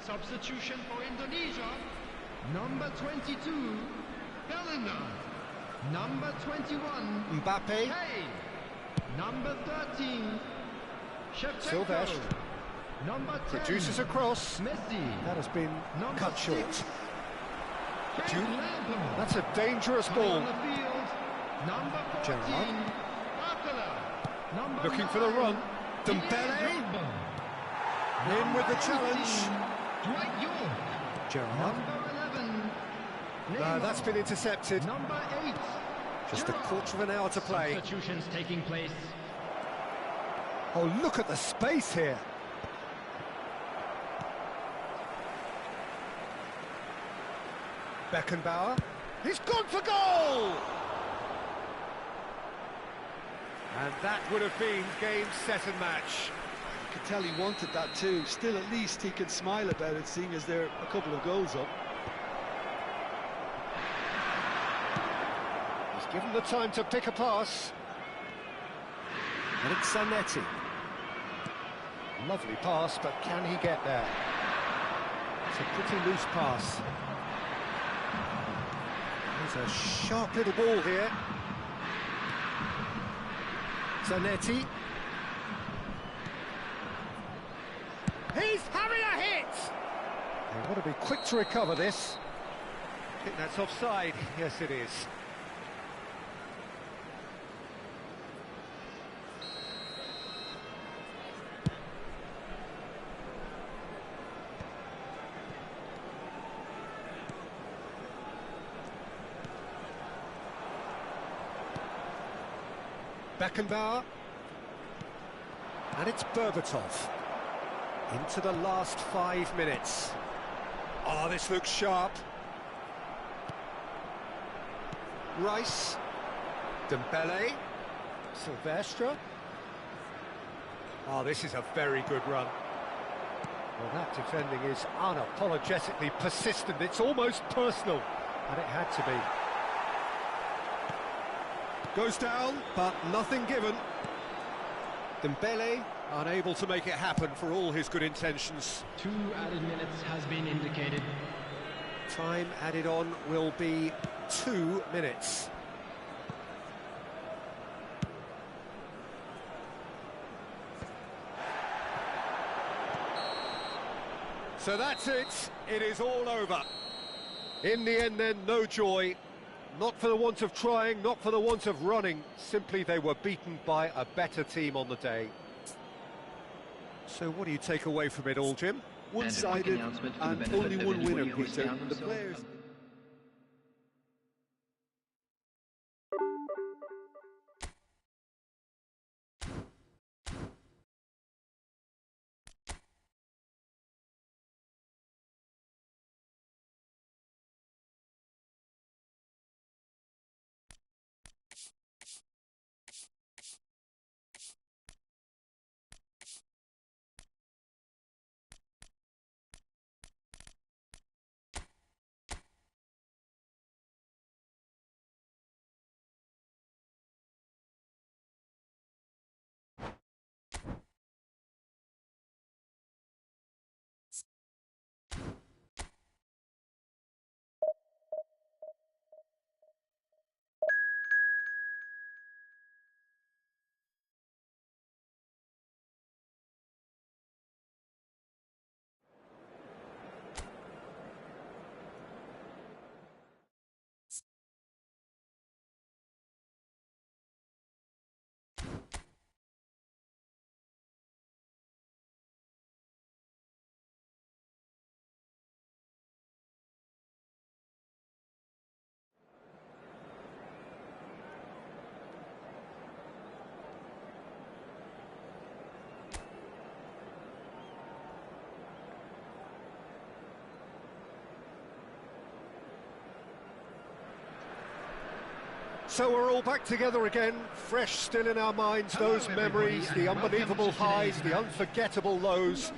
Substitution for Indonesia. Number 22, Bellingham. Number 21, Mbappe. Kane. Number 13, Shevchenko. Silvestre. Number 10, Produces a cross. Messi. That has been Number cut 6, short. Frank Duke. Lampard. That's a dangerous Coming ball. on the field, number 14, Gerrard. Barcola. Number Looking for the 9, run. Didier Dembele. Drogba. In with the Number challenge. 18, Dwight York. Gerrard. Number 11, No, Neymar. that's been intercepted. Number 8, Just a quarter of an hour to play. Substitutions taking place. Oh, look at the space here. Beckenbauer. He's gone for goal! And that would have been game, set and match. You can tell he wanted that too. Still, at least he can smile about it, seeing as they're a couple of goals up. He's given the time to pick a pass. And it's Zanetti. Lovely pass, but can he get there? It's a pretty loose pass. There's a sharp little ball here. Zanetti. He's having a hit! They want to be quick to recover this. I think that's offside. Yes, it is. Beckenbauer, and it's Berbatov into the last 5 minutes. Oh, this looks sharp. Rice, Dembele, Silvestre. Oh, this is a very good run. Well, that defending is unapologetically persistent. It's almost personal, and it had to be. Goes down, but nothing given. Dembele unable to make it happen for all his good intentions. 2 added minutes has been indicated. Time added on will be 2 minutes. So that's it. It is all over. In the end then, no joy. Not for the want of trying, not for the want of running. Simply they were beaten by a better team on the day. So what do you take away from it all, Jim? One-sided and only one winner, Peter. The players... So we're all back together again, fresh still in our minds, those memories, the unbelievable highs, the unforgettable lows.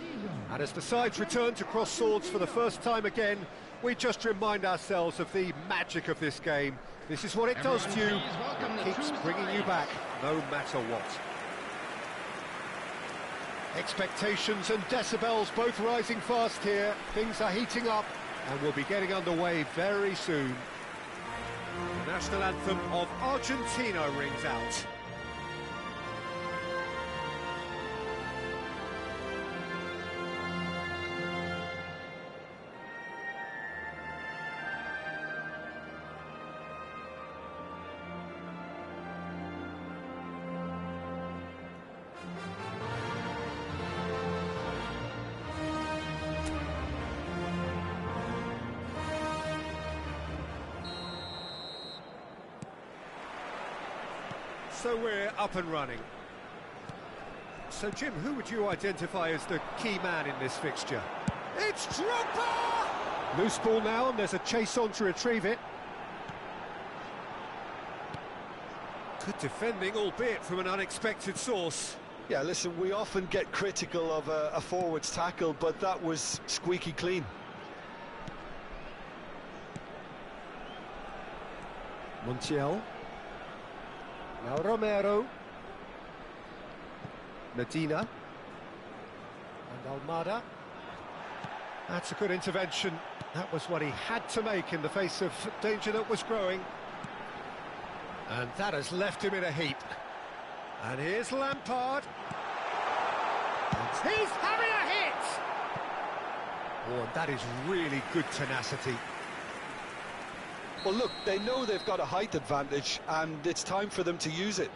And as the sides return to cross swords for the first time again, we just remind ourselves of the magic of this game. This is what it does to you, it keeps bringing you back, no matter what. Expectations and decibels both rising fast here. Things are heating up and we'll be getting underway very soon. The national anthem of Argentina rings out. So we're up and running. So Jim, who would you identify as the key man in this fixture? It's Drogba! Loose ball now and there's a chase on to retrieve it. Good defending, albeit from an unexpected source. Yeah, listen, we often get critical of a forward's tackle, but that was squeaky clean. Montiel. Now Romero. Medina. And Almada. That's a good intervention. That was what he had to make in the face of danger that was growing. And that has left him in a heap. And here's Lampard. And he's having a hit! Oh, and that is really good tenacity. Well, look, they know they've got a height advantage, and it's time for them to use it.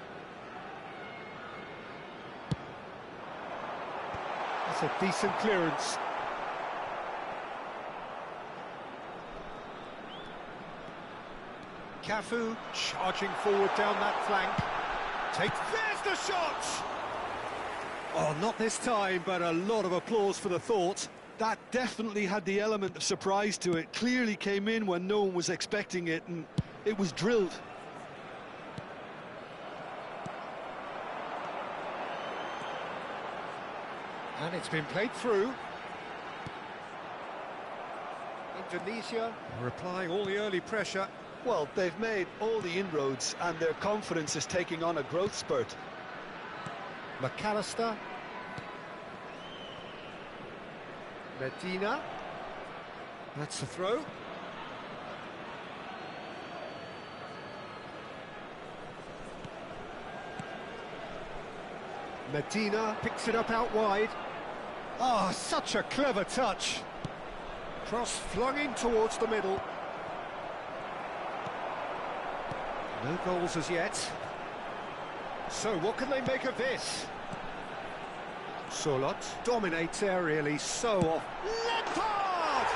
That's a decent clearance. Cafu charging forward down that flank. There's the shot! Oh, not this time, but a lot of applause for the thought. That definitely had the element of surprise to it. Clearly came in when no one was expecting it, and it was drilled. And it's been played through. Indonesia are applying all the early pressure. Well, they've made all the inroads, and their confidence is taking on a growth spurt. McAllister. Medina. That's the throw. Medina picks it up out wide. Ah, such a clever touch. Cross flung in towards the middle. No goals as yet. So what can they make of this? Solot dominates aerially, so off. Lampard!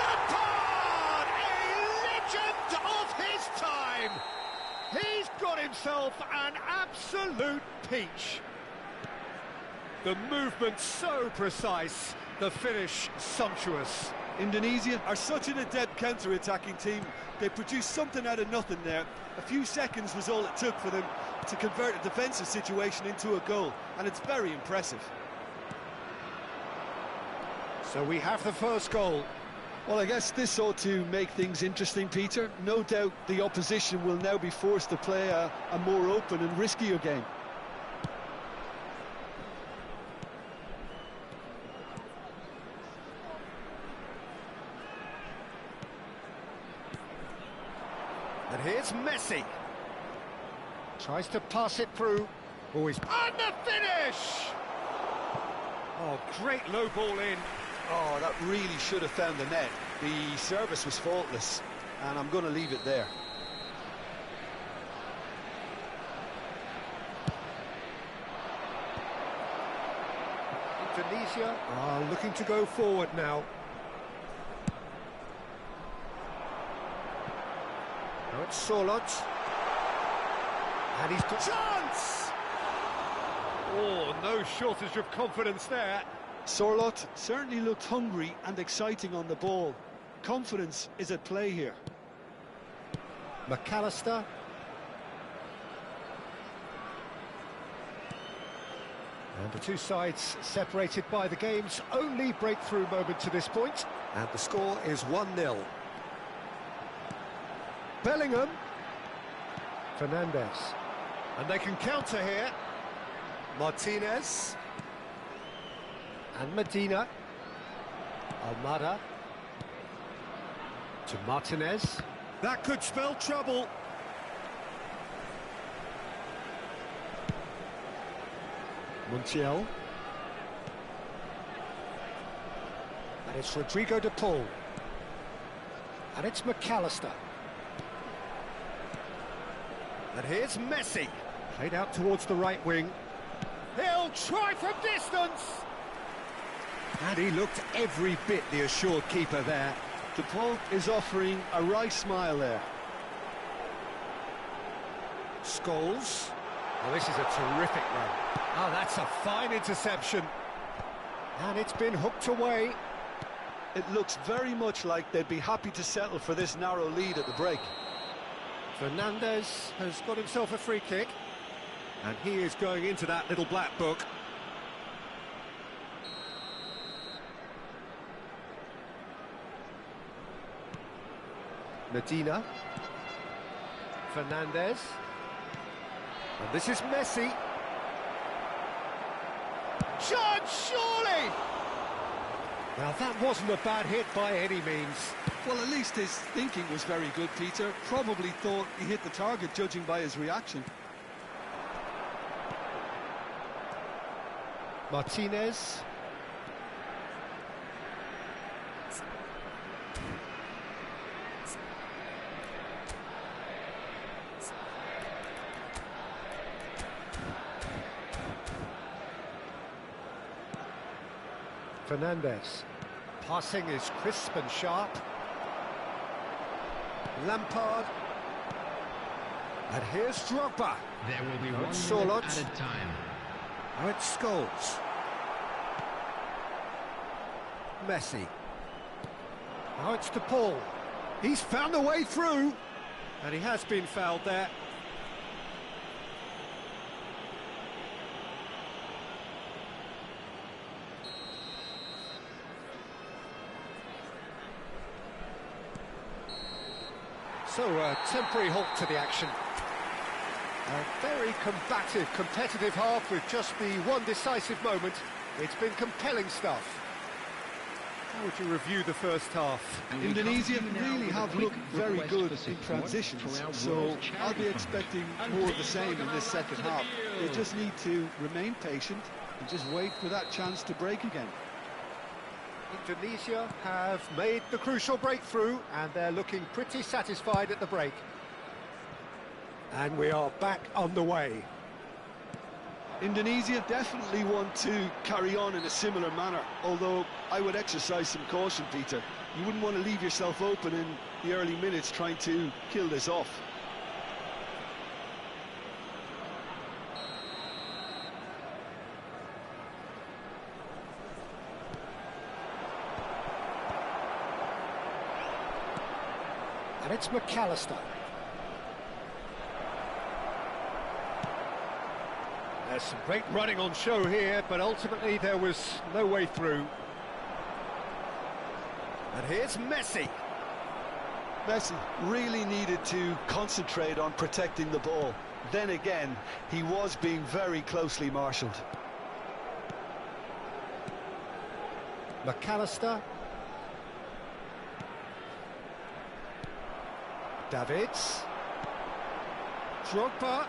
Lampard! A legend of his time! He's got himself an absolute peach. The movement so precise, the finish sumptuous. Indonesia are such an adept counter-attacking team. They produced something out of nothing there. A few seconds was all it took for them to convert a defensive situation into a goal, and it's very impressive. So we have the first goal. Well, I guess this ought to make things interesting, Peter. No doubt the opposition will now be forced to play a more open and riskier game. And here's Messi. Tries to pass it through. Always. And the finish! Oh, great low ball in. Oh, that really should have found the net. The service was faultless, and I'm going to leave it there. Indonesia are looking to go forward now. Now it's Solot. And he's got chance! Oh, no shortage of confidence there. Sorlot certainly looked hungry and exciting on the ball. Confidence is at play here. McAllister. And the two sides separated by the game's only breakthrough moment to this point. And the score is 1-0. Bellingham. Fernandez. And they can counter here. Martinez. And Medina. Almada. To Martinez. That could spell trouble. Montiel. And it's Rodrigo de Paul. And it's McAllister. And here's Messi. Played out towards the right wing. He'll try from distance. And he looked every bit the assured keeper there. De Paul is offering a right smile there. Scholes. Oh, this is a terrific run. Oh, that's a fine interception. And it's been hooked away. It looks very much like they'd be happy to settle for this narrow lead at the break. Fernandez has got himself a free kick. And he is going into that little black book. Medina. Fernandez. And this is Messi. Shot, surely! Now that wasn't a bad hit by any means. Well, at least his thinking was very good, Peter. Probably thought he hit the target, judging by his reaction. Martinez. Fernandez. Passing is crisp and sharp. Lampard. And here's Drogba. There will be Oh, 1 Solot. minute added time. Now it's Scholes. Messi. Now it's De Paul. He's found a way through. And he has been fouled there. So a temporary halt to the action. A very combative, competitive half with just the one decisive moment. It's been compelling stuff. How would you review the first half? Indonesia really have looked very good in transitions, so I'll be expecting more of the same in this second half. They just need to remain patient and just wait for that chance to break again. Indonesia have made the crucial breakthrough and they're looking pretty satisfied at the break. And we are back on the way. Indonesia definitely want to carry on in a similar manner, although I would exercise some caution, Peter. You wouldn't want to leave yourself open in the early minutes trying to kill this off. And it's McAllister. There's some great running on show here, but ultimately there was no way through. And here's Messi. Messi really needed to concentrate on protecting the ball. Then again, he was being very closely marshalled. McAllister. Davids. Drogba.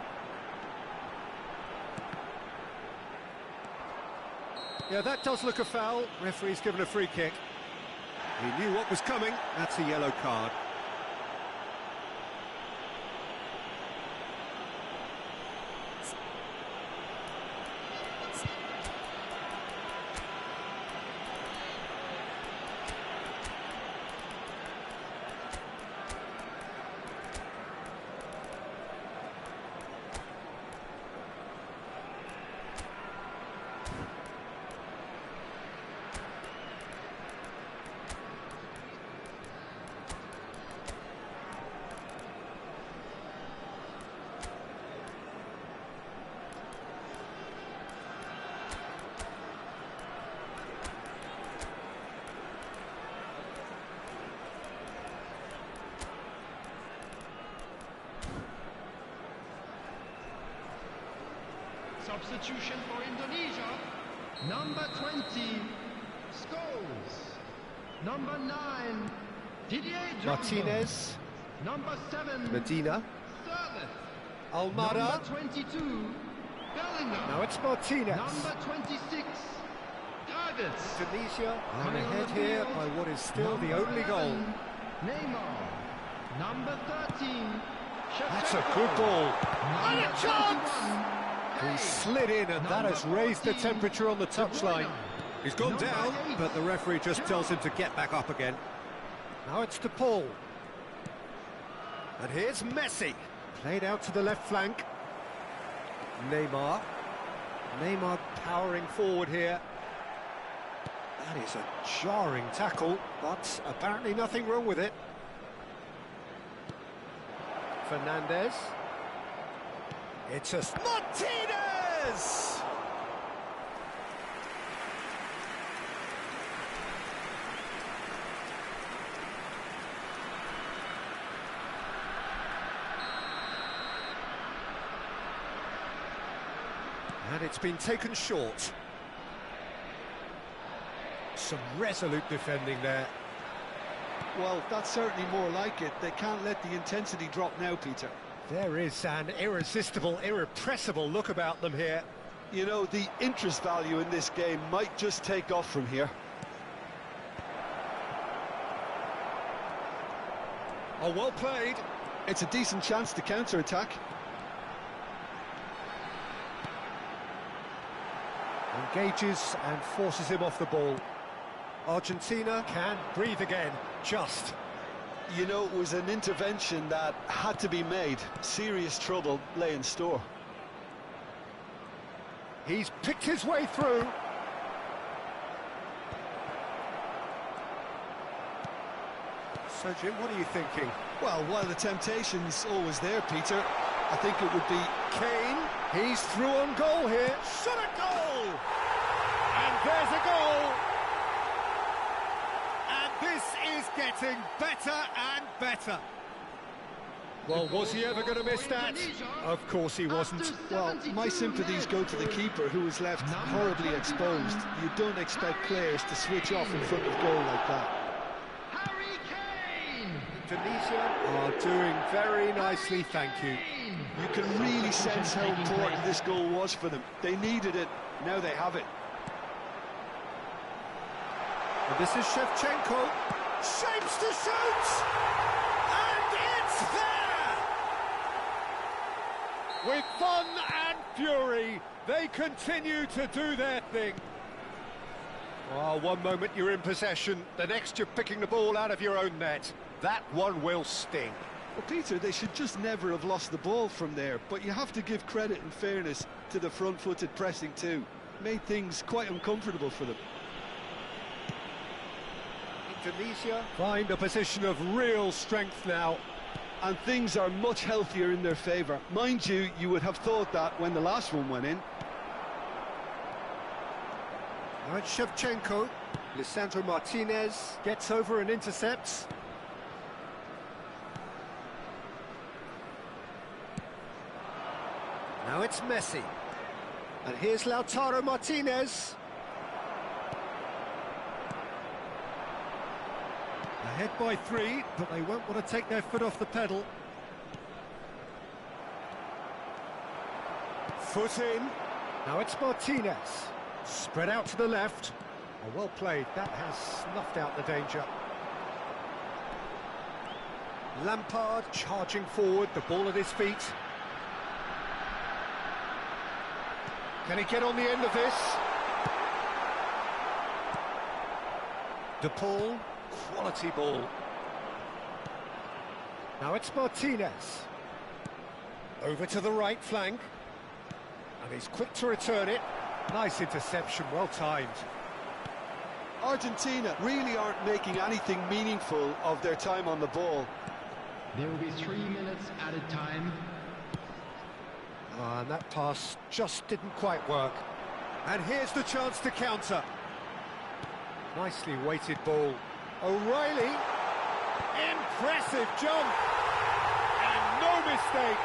Yeah, that does look a foul. Referee's given a free kick. He knew what was coming. That's a yellow card. Substitution for Indonesia. Number 20, Scholes. Number 9, Didier Drogba. Martinez. Number 7, Medina. Sirleaf. Almada. Number 22, Bellingham. Now it's Martinez. Number 26, Gravis. Tunisia are Coming on ahead the here field, by what is still the number only goal. 11, Neymar. Number 13, That's a Shevchenko. good ball. And Number a chance! 21, He Heist. slid in and that has raised the 14, temperature on the touchline. He's gone Number down, 8, but the referee just tells him to get back up again. Now it's to Paul. And here's Messi. Played out to the left flank. Neymar. Neymar powering forward here. That is a jarring tackle, but apparently nothing wrong with it. Fernandez. It's a Martinez! And it's been taken short. Some resolute defending there. Well, that's certainly more like it. They can't let the intensity drop now, Peter. There is an irresistible, irrepressible look about them here. You know, the interest value in this game might just take off from here. Oh, well played. It's a decent chance to counter-attack. Engages and forces him off the ball. Argentina can breathe again, just. You know, it was an intervention that had to be made. Serious trouble lay in store. He's picked his way through. So, Jim, what are you thinking? Well, while the temptation's always there, Peter, I think it would be... Kane, he's through on goal here. Shot a goal! And there's a goal! And this is getting better and better. Well, was he ever going to miss that? Of course he wasn't. Well, my sympathies go to the keeper, who was left horribly exposed. You don't expect players to switch off in front of goal like that. Harry Kane. Tunisia are doing very nicely, thank you. You can really sense how important this goal was for them. They needed it, now they have it. And this is Shevchenko. Shapes to shoot! And it's there! With fun and fury, they continue to do their thing. Oh, one moment you're in possession, the next you're picking the ball out of your own net. That one will sting. Well, Peter, they should just never have lost the ball from there, but you have to give credit and fairness to the front-footed pressing too. Made things quite uncomfortable for them. Tunisia find a position of real strength now. And things are much healthier in their favour. Mind you, you would have thought that when the last one went in. Now it's Shevchenko. Lisandro Martinez gets over and intercepts. Now it's Messi. And here's Lautaro Martinez. Ahead by 3, but they won't want to take their foot off the pedal. Foot in. Now it's Martinez. Spread out to the left. Oh, well played. That has snuffed out the danger. Lampard charging forward, the ball at his feet. Can he get on the end of this? De Paul. Quality ball. Now it's Martinez. Over to the right flank. And he's quick to return it. Nice interception, well timed. Argentina really aren't making anything meaningful of their time on the ball. There will be 3 minutes added time. And that pass just didn't quite work. And here's the chance to counter. Nicely weighted ball. O'Reilly, impressive jump, and no mistake.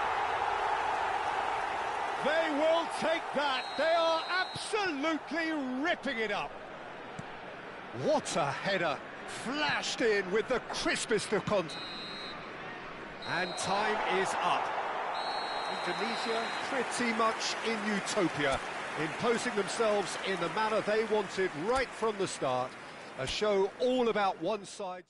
They will take that. They are absolutely ripping it up. What a header, flashed in with the crispest of contact. And time is up. Indonesia pretty much in utopia, imposing themselves in the manner they wanted right from the start. A show all about one side.